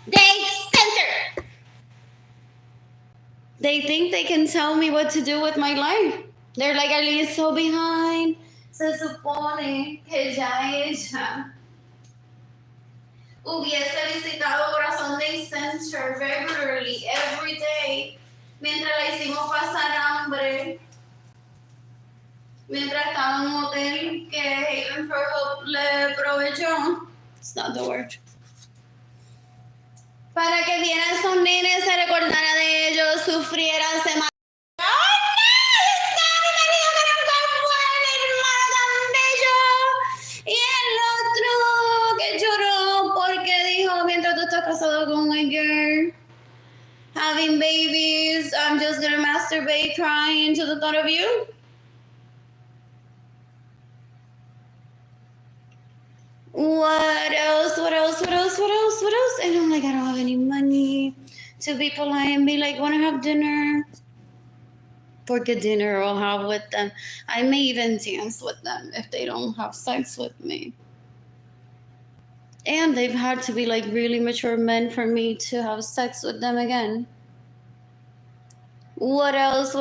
Day Center. They think they can tell me what to do with my life. They're like, Arlene is so behind. Se supone que ya ella hubiese visitado Corazón Day Center regularly, every day, mientras la hicimos pasar hambre, mientras estaba en un hotel que Haven for Hope le proveyó. It's not the word. Para que vieran esos nenes, se recordara de ellos, sufrieran, se mataran. ¡Ay, no! Está mi marido que nunca fue, hermano tan bello. Y el otro que lloró porque dijo, mientras tú estás casado con una girl, having babies, I'm just gonna masturbate crying to the thought of you. What else? And I'm like, I don't have any money to be polite and be like, want to have dinner? Porque dinner I'll have with them. I may even dance with them if they don't have sex with me. And they've had to be like really mature men for me to have sex with them again. What else?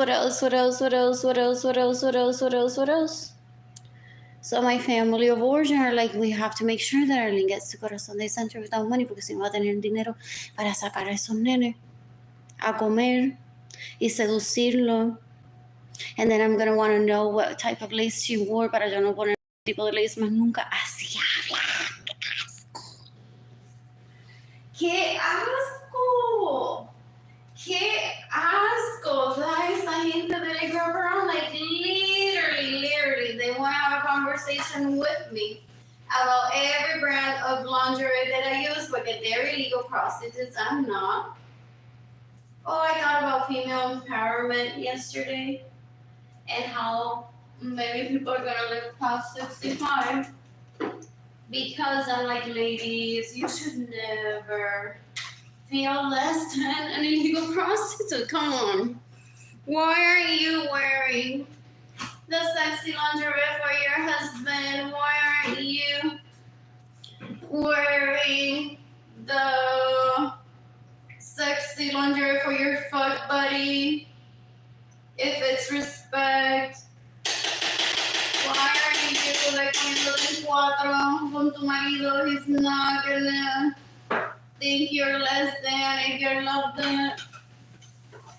So my family of origin are like, we have to make sure that Arlene gets to Corazón Day Center without money, porque si no va a tener dinero para sacar a esos nenes a comer y seducirlo. And then I'm going to want to know what type of lace she wore para yo no poner tipo de lace más nunca. Así habla. ¡Qué asco! ¡Qué asco! Da esa gente that I grew up around, like literally, they want to have a conversation with me about every brand of lingerie that I use, because they're illegal prostitutes. I'm not. Oh, I thought about female empowerment yesterday and how maybe people are gonna live past 65. Because I'm like, ladies, you should never feel less than an illegal prostitute. Come on. Why are you wearing the sexy lingerie for your husband? Why aren't you wearing the sexy lingerie for your fuck buddy? If it's respect. Why are you like poniéndole en cuatro con tu marido? He's not gonna think you're less than if you're less than.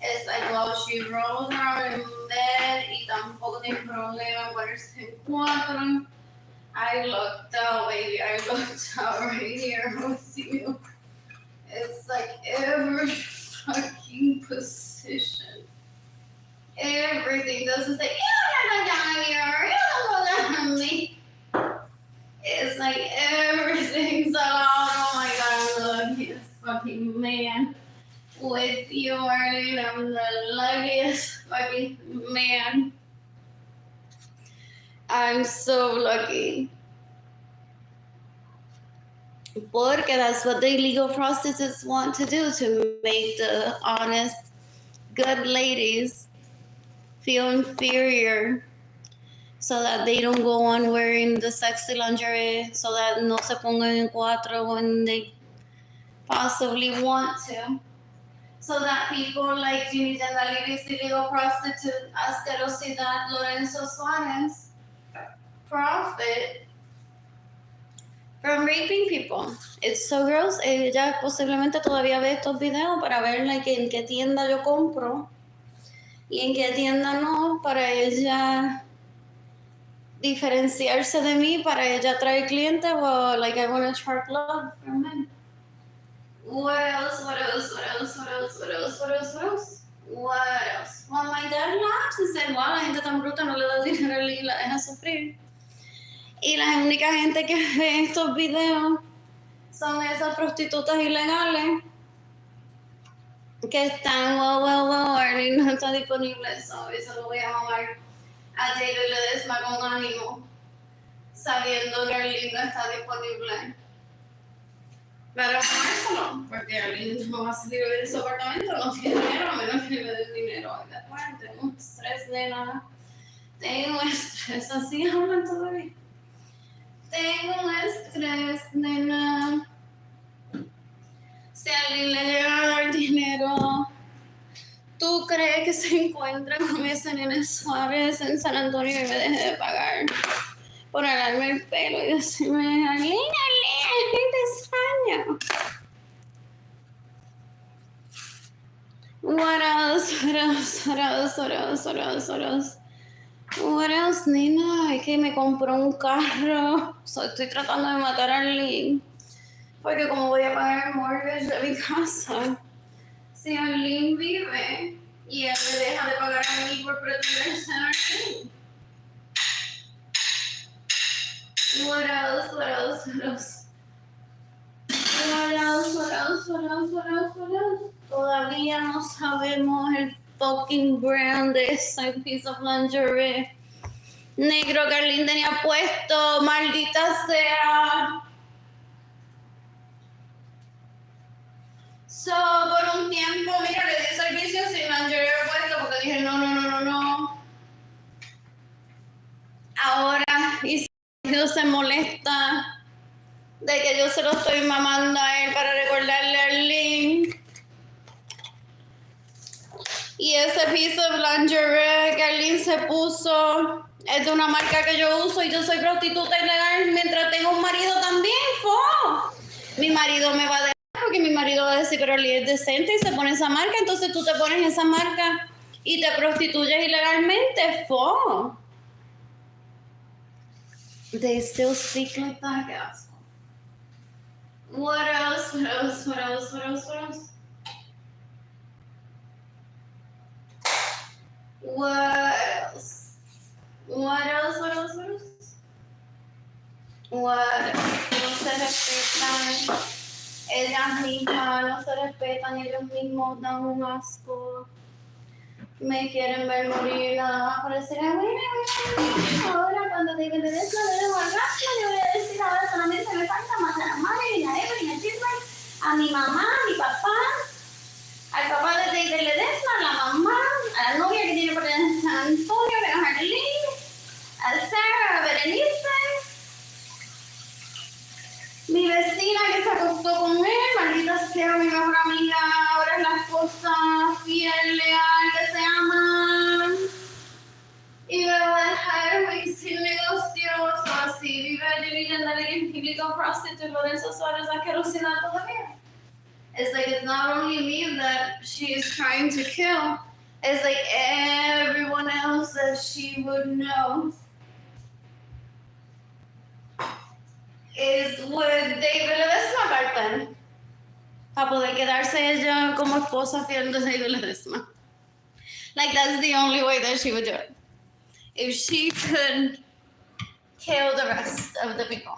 It's like, well, she rolls around in bed y tampoco tiene problema ponerse en cuatro. I looked out, baby. I looked out right here with you. It's like every fucking position. Everything doesn't say, you don't down here, you don't go down on me. It's like everything's allowed. Oh my god, look, this fucking man with you, Arlene. I'm the luckiest fucking man. I'm so lucky. Porque that's what the illegal prostitutes want to do, to make the honest, good ladies feel inferior so that they don't go on wearing the sexy lingerie, so that no se pongan en cuatro when they possibly want to. So that people like Jayden and Keilany, illegal prostitute, Asquerosidad, Lorenzo Suarez, profit from raping people. It's so gross. Ella posiblemente todavía ve estos videos para ver like, en qué tienda yo compro y en qué tienda no, para ella diferenciarse de mí, para ella traer clientes. Well, like I want to attract love from men. What else? Well, my dad laughs and said, wow, la gente tan bruta no le da dinero y la deja sufrir. Y la única gente que ve estos videos son esas prostitutas ilegales que están, Arlene no está disponible, eso lo voy a llamar a Jayden Ledesma con ánimo, sabiendo que Arlene no está disponible. Pero ponérselo, porque Arlene no va a salir de su apartamento, no tiene dinero, a menos que le den dinero. Bueno, tengo un estrés de nada. Tengo estrés, así hablan todavía. Tengo un estrés, nena. Si a alguien le llega a dar dinero, ¿tú crees que se encuentra con ese nene Suárez en San Antonio y me deje de pagar por agarrarme el pelo y decirme, Arlene, te Yeah. What else? What else? What else? What else? What else? What else? What else, nena? Es que me compró un carro. So, estoy tratando de matar a Arlene. Porque como voy a pagar el mortgage de mi casa, si Arlene vive y él me deja de pagar a mí por pretenderse a Arlene. What else? What else? What else? What else? What else? What else? What else? What else? Todavía no sabemos el fucking brand de ese piece of lingerie negro que Arlene tenía puesto, maldita sea. So, por un tiempo, mira, le di servicio sin lingerie puesto porque dije no. Ahora, y si se molesta de que yo se lo estoy mamando a él para recordarle a Arlene. Y ese piece of lingerie que Arlene se puso es de una marca que yo uso y yo soy prostituta ilegal mientras tengo un marido también, ¡fo! Mi marido me va a dejar porque mi marido va a decir que Arlene es decente y se pone esa marca, entonces tú te pones esa marca y te prostituyes ilegalmente, ¡fo! They still speak like that, guys. What else? What else? What else? What else? What else? What else? What else? What else? What else? What else? No se respetan. Ellas mismas no se respetan. Ellos mismos dan un asco. Me quieren ver morir nada más por decir, ahora cuando te le des la de orgasmo, yo voy a decir, ahora solamente me falta matar a madre, y a Evelyn, a Chisman, a mi mamá, a mi papá, al papá de David Ledesma, a la mamá, a la novia que tiene por en San Antonio, que es Arlene, a Sarah, a Berenice, mi vecina que se acostó con él, maldita sea mi mejor amiga, ahora es la esposa fiel, leal, que se aman. Y me va a dejar sin negocios, así vive Jayden and Keilany prostitute Lorenzo Suárez asquerosidad todavía. It's like it's not only me that she is trying to kill, it's like everyone else that she would know is with David Ledesma aparte para poder quedarse ella como esposa fiel de David Ledesma. Like that's the only way that she would do it. If she could kill the rest of the people.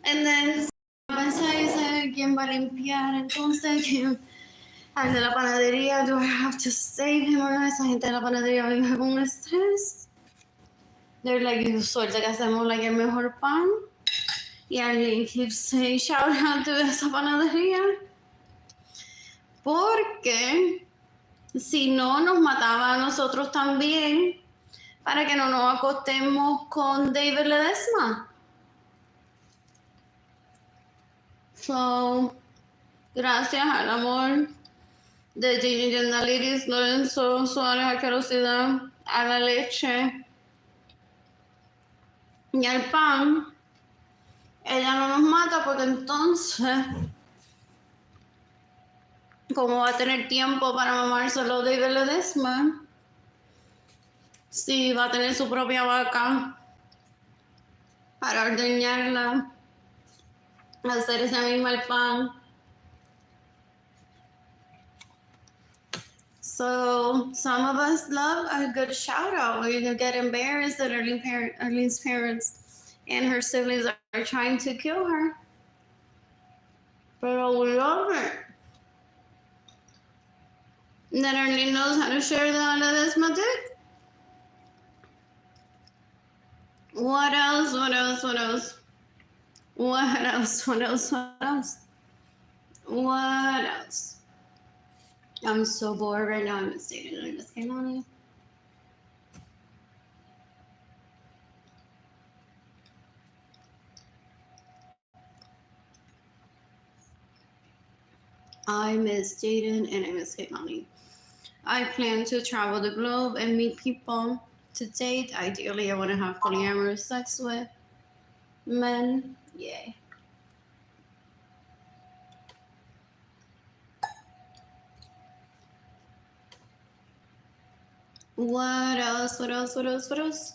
And then pensáis quién va a limpiar, entonces quién al de la panadería, do I have to save him or not? Esa gente de la panadería vive con estrés. They're like, suerte que hacemos like el mejor pan. Y alguien keeps saying shout out to esa panadería. Porque si no, nos mataba a nosotros también para que no nos acostemos con David Ledesma. So, gracias al amor de Jayden and Lorenzo Suárez, asquerosidad, a la leche y al pan, ella no nos mata porque entonces, como va a tener tiempo para mamárselo David Ledesma, si va a tener su propia vaca para ordeñarla, hacer ese mismo el pan. So some of us love a good shout out. We get embarrassed that Arlene's parents and her siblings are trying to kill her. But we love it. And then Arlene knows how to share that Ledesma dick. What else? What else? What else? What else? What else? What else? What else? I'm so bored right now. I miss Jayden and I miss Keilany. I miss Jayden and I miss Keilany. I plan to travel the globe and meet people to date. Ideally, I want to have polyamorous sex with men. Yay. What else? What else? What else? What else?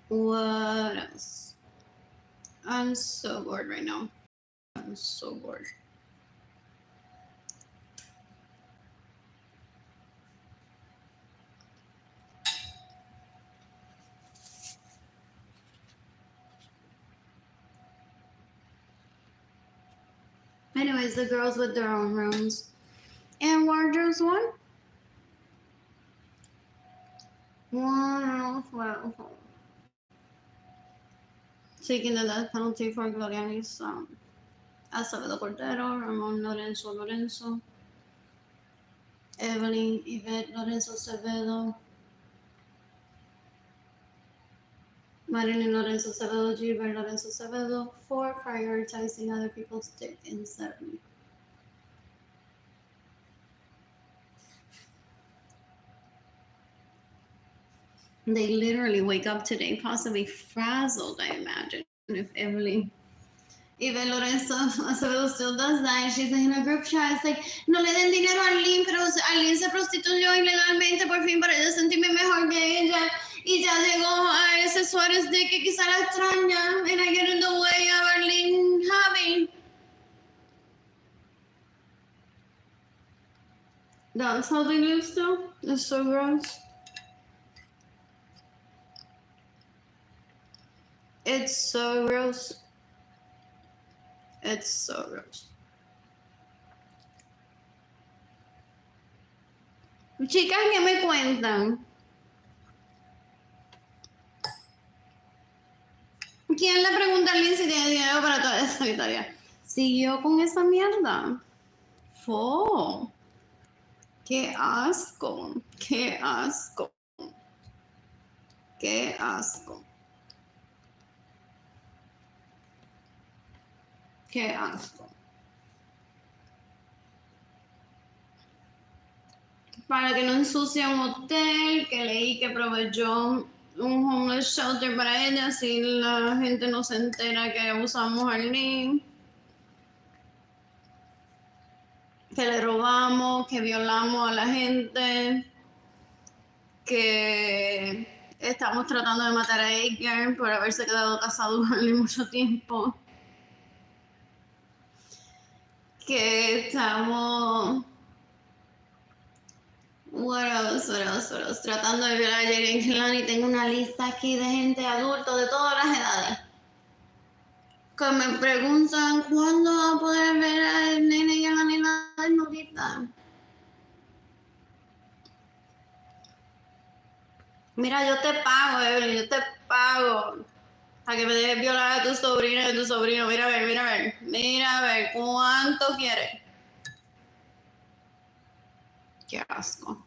What else? I'm so bored right now. I'm so bored. Anyways, the girls with their own rooms. And wardrobes one? Well, taking the death penalty for Gloriani's Acevedo Cordero, Ramon Lorenzo, Evelyn Yvette Lorenzo Acevedo, Marilyn Lorenzo Acevedo, Gilbert Lorenzo Acevedo, for prioritizing other people's dick instead of me. They literally wake up today possibly frazzled, I imagine, if Evelyn Yvette Lorenzo Acevedo still does that. And she's in a group chat. It's like, no le den dinero a Arlene, pero Arlene se prostituyó ilegalmente por fin para yo sentirme mejor que ella. Y ya llegó a ese Suárez de que quizá la extraña. And I get in the way of Arlene having. That's how they live still? It's so gross. It's so gross. It's so gross. Chicas, ¿qué me cuentan? ¿Quién le pregunta a Arlene si tiene dinero para toda esa historia? ¿Siguió con esa mierda? ¡Fo! ¡Qué asco! ¡Qué asco! ¡Qué asco! ¡Qué asco! Para que no ensucie un hotel, que leí que proveyó un homeless shelter para ella, así la gente no se entera que abusamos a Arlene, que le robamos, que violamos a la gente, que estamos tratando de matar a Edgar por haberse quedado casado durante mucho tiempo, que estamos... What else? Tratando de violar a Jayden and Keilany. Tengo una lista aquí de gente adulta de todas las edades que me preguntan cuándo va a poder ver al nene y a la nena desnudita. Mira, yo te pago, Evelyn, yo te pago para que me dejes violar a tu sobrina y a tu sobrino. Mira a ver, ¿cuánto quieres? Qué asco.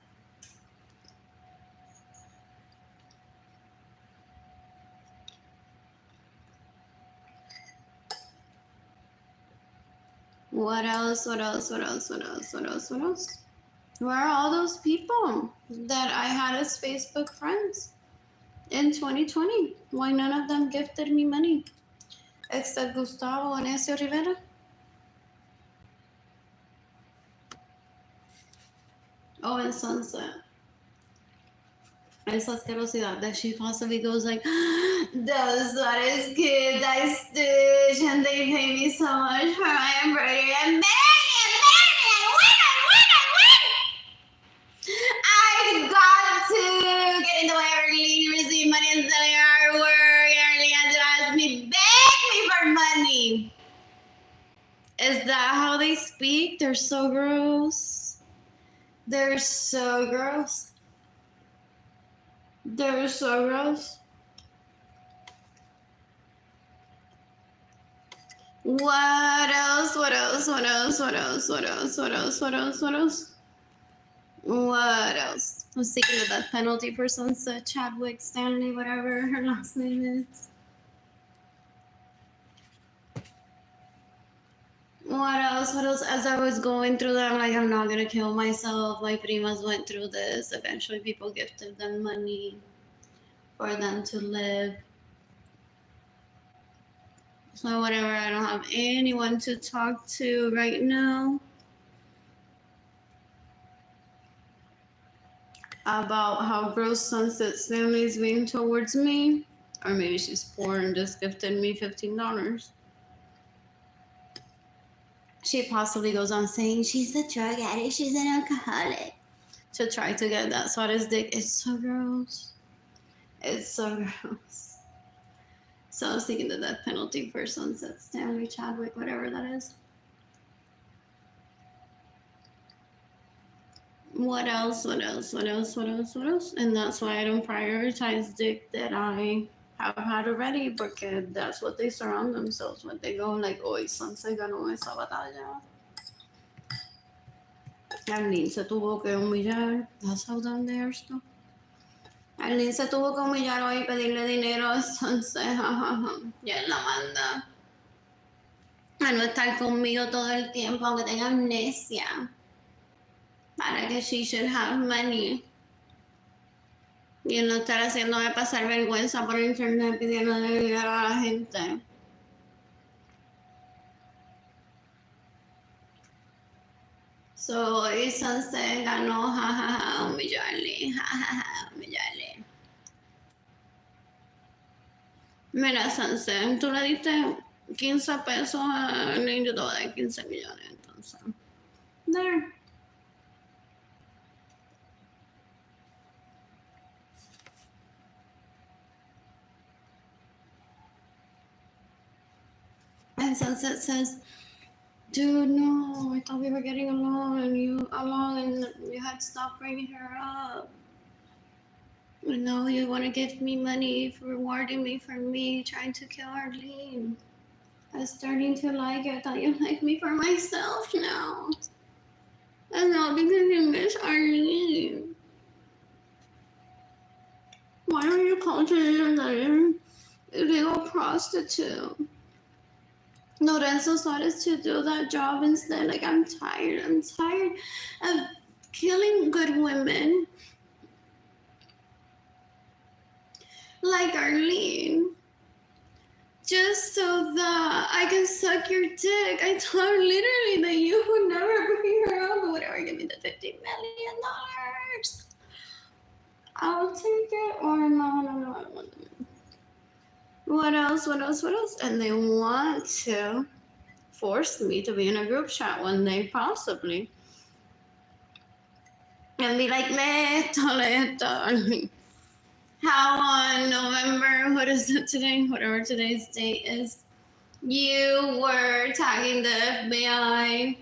What else? Where are all those people that I had as Facebook friends in 2020? Why none of them gifted me money? Except Gustavo Onesio Rivera. Oh, and Sunset. Esa asquerosidad that she possibly goes like, those Suarez kids, I stitch and they pay me so much for my embroidery. And win! I got to get in the way of Arlene, receive money and selling her artwork. Arlene has to ask me, beg me for money. Is that how they speak? They're so gross. They're so gross. They're so gross. What else? What else? I'm seeking the death penalty for Sunset Chadwick Stanley, whatever her last name is. What else? As I was going through that, I'm like, I'm not gonna kill myself. My primas went through this. Eventually, people gifted them money for them to live. So whatever, I don't have anyone to talk to right now. about how gross Sunset's family is being towards me. Or maybe she's poor and just gifted me $15. She possibly goes on saying she's a drug addict, she's an alcoholic, to try to get that Suarez dick. It's so gross. It's so gross. So I was thinking the death penalty for Sunset Stanley Chadwick, whatever that is. What else? And that's why I don't prioritize dick that I have had already, porque that's what they surround themselves with. They go like, hoy Sunset ganó esa batalla. Arlene se tuvo que humillar. That's how dumb they are still. Arlene se tuvo que humillar hoy y pedirle dinero a Sunset. Y él la manda a no estar conmigo todo el tiempo, aunque tenga amnesia, para que she should have money. Y no estar haciéndome pasar vergüenza por internet pidiendo dinero a la gente. So, hoy Sunset ganó, jajaja, humillarle, jajaja, humillarle. Mira, Sunset, tú le diste 15 pesos a Arlene, yo te voy a dar 15 millones, entonces. There. And Sunset says, dude, no, I thought we were getting along and you had stopped bringing her up. And now you want to give me money for rewarding me for me trying to kill Arlene. I was starting to like you. I thought you liked me for myself now. And not because you miss Arlene. Why don't you cultivate that illegal prostitute? Lorenzo Suarez to do that job instead. Like, I'm tired. I'm tired of killing good women like Arlene just so that I can suck your dick. I told her literally that you would never bring her up, but whatever, give me the $50 million. I'll take it. Or no, I don't want it. What else? And they want to force me to be in a group chat one day, possibly. And be like, leto. How on November, what is it today? Whatever today's date is, you were tagging the FBI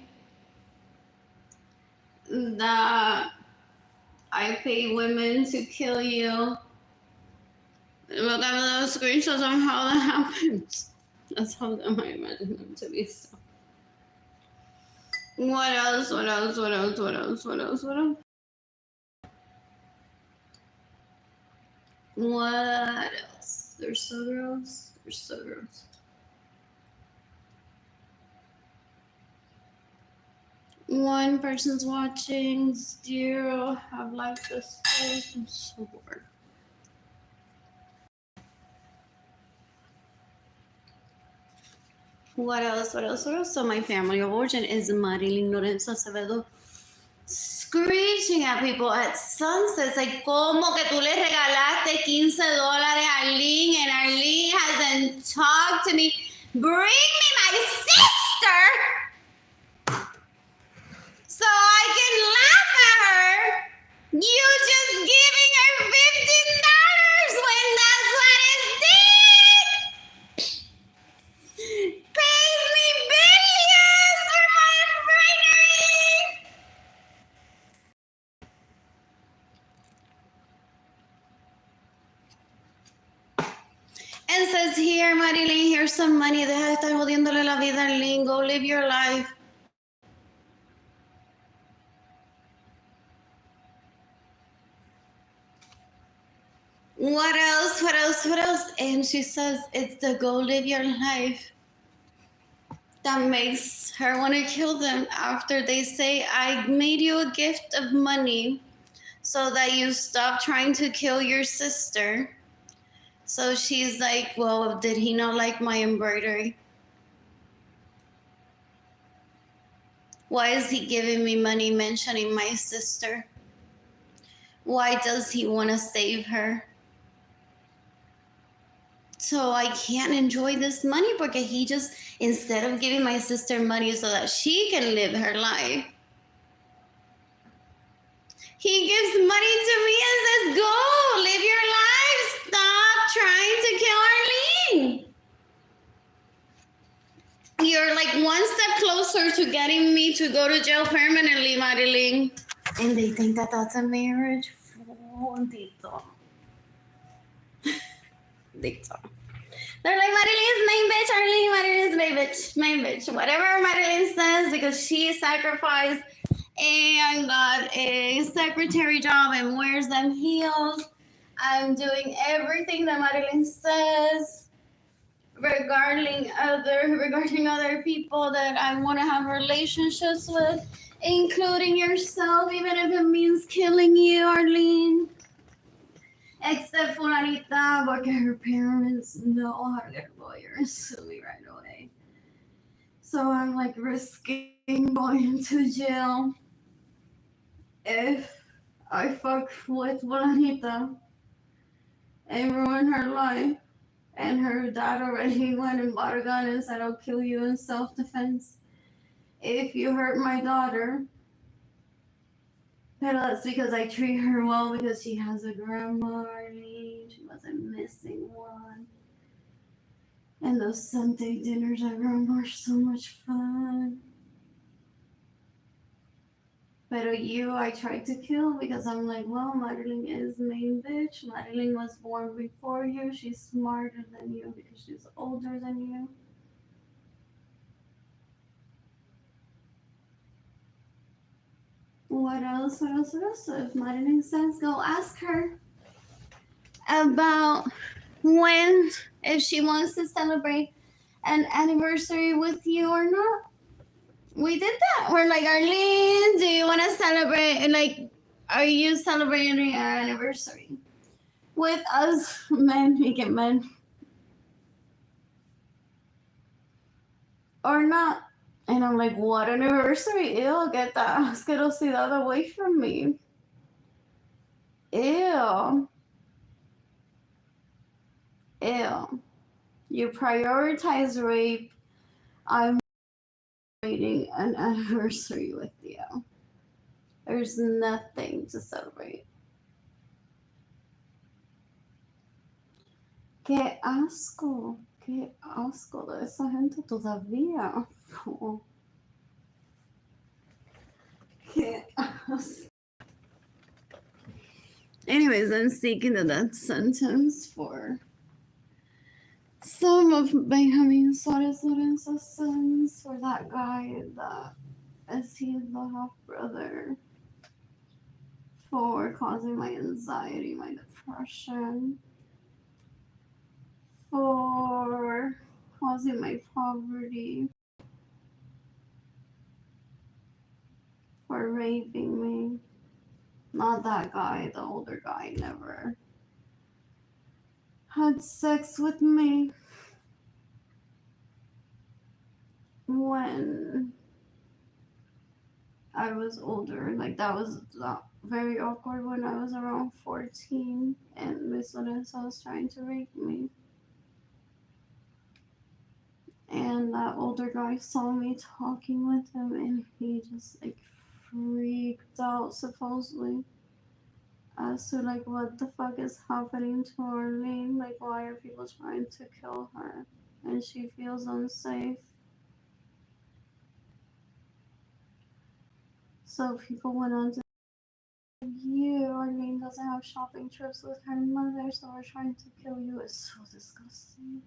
that I pay women to kill you. Look at those screenshots on how that happens. That's how I imagine them to be. So. What else? What else? They're so gross. One person's watching, 0 have liked this post. I'm so bored. What else? So my family of origin is Arlene Lorenzo Acevedo screeching at people at Sunset. It's like, ¿cómo que tú le regalaste $15 a Arlene and Arlene hasn't talked to me? Bring me my sister so I can laugh at her. You just giving her $15 when that's what it did. Pays me billions for my embroidery. And says here, Marilyn, here's some money. Deja de estar jodiéndole la vida a Arlene. Go live your life. What else? And she says it's the go live your life that makes her want to kill them after they say, I made you a gift of money so that you stop trying to kill your sister. So she's like, well, did he not like my embroidery? Why is he giving me money mentioning my sister? Why does he want to save her? So I can't enjoy this money because he just, instead of giving my sister money so that she can live her life, he gives money to me and says, go, live your life. Stop trying to kill Arlene. You're like one step closer to getting me to go to jail permanently, Marilyn. And they think that that's a marriage. Dito. Dito. They're like, Marilyn is my bitch, Arlene. Marilyn is my bitch, my bitch. Whatever Marilyn says, because she sacrificed and got a secretary job and wears them heels. I'm doing everything that Marilyn says regarding other people that I want to have relationships with, including yourself, even if it means killing you, Arlene. Except Fulanita, porque her parents know how to get a lawyer and sue me right away. So I'm like risking going to jail if I fuck with Fulanita and ruin her life. And her dad already went and bought a gun and said, I'll kill you in self-defense if you hurt my daughter. But that's because I treat her well because she has a grandma, Arlene. She wasn't missing one. And those Sunday dinners at grandma are so much fun. But you, I tried to kill because I'm like, well, Madeline is main bitch. Madeline was born before you. She's smarter than you because she's older than you. What else? If Madeline says, go ask her about when, if she wants to celebrate an anniversary with you or not. We did that. We're like, Arlene, do you want to celebrate? Like, are you celebrating our anniversary with us, men, naked men, or not? And I'm like, what anniversary? Ew, get that asquerosidad away from me. Ew. Ew. You prioritize rape. I'm celebrating an anniversary with you. There's nothing to celebrate. Qué asco de esa gente todavía. Oh. Qué asco. Anyways, I'm seeking the death sentence for some of Benjamin Suarez Lorenzo's sons, for that guy that is he the half brother, for causing my anxiety, my depression, for causing my poverty, for raping me. Not that guy, the older guy never had sex with me when I was older. Like, that was very awkward when I was around 14 and Miss Lorenzo was trying to rape me. And that older guy saw me talking with him and he just like freaked out, supposedly, as to like what the fuck is happening to Arlene. Like, why are people trying to kill her and she feels unsafe. So people went on to you, Arlene doesn't have shopping trips with her mother, so we're trying to kill you. It's so disgusting.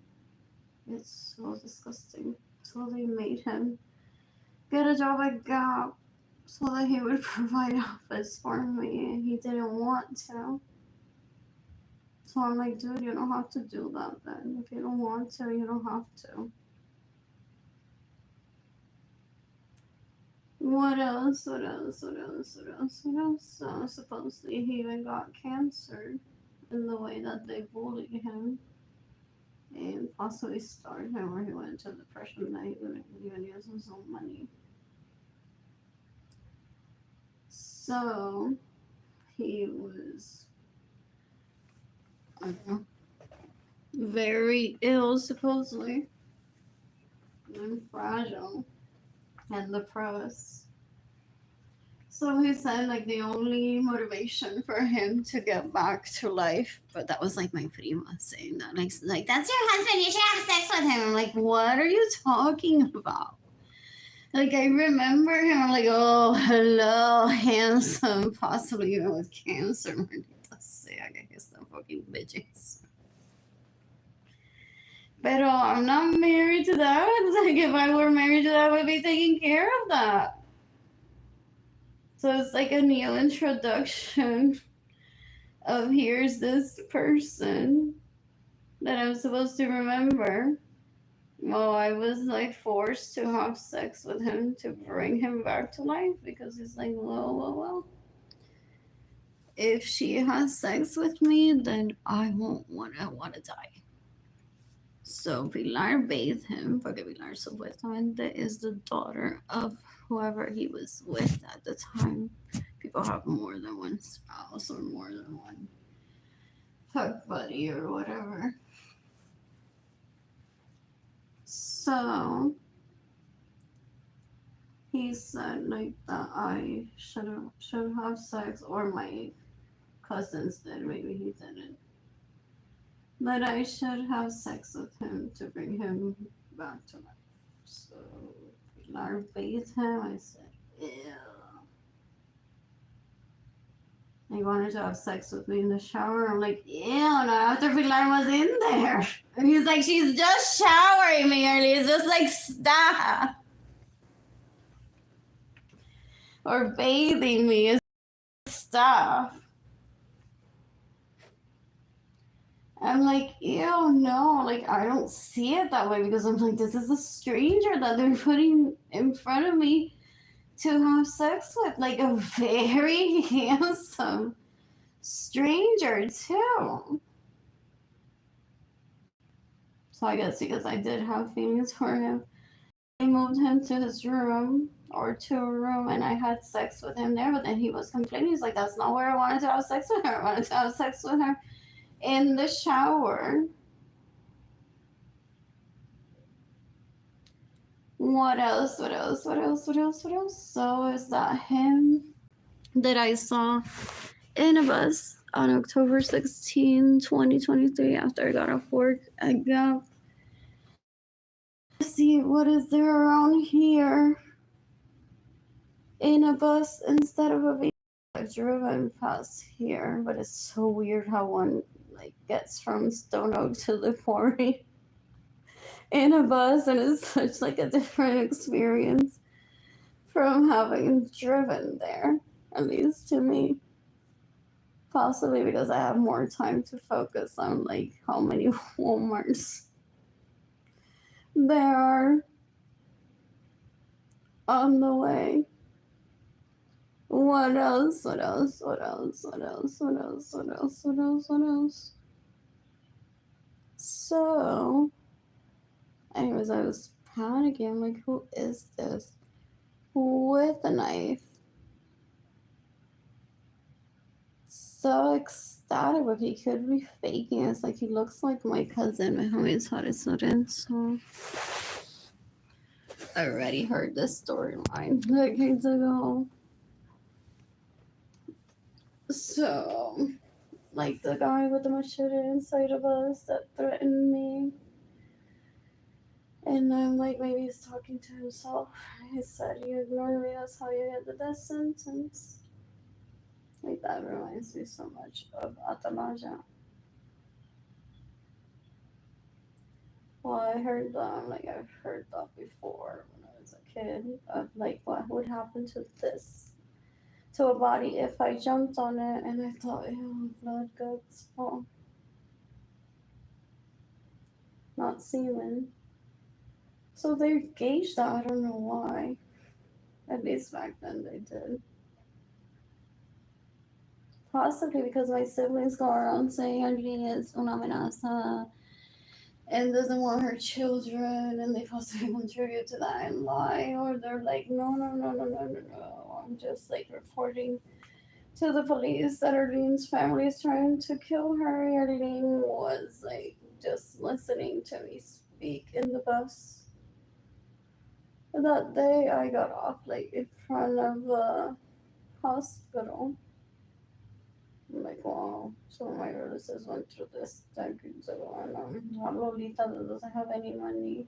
It's so disgusting. So they made him get a job at Gap so that he would provide outfits for me, and he didn't want to. So I'm like, dude, you don't have to do that then. If you don't want to, you don't have to. What else? Supposedly he even got cancer in the way that they bullied him and possibly starved him, or he went into depression that he wouldn't even use his own money. So he was, I don't know, very ill, supposedly, and fragile and depressed. So he said, like, the only motivation for him to get back to life, but that was like my prima saying that, like that's your husband, you should have sex with him. I'm like, what are you talking about? Like, I remember him, I'm like, oh, hello, handsome, possibly even with cancer. Maldita sea, que están fucking bitches. Pero I'm not married to that. Like, if I were married to that, I would be taking care of that. So it's like a new introduction of here's this person that I'm supposed to remember. Well, I was like forced to have sex with him to bring him back to life because he's like, well. If she has sex with me, then I won't wanna die. So Pilar bathed him, porque Pilar supuestamente is the daughter of whoever he was with at the time. People have more than one spouse or more than one fuck buddy or whatever. So he said like that I should have sex, or my cousins did, maybe he didn't. But I should have sex with him to bring him back to life. So Pilar bathed him. I said, ew. He wanted to have sex with me in the shower. I'm like, ew, no, after Pilar was in there. And he's like, she's just showering me, Arlene. It's just like, stop. Or bathing me. Stop. I'm like, ew, no, like, I don't see it that way, because I'm like, this is a stranger that they're putting in front of me to have sex with, like a very handsome stranger, too. So I guess because I did have feelings for him, I moved him to his room, or to a room, and I had sex with him there, but then he was complaining. He's like, that's not where I wanted to have sex with her. I wanted to have sex with her in the shower. What else? So is that him that I saw in a bus on October 16, 2023, after I got off work at Gap. Let's see, what is there around here in a bus instead of a vehicle? I've driven past here, but it's so weird how one like gets from Stone Oak to the quarry in a bus, and it's such like a different experience from having driven there, at least to me. Possibly because I have more time to focus on like how many Walmarts there are on the way. What else? So, anyways, I was panicking. I'm like, who is this with a knife? So ecstatic, but he could be faking. It's like he looks like my cousin. My homie's Lorenzo. I already heard this storyline decades ago. So, like the guy with the machete inside of us that threatened me. And I'm like, maybe he's talking to himself. He said, you ignore me, that's how you get the death sentence. Like, that reminds me so much of Atalaja. Well, I heard that, like, I've heard that before when I was a kid, of like, what would happen to this, to a body if I jumped on it, and I thought, ew, blood, guts, oh. Not semen. So they gauged that, I don't know why. At least back then they did. Possibly because my siblings go around saying Arlene is una amenaza and doesn't want her children, and they possibly contribute to that and lie, or they're like, no, I'm just like reporting to the police that Arlene's family is trying to kill her. Arlene was like just listening to me speak in the bus. That day I got off like in front of a hospital. I'm like, wow, so my relatives went through this decades ago, and Lolita doesn't have any money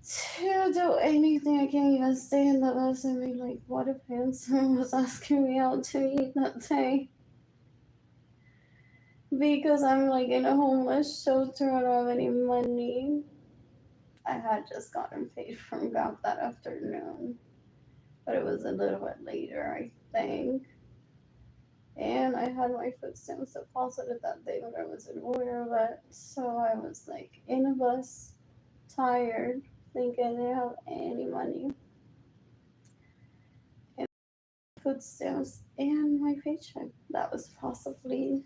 to do anything. I can't even stay in the bus and be like, what if Hanson was asking me out to eat that day? Because I'm like in a homeless shelter, I don't have any money. I had just gotten paid from God that afternoon, but it was a little bit later, I think. And I had my food stamps deposited that day, but I wasn't aware of it. So I was like in a bus, tired, thinking I didn't have any money. And food stamps and my paycheck. That was possibly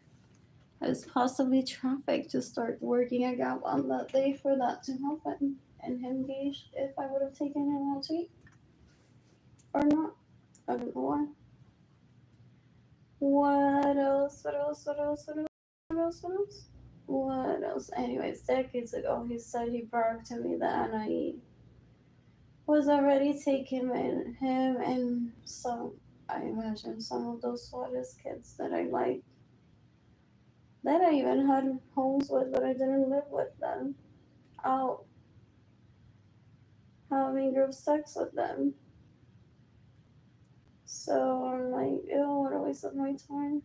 traffic to start working a gap on that day for that to happen. And him gauge if I would have taken him out to eat or not. I don't know why. What else? What else? What else? What else? What else? What else? What else? Anyways, decades ago, he said he bragged to me that I was already taking him and some, I imagine some of those Suarez kids that I liked, that I even had homes with, but I didn't live with them, out having group sex with them. So I'm like, ew, what a waste of my time.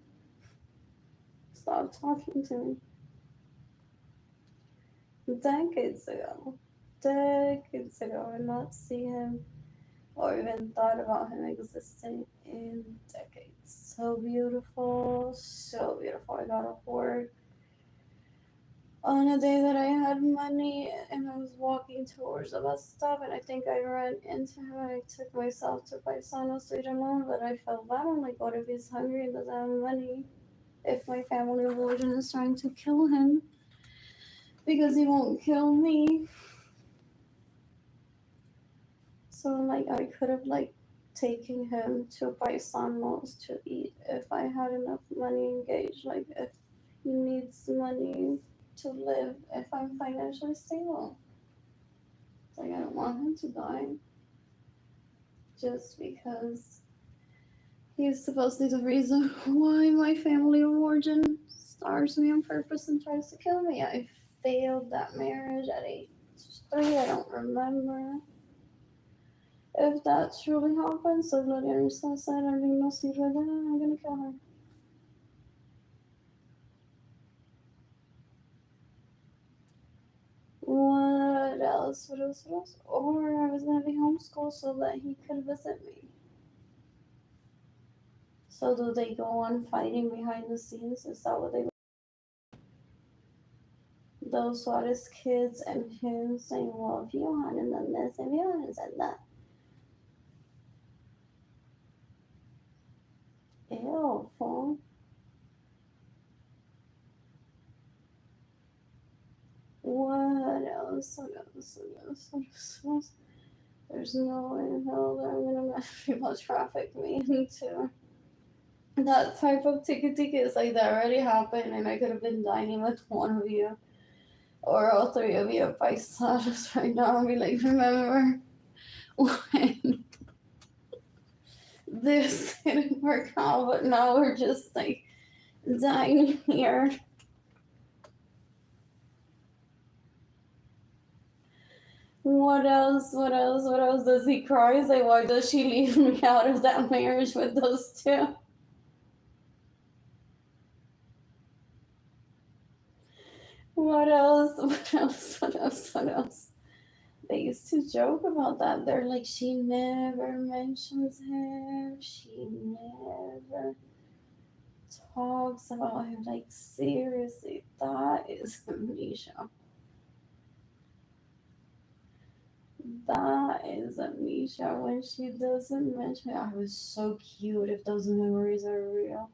Stop talking to me. Decades ago, and not see him or even thought about him existing in decades. So beautiful, so beautiful. I got off work on a day that I had money and I was walking towards the bus stop, and I think I ran into him and I took myself to Paisano Street alone, but I felt bad. I'm like, what if he's hungry and doesn't have money? If my family of origin is trying to kill him, because he won't kill me. So like I could have like taken him to Paisanos to eat if I had enough money engaged, like if he needs money to live, if I'm financially stable. Like I don't want him to die just because he's supposedly the reason why my family of origin stars me on purpose and tries to kill me. I failed that marriage at age 3, I don't remember. If that truly happens, so Gloria Risa said, Arlene no sirve de nada, I'm gonna kill her. What else? What else? What else? Or I was gonna be homeschooled so that he could visit me. So do they go on fighting behind the scenes? Is that what they? Those Suarez kids and him saying, well, if you hadn't done this, if you hadn't said that. Ew, fool. What else? What else? What else? What else? What else? There's no way in hell that I'm gonna let people traffic me into that type of tickets. Like that already happened, and I could have been dining with one of you or all three of you paisanos right now and be like, remember when this didn't work out, but now we're just like dining here. What else? What else? What else does he cry? He's like, why does she leave me out of that marriage with those two? What else? What else? What else? What else? They used to joke about that. They're like, she never mentions him. She never talks about him. Like, seriously, that is amnesia. That is amnesia when she doesn't mention it. I was so cute if those memories are real.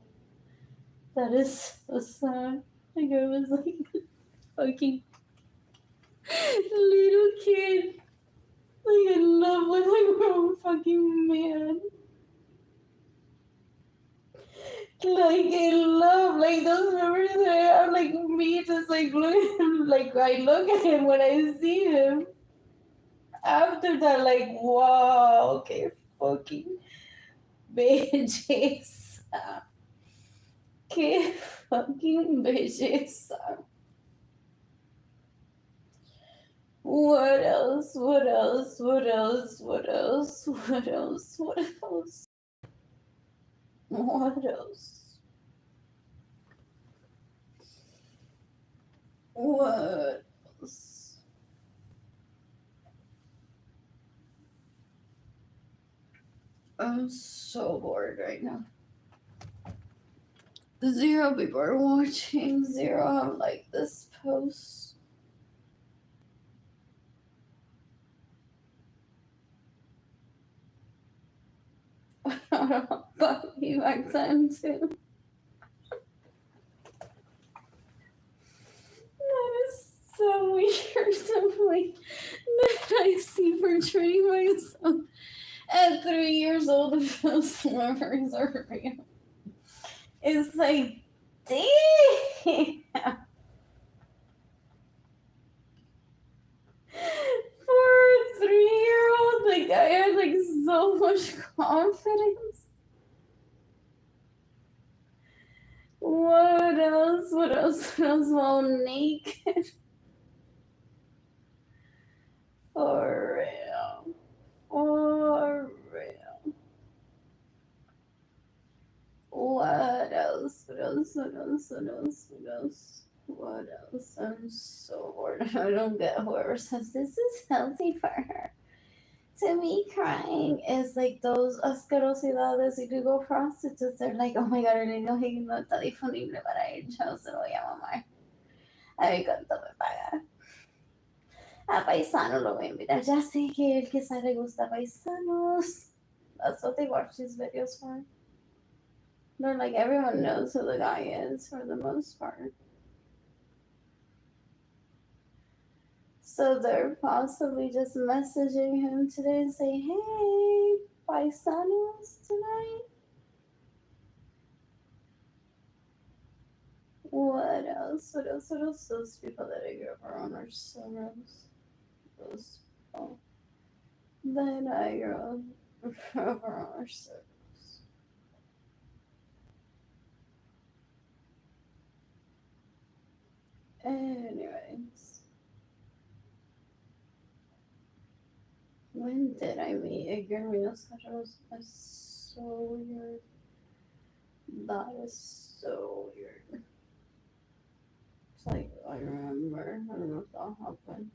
That is so sad. Like, I was like fucking little kid. Like, in love with a grown fucking man. Like I love like those memories that I have, like me just like look like I look at him when I see him. After that, like wow, okay, fucking belleza. Qué fucking belleza. What else? What else? What else? What else? What else? What else? What else? What else? I'm so bored right now. Zero people are watching. Zero have liked this post. But you back then too. That is so weird. Something that I see portraying myself at 3 years old. If those memories are real, it's like, damn. For a 3-year-old, like I had like so much confidence. What else? What else? What else? Well, naked. For real. For real. What else? What else? What else? What else? What else? What else? I'm so bored. I don't get whoever says this is healthy for her. To me, crying is like those asquerosidades y digo prostitutes. They're like, oh my god, Arlene Lorenzo no está disponible para ir. Yo se lo voy a mamar. A ver cuánto me paga. A Paisano lo voy a invitar. Ya sé que el que le gusta Paisanos. That's what they watch these videos for. They're like, everyone knows who the guy is for the most part. So they're possibly just messaging him today and say, hey, Paisanos tonight? What else? What else? What else? Those people that I grew up around are so gross. Those people that I grew up around are so gross. Anyways. When did I meet Edgar Minos? That's so weird. That is so weird. It's like, I remember. I don't know if that happened.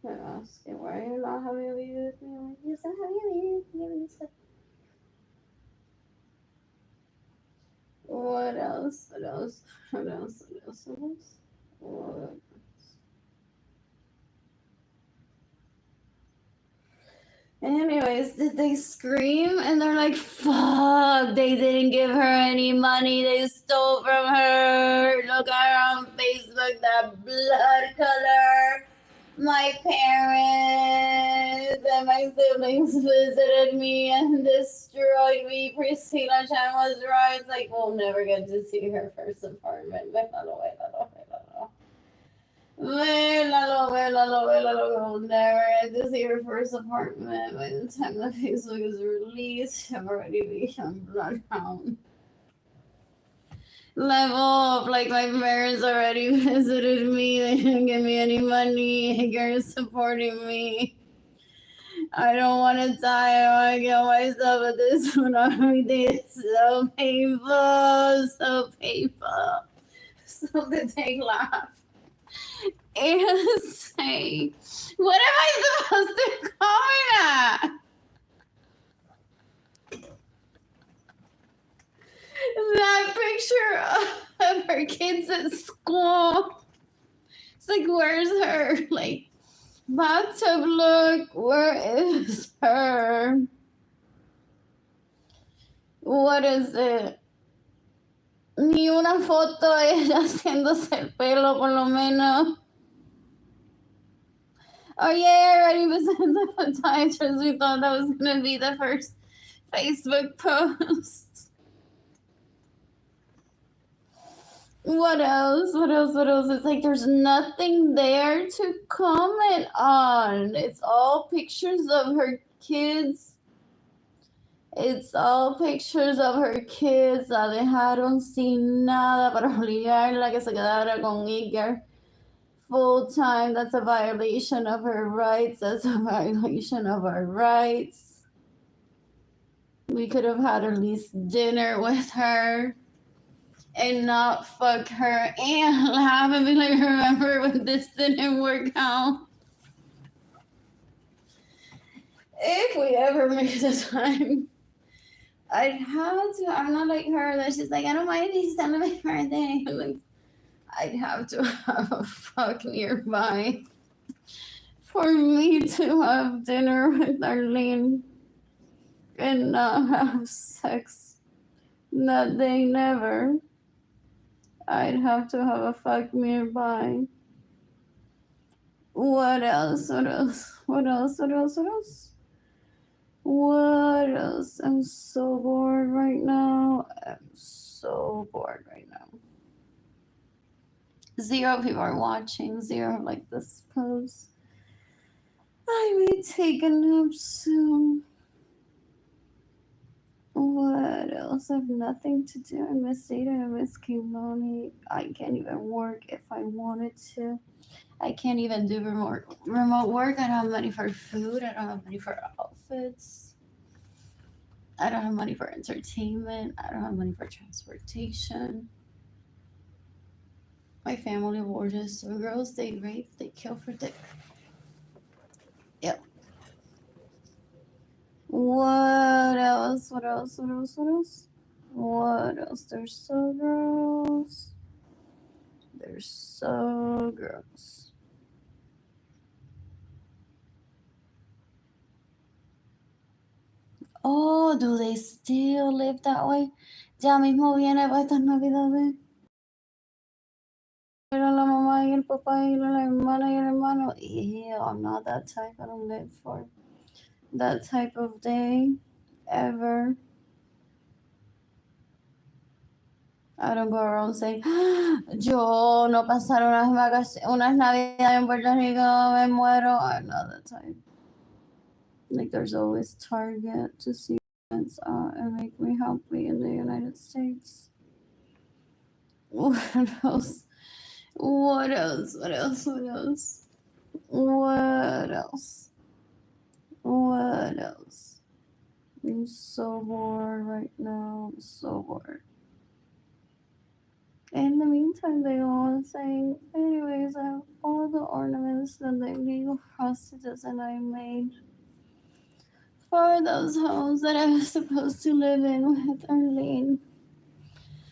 I'm asking, why are you not having a baby with me? I'm like, yes, I'm having a baby with you. What else? What else? What else? What else? What else? What? Anyways, did they scream? And they're like, fuck, they didn't give her any money. They stole from her. Look at her on Facebook, that blood color. My parents and my siblings visited me and destroyed me. Priscilla Chan was right. It's like, we'll never get to see her first apartment. We'll never get to see her first apartment. By the time the Facebook is released, I've already become bloodhound. Level up, like my parents already visited me. They didn't give me any money. You're supporting me. I don't want to die. I want to kill myself, but this one everything is so painful, so painful. So that they laugh and say, "What am I supposed to comment at?" That picture of her kids at school. It's like, where's her like bathtub look? Where is her? What is it? Ni una foto de ella haciéndose el pelo, por lo menos. Oh yeah, I already was in the podiatrist. We thought that was gonna be the first Facebook post. What else? What else? What else? It's like there's nothing there to comment on. It's all pictures of her kids. It's all pictures of her kids. La dejaron sin nada para obligarla que se quedara con Igor full time. That's a violation of her rights. That's a violation of our rights. We could have had at least dinner with her and not fuck her and laugh and be like, remember when this didn't work out? If we ever make the time, I'd have to. I'm not like her that she's like, I don't mind if he's telling my birthday. Like, I'd have to have a fuck nearby for me to have dinner with Arlene and not have sex that day never. I'd have to have a fuck nearby. What else? What else? What else? What else? What else? What else? I'm so bored right now. I'm so bored right now. 0 people are watching. 0 like this post. I may take a nap soon. What else? I have nothing to do. I miss Jayden. I miss Keilany. I can't even work if I wanted to. I can't even do remote work. I don't have money for food. I don't have money for outfits. I don't have money for entertainment. I don't have money for transportation. My family were just girls. They rape. They kill for dick. Yep. What else? What else? What else? What else? What else? They're so gross. They're so gross. Oh, do they still live that way? Ya mismo viene para estas navidades. Era la mamá y el papá y la hermana y el hermano. Ew, I'm not that type. I don't live for that type of day ever. I don't go around saying, yo no pasar unas navidades en Puerto Rico, me muero. I'm not that type. Like, there's always Target to see events and make me happy in the United States. What else? What else? What else? What else? What else? What else? I'm so bored right now. I'm so bored. In the meantime, they all saying, anyways, I have all the ornaments that the legal prostitutes and I made for those homes that I was supposed to live in with Arlene.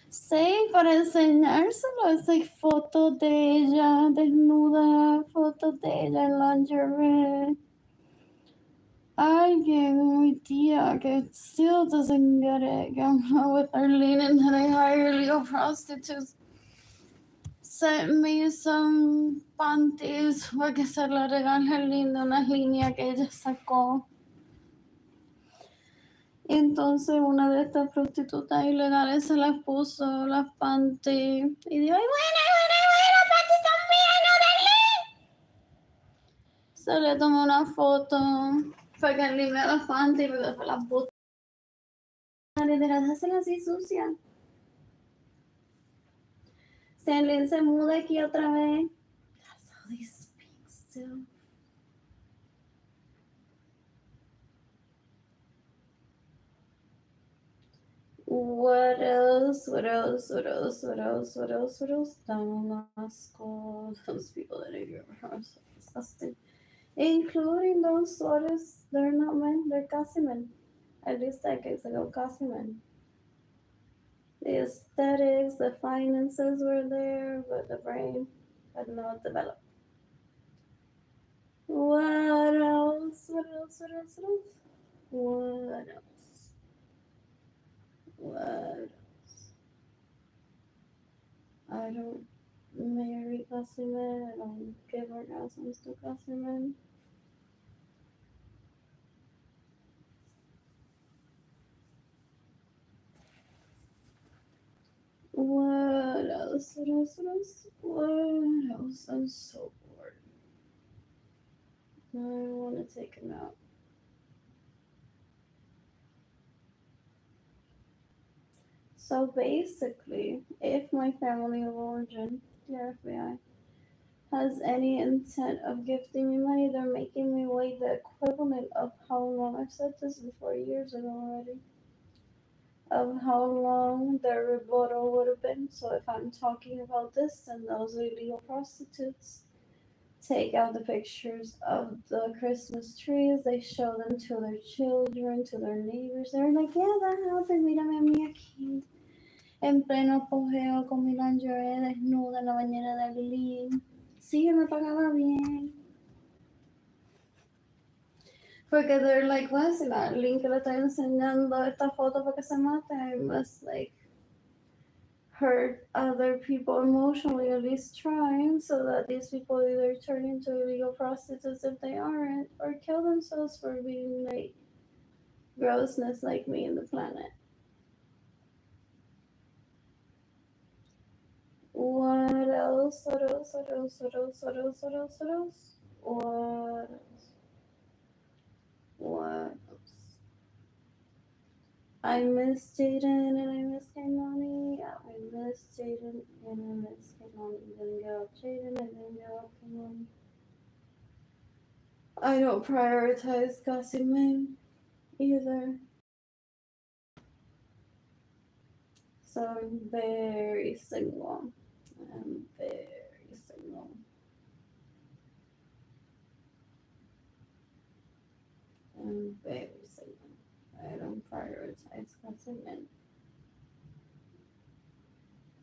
Sí, para enseñárselo. Es like fotos de ella desnuda, fotos de ella en lingerie. Alguien, mi tía, que still doesn't get it, que I'm not with Arlene and that I hire legal prostitutes, sent me some panties porque se la regalé a Arlene de unas líneas que ella sacó. Y entonces una de estas prostitutas ilegales se las puso las panties y dijo, ¡ay, buena, las panties son mías, no de Arlene! Se le tomó una foto para que Arlene vea las panties y después las puso. Literal, hacen así sucia. Si Arlene se muda aquí otra vez. That's how they speak still. What else? What else? What else? What else? What else? What else? Damasco. Those people that I hear are so disgusting. Including those sweaters. They're not men, they're casi men. At least decades ago, casi men. The aesthetics, the finances were there, but the brain had not developed. What else? What else? What else? What else? What else? I don't marry classy men. I don't give orgasms to classy men. What else? What else? What else? What else? I'm so bored. I want to take a nap. So basically, if my family of origin, dear FBI, has any intent of gifting me money, they're making me wait the equivalent of how long, I've said this before years ago already, of how long their rebuttal would have been. So if I'm talking about this, then those illegal prostitutes take out the pictures of the Christmas trees, they show them to their children, to their neighbors. They're like, yeah, that happened, mírame a mí aquí, en pleno apogeo con mi lingerie desnuda en la bañera de Arlene. Sí, me pagaba bien. Porque they're like, what's in Arlene que le está enseñando esta foto para que se mate? I must like hurt other people emotionally, at least trying, so that these people either turn into illegal prostitutes if they aren't, or kill themselves for being like grossness like me in the planet. What else? What else? What else? What else? What else? What else? What else? What else? What else? I miss Jayden and I miss Keilany. I miss Jayden and I miss Keilany. Didn't give up Jayden. I didn't give up Keilany. I don't prioritize gossip men either. So I'm very single. I'm very single. I'm very single. I don't prioritize gossip men.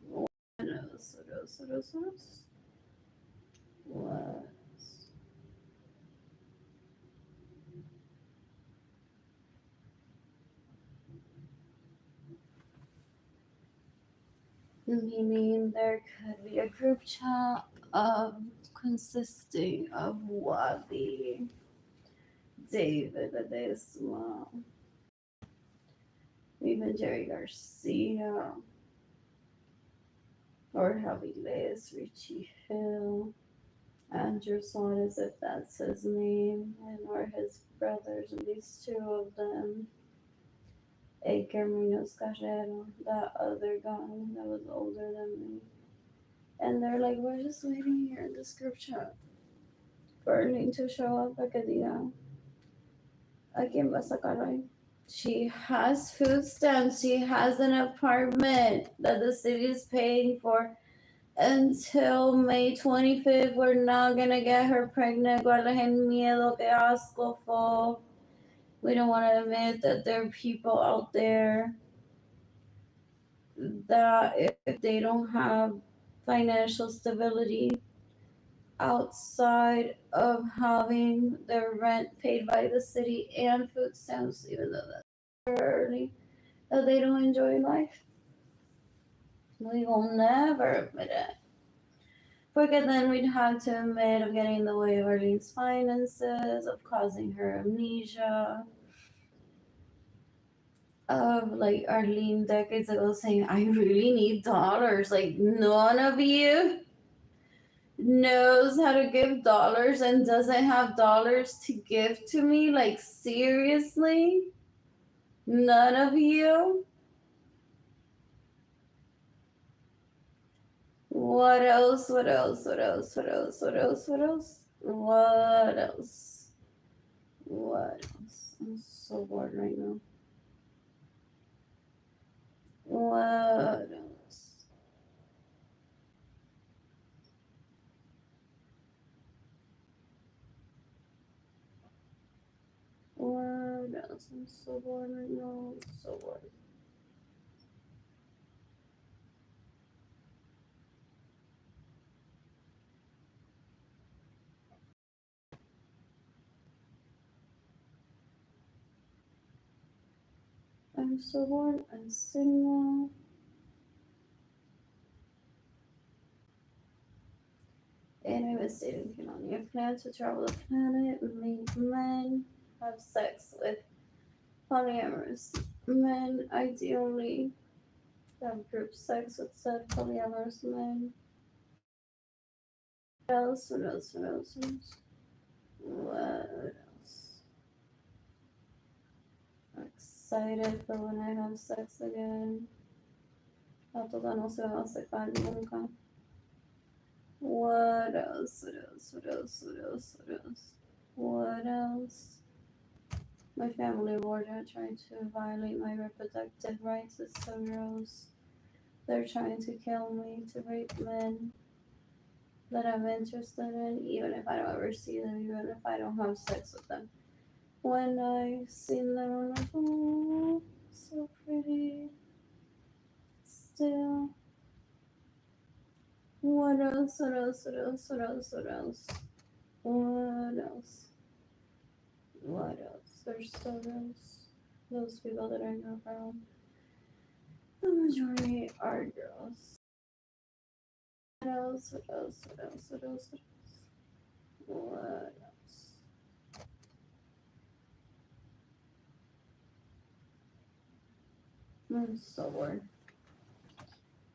What else? What else? What else? What else? What else? Meaning there could be a group chat of consisting of Wally, David Ledesma, even Jerry Garcia, or Javi Les, Richie Hill, Andrew Suarez, if that's his name, and or his brothers, at least two of them. Edgar Munoz Carrero, that other guy that was older than me. And they're like, we're just waiting here in this group chat for Arlene to show up para que diga a quién va a sacar hoy. She has food stamps. She has an apartment that the city is paying for until May 25th. We're not gonna get her pregnant. Guarden miedo, que asco, fo. We don't want to admit that there are people out there that if they don't have financial stability outside of having their rent paid by the city and food stamps, even though that's early, that they don't enjoy life. We will never admit it. Because then we'd have to admit of getting in the way of Arlene's finances, of causing her amnesia, of like Arlene decades ago saying, I really need dollars. Like, none of you knows how to give dollars and doesn't have dollars to give to me. Like, seriously? None of you? What else? What else? What else? What else? What else? What else? What else? What else? I'm so bored right now. What else? What else? I'm so bored right now. I'm so bored. I'm so bored. I'm single. And I was dating Keilany. I plan to travel the planet, meet men, have sex with polyamorous men, ideally Have group sex with said polyamorous men. What else? What else? What else? What else? What else? I'm excited for when I have sex again. Total no se me va a secar nunca. What else? What else? What else? What else? What else? What else? My family of origin trying to violate my reproductive rights. It's so gross. They're trying to kill me, to rape men that I'm interested in, even if I don't ever see them, even if I don't have sex with them. When I see them, I'm like, oh, so pretty. Still. What else? What else? What else? What else? What else? What else? What else? They're so gross. Those people that I know around. The majority are girls. What else? What else? What else? What else? What else? I'm so bored.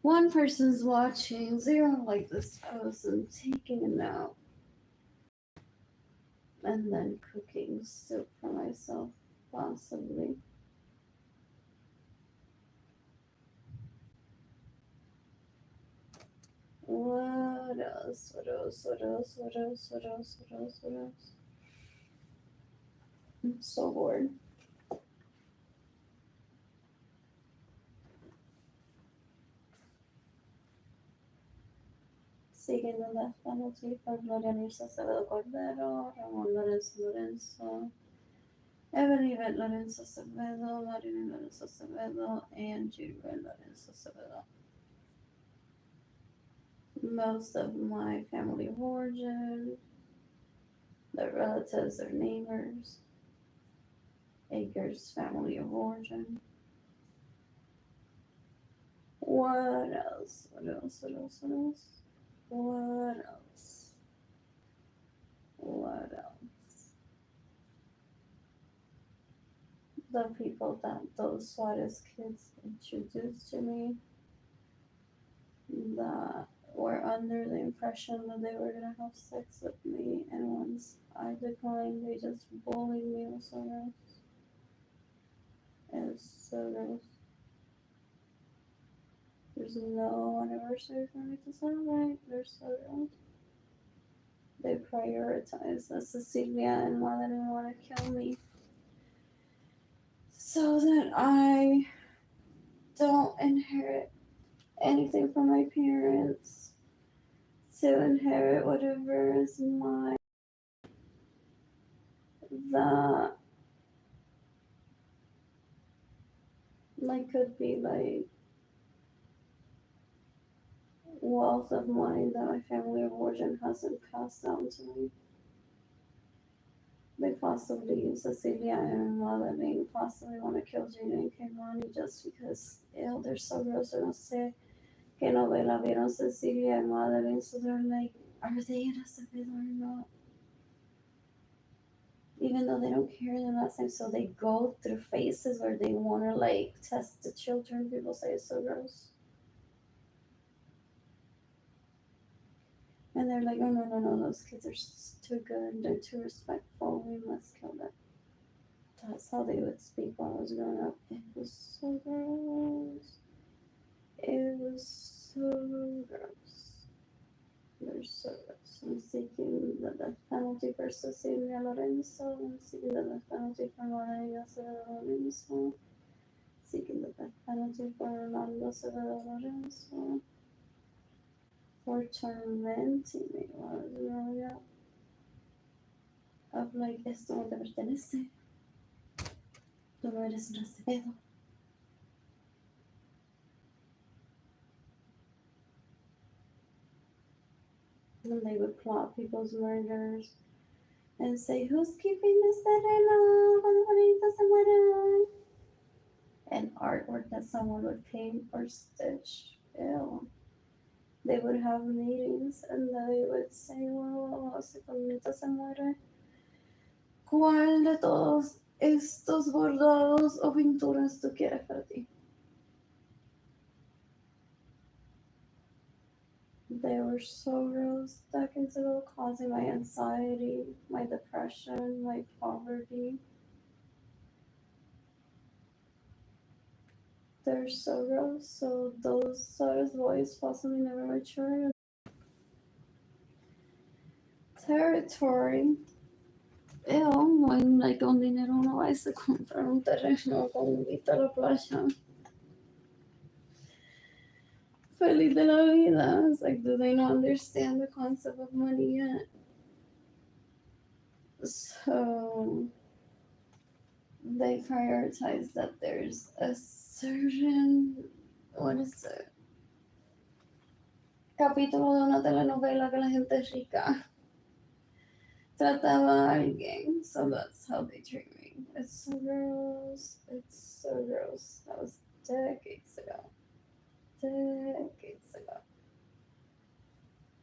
One person's watching, zero like this post and taking a nap. And then cooking soup for myself, possibly. What else? What else? What else? What else? What else? What else? What else? I'm so bored. Seeking the death penalty for Gloria Mirza Acevedo Cordero, Ramon Lorenzo, Evelyn Lorenzo Acevedo, Marilyn Lorenzo Acevedo, and Jayden Lorenzo Acevedo. Most of my family of origin, their relatives, their neighbors, Akers family of origin. What else? What else? What else? What else? What else? What else? The people that those Suarez kids introduced to me that were under the impression that they were gonna have sex with me, and once I declined, they just bullied me. It was so gross. It was so gross. There's no anniversary for me to celebrate. They're so gross. They prioritize the Cecilia and Madeline want to kill me so that I don't inherit anything from my parents, to inherit whatever is mine. That could be wealth of money that my family of origin hasn't passed down to me. They possibly use Cecilia and Madeline, possibly want to kill Jayden and Keilany just because they're so gross. I don't say que novela vieron Cecilia and Madeline, so they're like, are they in a Acevedo or not? Even though they don't carry the last name, so they go through phases where they want to test the children. People say it's so gross. And they're like, oh no, those kids are too good, they're too respectful, we must kill them. That's how they would speak when I was growing up. It was so gross. It was so gross. They're so gross. I'm seeking the death penalty for Cecilia Lorenzo. I'm seeking the death penalty for Maria Acevedo Lorenzo. Seeking the death penalty for Orlando Acevedo Lorenzo. For tormenting me while I was growing up. Of esto no te pertenece. Tú no eres un Acevedo. And they would plot people's murders and say, who's keeping this terreno? Cuando Juanito se muera. And artwork that someone would paint or stitch. Ew. They would have meetings and they would say, well, si Juanito se muere, ¿cuál de todos estos bordados o pinturas tú quieres para ti? They were so real decades ago, causing my anxiety, my depression, my poverty. They're so gross. So those Soda's boys possibly never matured. Territory. Like con dinero uno va y se compra un terreno con vista a la playa. Feliz de la vida. It's like, do they not understand the concept of money yet? So they prioritize that there's a certain, what is it? Capítulo de una telenovela que la gente rica trataba a alguien. So that's how they treat me. It's so gross. It's so gross. That was decades ago. Decades ago.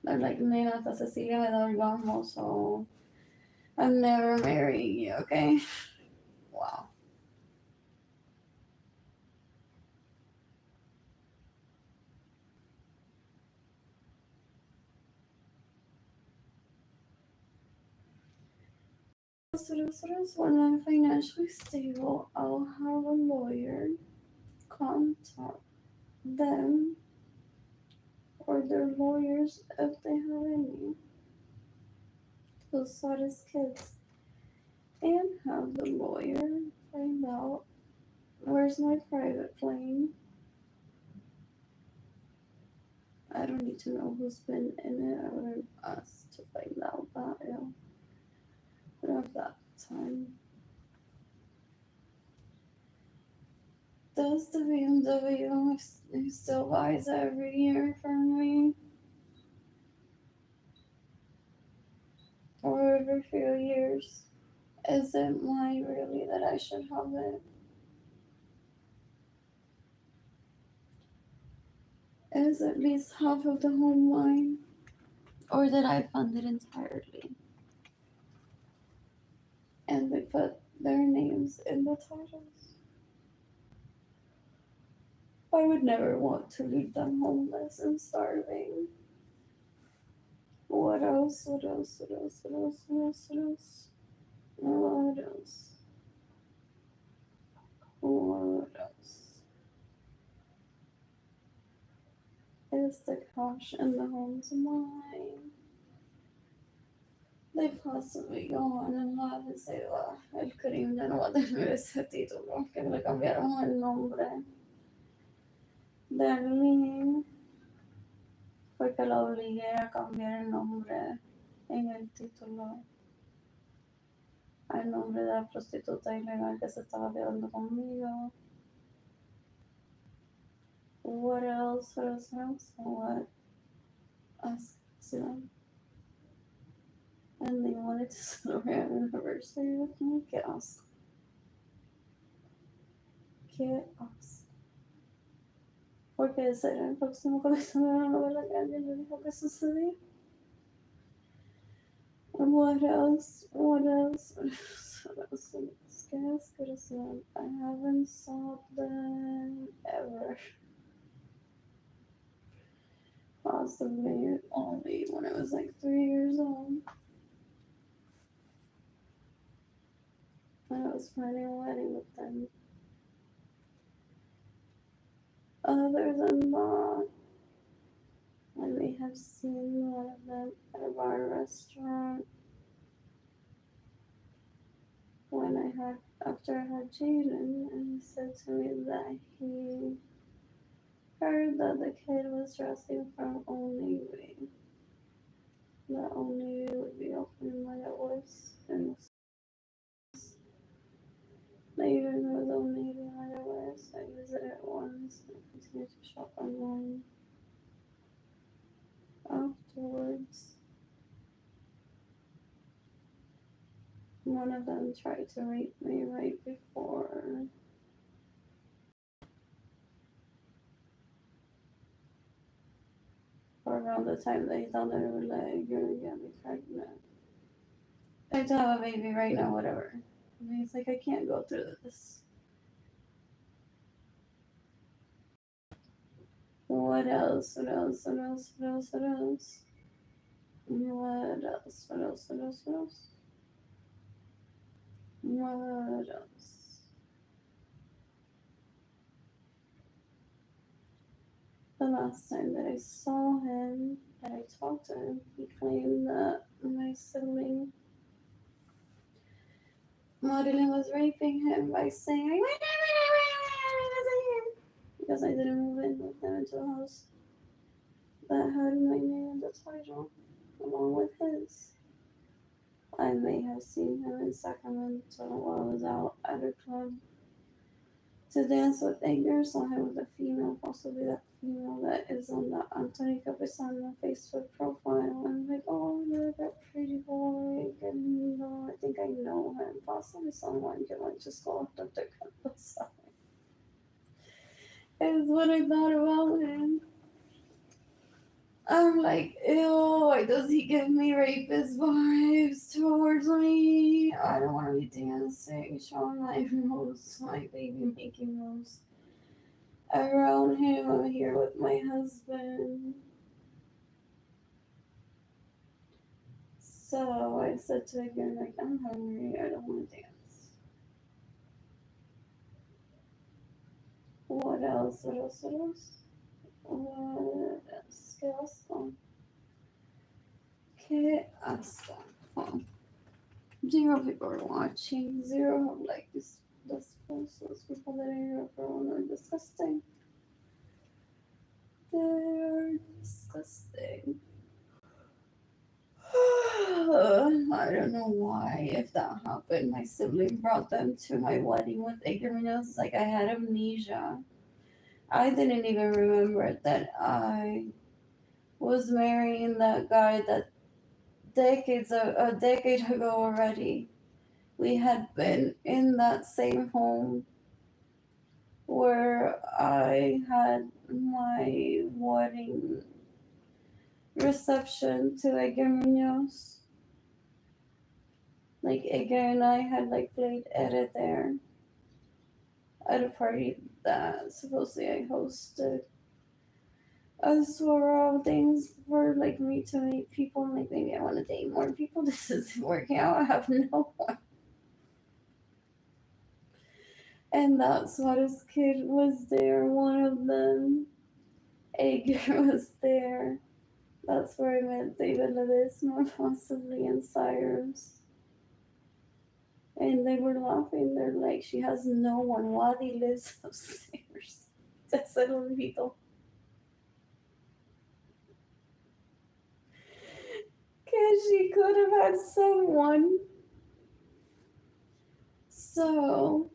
I'm like, nena, hasta Cecilia me da orgasmo, so I'm never marrying you, okay? Wow. When I'm financially stable, I'll have a lawyer contact them or their lawyers if they have any. Those saddest kids. And have the lawyer find out where's my private plane. I don't need to know who's been in it. I wouldn't ask to find out that. Yeah. I don't have that time. Does the BMW he still buys every year for me? Or every few years? Is it mine really that I should have it? Is at least half of the home mine? Or did I fund it entirely? And they put their names in the titles. I would never want to leave them homeless and starving. What else? What else? What else? What else? What else? What else? What else? What else? Is the cash in the homes mine? They possibly go on and laugh and say, el crimen ya no va a tener ese título, que le cambiaron el nombre de Arlene, porque la obligué a cambiar el nombre en el título al nombre de la prostituta ilegal que se estaba quedando conmigo. What else? What else? What else? What? Accident. And they wanted to celebrate an anniversary with me. Qué asco. Qué asco. Porque será el próximo capítulo de la novela que alguien me dijo que sucedía. What else? What else? What else? What else? ¿Qué asquerosidad? I haven't saw them ever. Possibly only when I was like 3 years old. And I was planning a wedding with them. Other than that, I may have seen one of them at a bar restaurant when after I had Jayden, and he said to me that he heard that the kid was dressing from Old Navy. That Old Navy would be open when it was, and I even know the Old Navy when it was. I visited it once and continued to shop online. Afterwards, one of them tried to rape me right before. Or around the time they thought they were like, you're gonna get me pregnant. I to have a baby right now, whatever. And he's like, I can't go through this. What else? What else? What else? What else? What else? What else? What else? What else? What else? What else? The last time that I saw him, that I talked to him, he claimed that my sibling Madeline was raping him by saying, I wasn't here because I didn't move in with them into a house that had my name in the title along with his. I may have seen him in Sacramento while I was out at a club to dance with Edgar. Saw him with a female, possibly that female that is on the Anthony Capisano Facebook profile. I'm like, oh, you're that pretty boy. And I think I know him. Possibly someone can like just go up to Capisano. Is what I thought about him. I'm like, ew, why does he give me rapist vibes towards me? I don't want to be dancing, showing my moves, my baby making moves around him. I'm here with my husband. So I said to him, like, I'm hungry, I don't want to dance. What else? What else? What else? What else? ¿Qué asco? ¿Qué asco? Oh. Zero people are watching. Zero have like this post. Those people that are everyone are disgusting. They're disgusting. I don't know why. If that happened, my sibling brought them to my wedding with ignorance. Like I had amnesia. I didn't even remember that I was marrying that guy that a decade ago already. We had been in that same home where I had my wedding reception to Edgar Munoz. Like Edgar and I had like played edit there at a party that supposedly I hosted. As for all things for like me to meet people, like maybe I want to date more people. This isn't working out. I have no one. And that's what his kid was there, one of them. Edgar was there. That's where I met David Ledesma, possibly, and Cyrus. And they were laughing. They're like, she has no one. Wadi lives upstairs. That's el olvido. Because she could have had someone. So,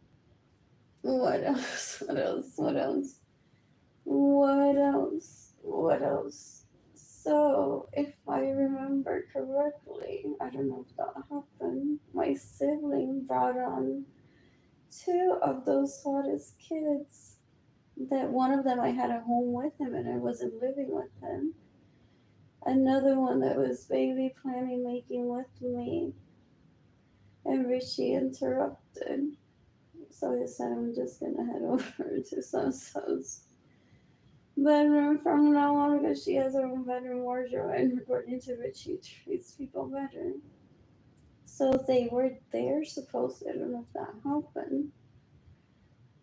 what else? What else? What else? What else? What else? So, if I remember correctly, I don't know if that happened, my sibling brought on two of those Suarez kids. That one of them I had a home with him and I wasn't living with him. Another one that was baby planning making with me. And Richie interrupted. So he said, I'm just gonna head over to so-so's bedroom from now on because she has her own bedroom wardrobe and according to Richie treats people better. So they were there supposedly. I don't know if that happened.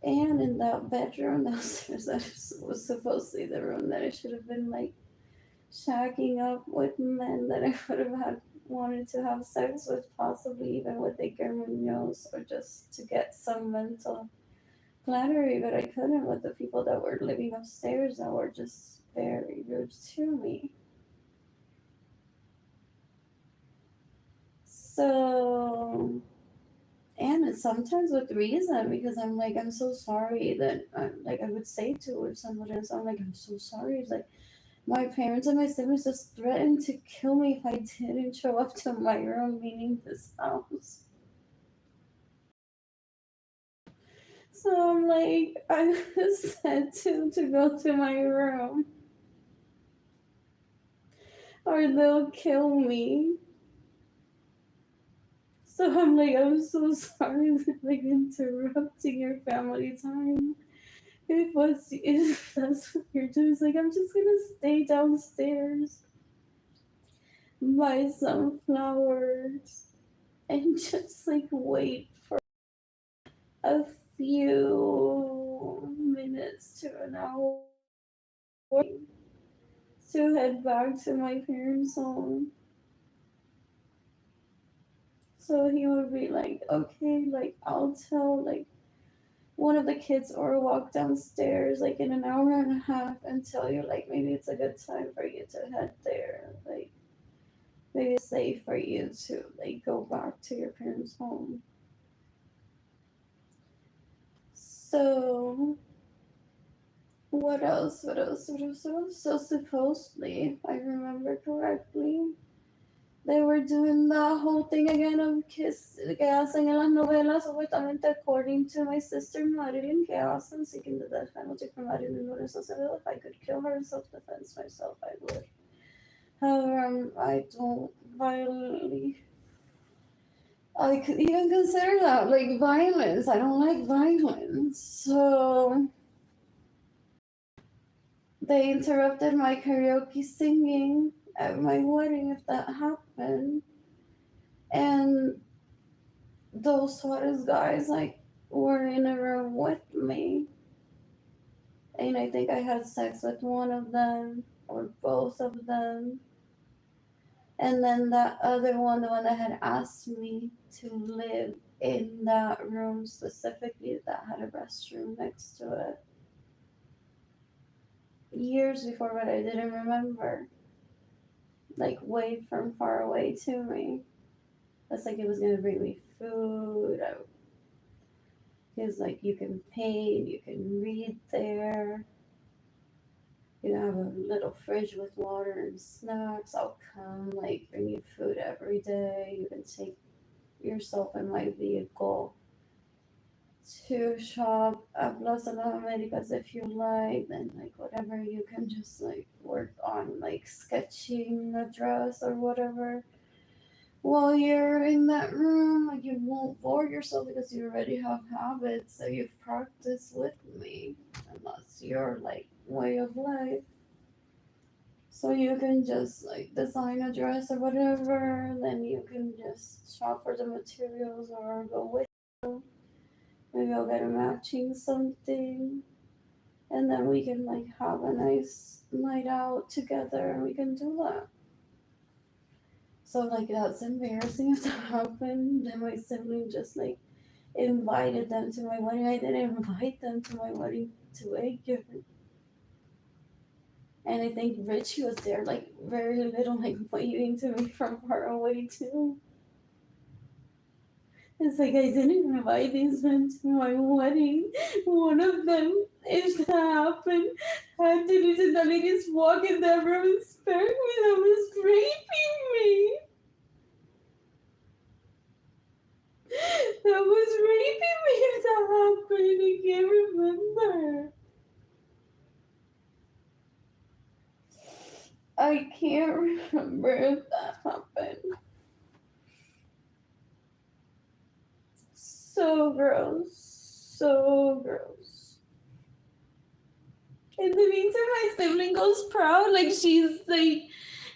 And in that bedroom downstairs, that was supposedly the room that I should have been like shacking up with men that I would have had wanted to have sex with, possibly even with a Munoz, or just to get some mental flattery, but I couldn't with the people that were living upstairs that were just very rude to me. So, and sometimes with reason, because I'm like, I'm so sorry that, like, I would say to somebody else, I'm like, I'm so sorry. It's like, my parents and my siblings just threatened to kill me if I didn't show up to my room, meaning this house. So I'm like, I was said to go to my room, or they'll kill me. So I'm like, I'm so sorry for like interrupting your family time. if that's what you're doing, it's like I'm just gonna stay downstairs, buy some flowers, and just like wait for a few minutes to an hour to head back to my parents' home. So he would be like, okay, like I'll tell like one of the kids or walk downstairs like in an hour and a half and tell you like maybe it's a good time for you to head there. Like maybe it's safe for you to like go back to your parents' home. So what else? What else? What else? What else? So supposedly, if I remember correctly, they were doing the whole thing again of kiss que hacen en las novelas, supuestamente according to my sister Marilyn, que hacen seeking the death penalty for Marilyn Lorenzo. If I could kill her in self-defense myself, I would. However, I don't violently. I could even consider that like violence. I don't like violence. So they interrupted my karaoke singing at my wedding if that happened. And those Suarez guys like were in a room with me. And I think I had sex with one of them or both of them. And then that other one, the one that had asked me to live in that room specifically that had a restroom next to it. Years before, but I didn't remember. Like way from far away to me. It's like it was gonna bring me food. It's like you can paint, you can read there. You have a little fridge with water and snacks. I'll come, like bring you food every day. You can take yourself in my vehicle to shop at Plaza Las Americas if you like. Then like whatever you can just like work on like sketching a dress or whatever while you're in that room. Like you won't bore yourself because you already have habits that you've practiced with me, and that's your like way of life. So you can just like design a dress or whatever, then you can just shop for the materials or go with you. Maybe I'll get a matching something, and then we can like have a nice night out together and we can do that. So like that's embarrassing if that happened. Then my sibling just like invited them to my wedding. I didn't invite them to my wedding to Edgar. And I think Richie was there, like very little, like waving to me from far away too. It's like I didn't invite these men to my wedding. One of them, if that happened, had to literally just walk in that room and spare me that was raping me. That was raping me if that happened. I can't remember. I can't remember if that happened. So gross. So gross. In the meantime, my sibling goes proud. Like, she's like,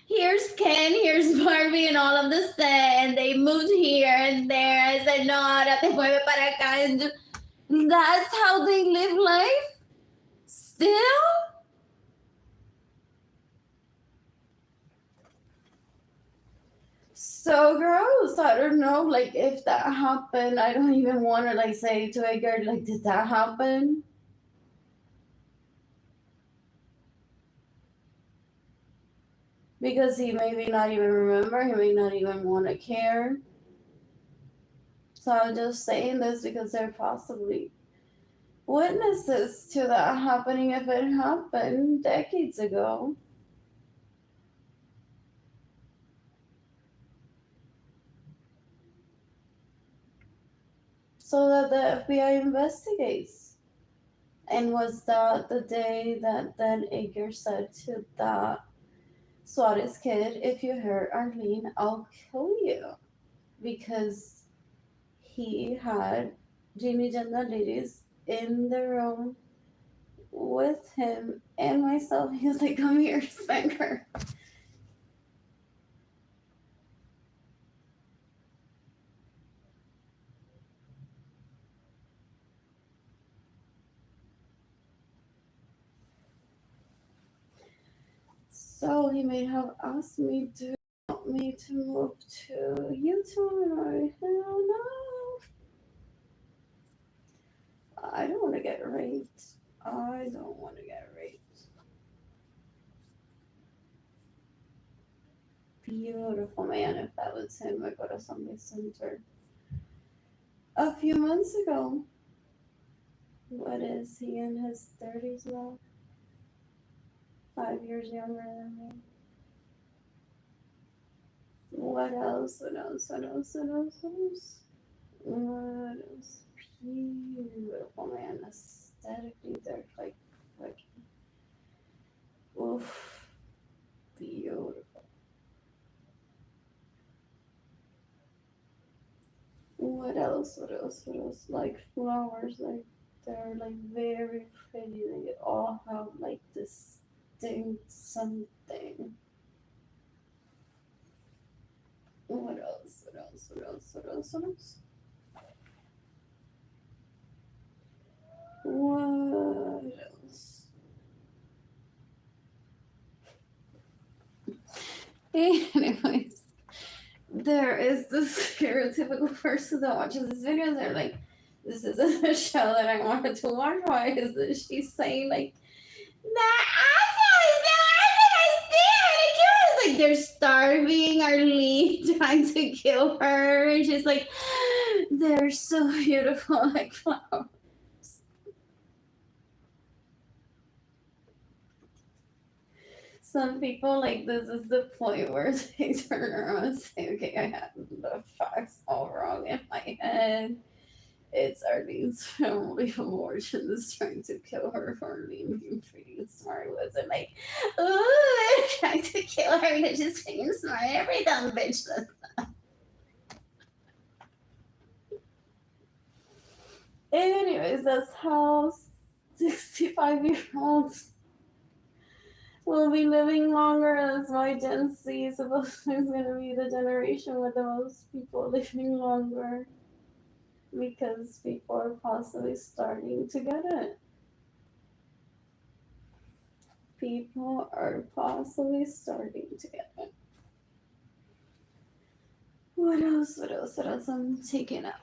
here's Ken, here's Barbie, and all of the set. And they moved here and there. I said, no, ahora te mueve para acá. And that's how they live life? Still? So gross. I don't know, like, if that happened, I don't even want to, like, say to a girl, like, did that happen? Because he maybe not even remember, he may not even want to care. So I'm just saying this because they're possibly witnesses to that happening if it happened decades ago. So that the FBI investigates. And was that the day that then Edgar said to that Suarez kid, if you hurt Arlene, I'll kill you? Because he had Jimmy Genda ladies in the room with him and myself. He's like, come here, spank her. So he may have asked me to want me to move to YouTube, and hell no. I don't want to get raped. I don't want to get raped. Beautiful man. If that was him, I go to Sunday Center a few months ago. What is he in his 30s now? 5 years younger than me. What else? What else? What else? What else? What else? What else? Beautiful man. Aesthetically, they're like, oof, beautiful. What else? What else? What else? Like flowers, like they're like very pretty. They all have like distinct something. What else? What else? What else? What else? What else? What else? Anyways, there is this stereotypical person that watches this video. They're like, this isn't a show that I wanted to watch. Why is this? She's saying like, that asshole is the one that I like they're starving Arlene, trying to kill her. And she's like, they're so beautiful, like flowers. Some people, like, this is the point where they turn around and say, okay, I have the facts all wrong in my head. It's Arlene's family of origin is trying to kill her for Arlene being pretty smart. It wasn't like, ooh, they're trying to kill her because she's being smart. Every dumb bitch does that. Anyways, that's how 65-year-olds will be living longer. That's why Gen Z is supposedly going to be the generation with the most people living longer. Because people are possibly starting to get it. People are possibly starting to get it. What else? What else? What else? I'm taking up.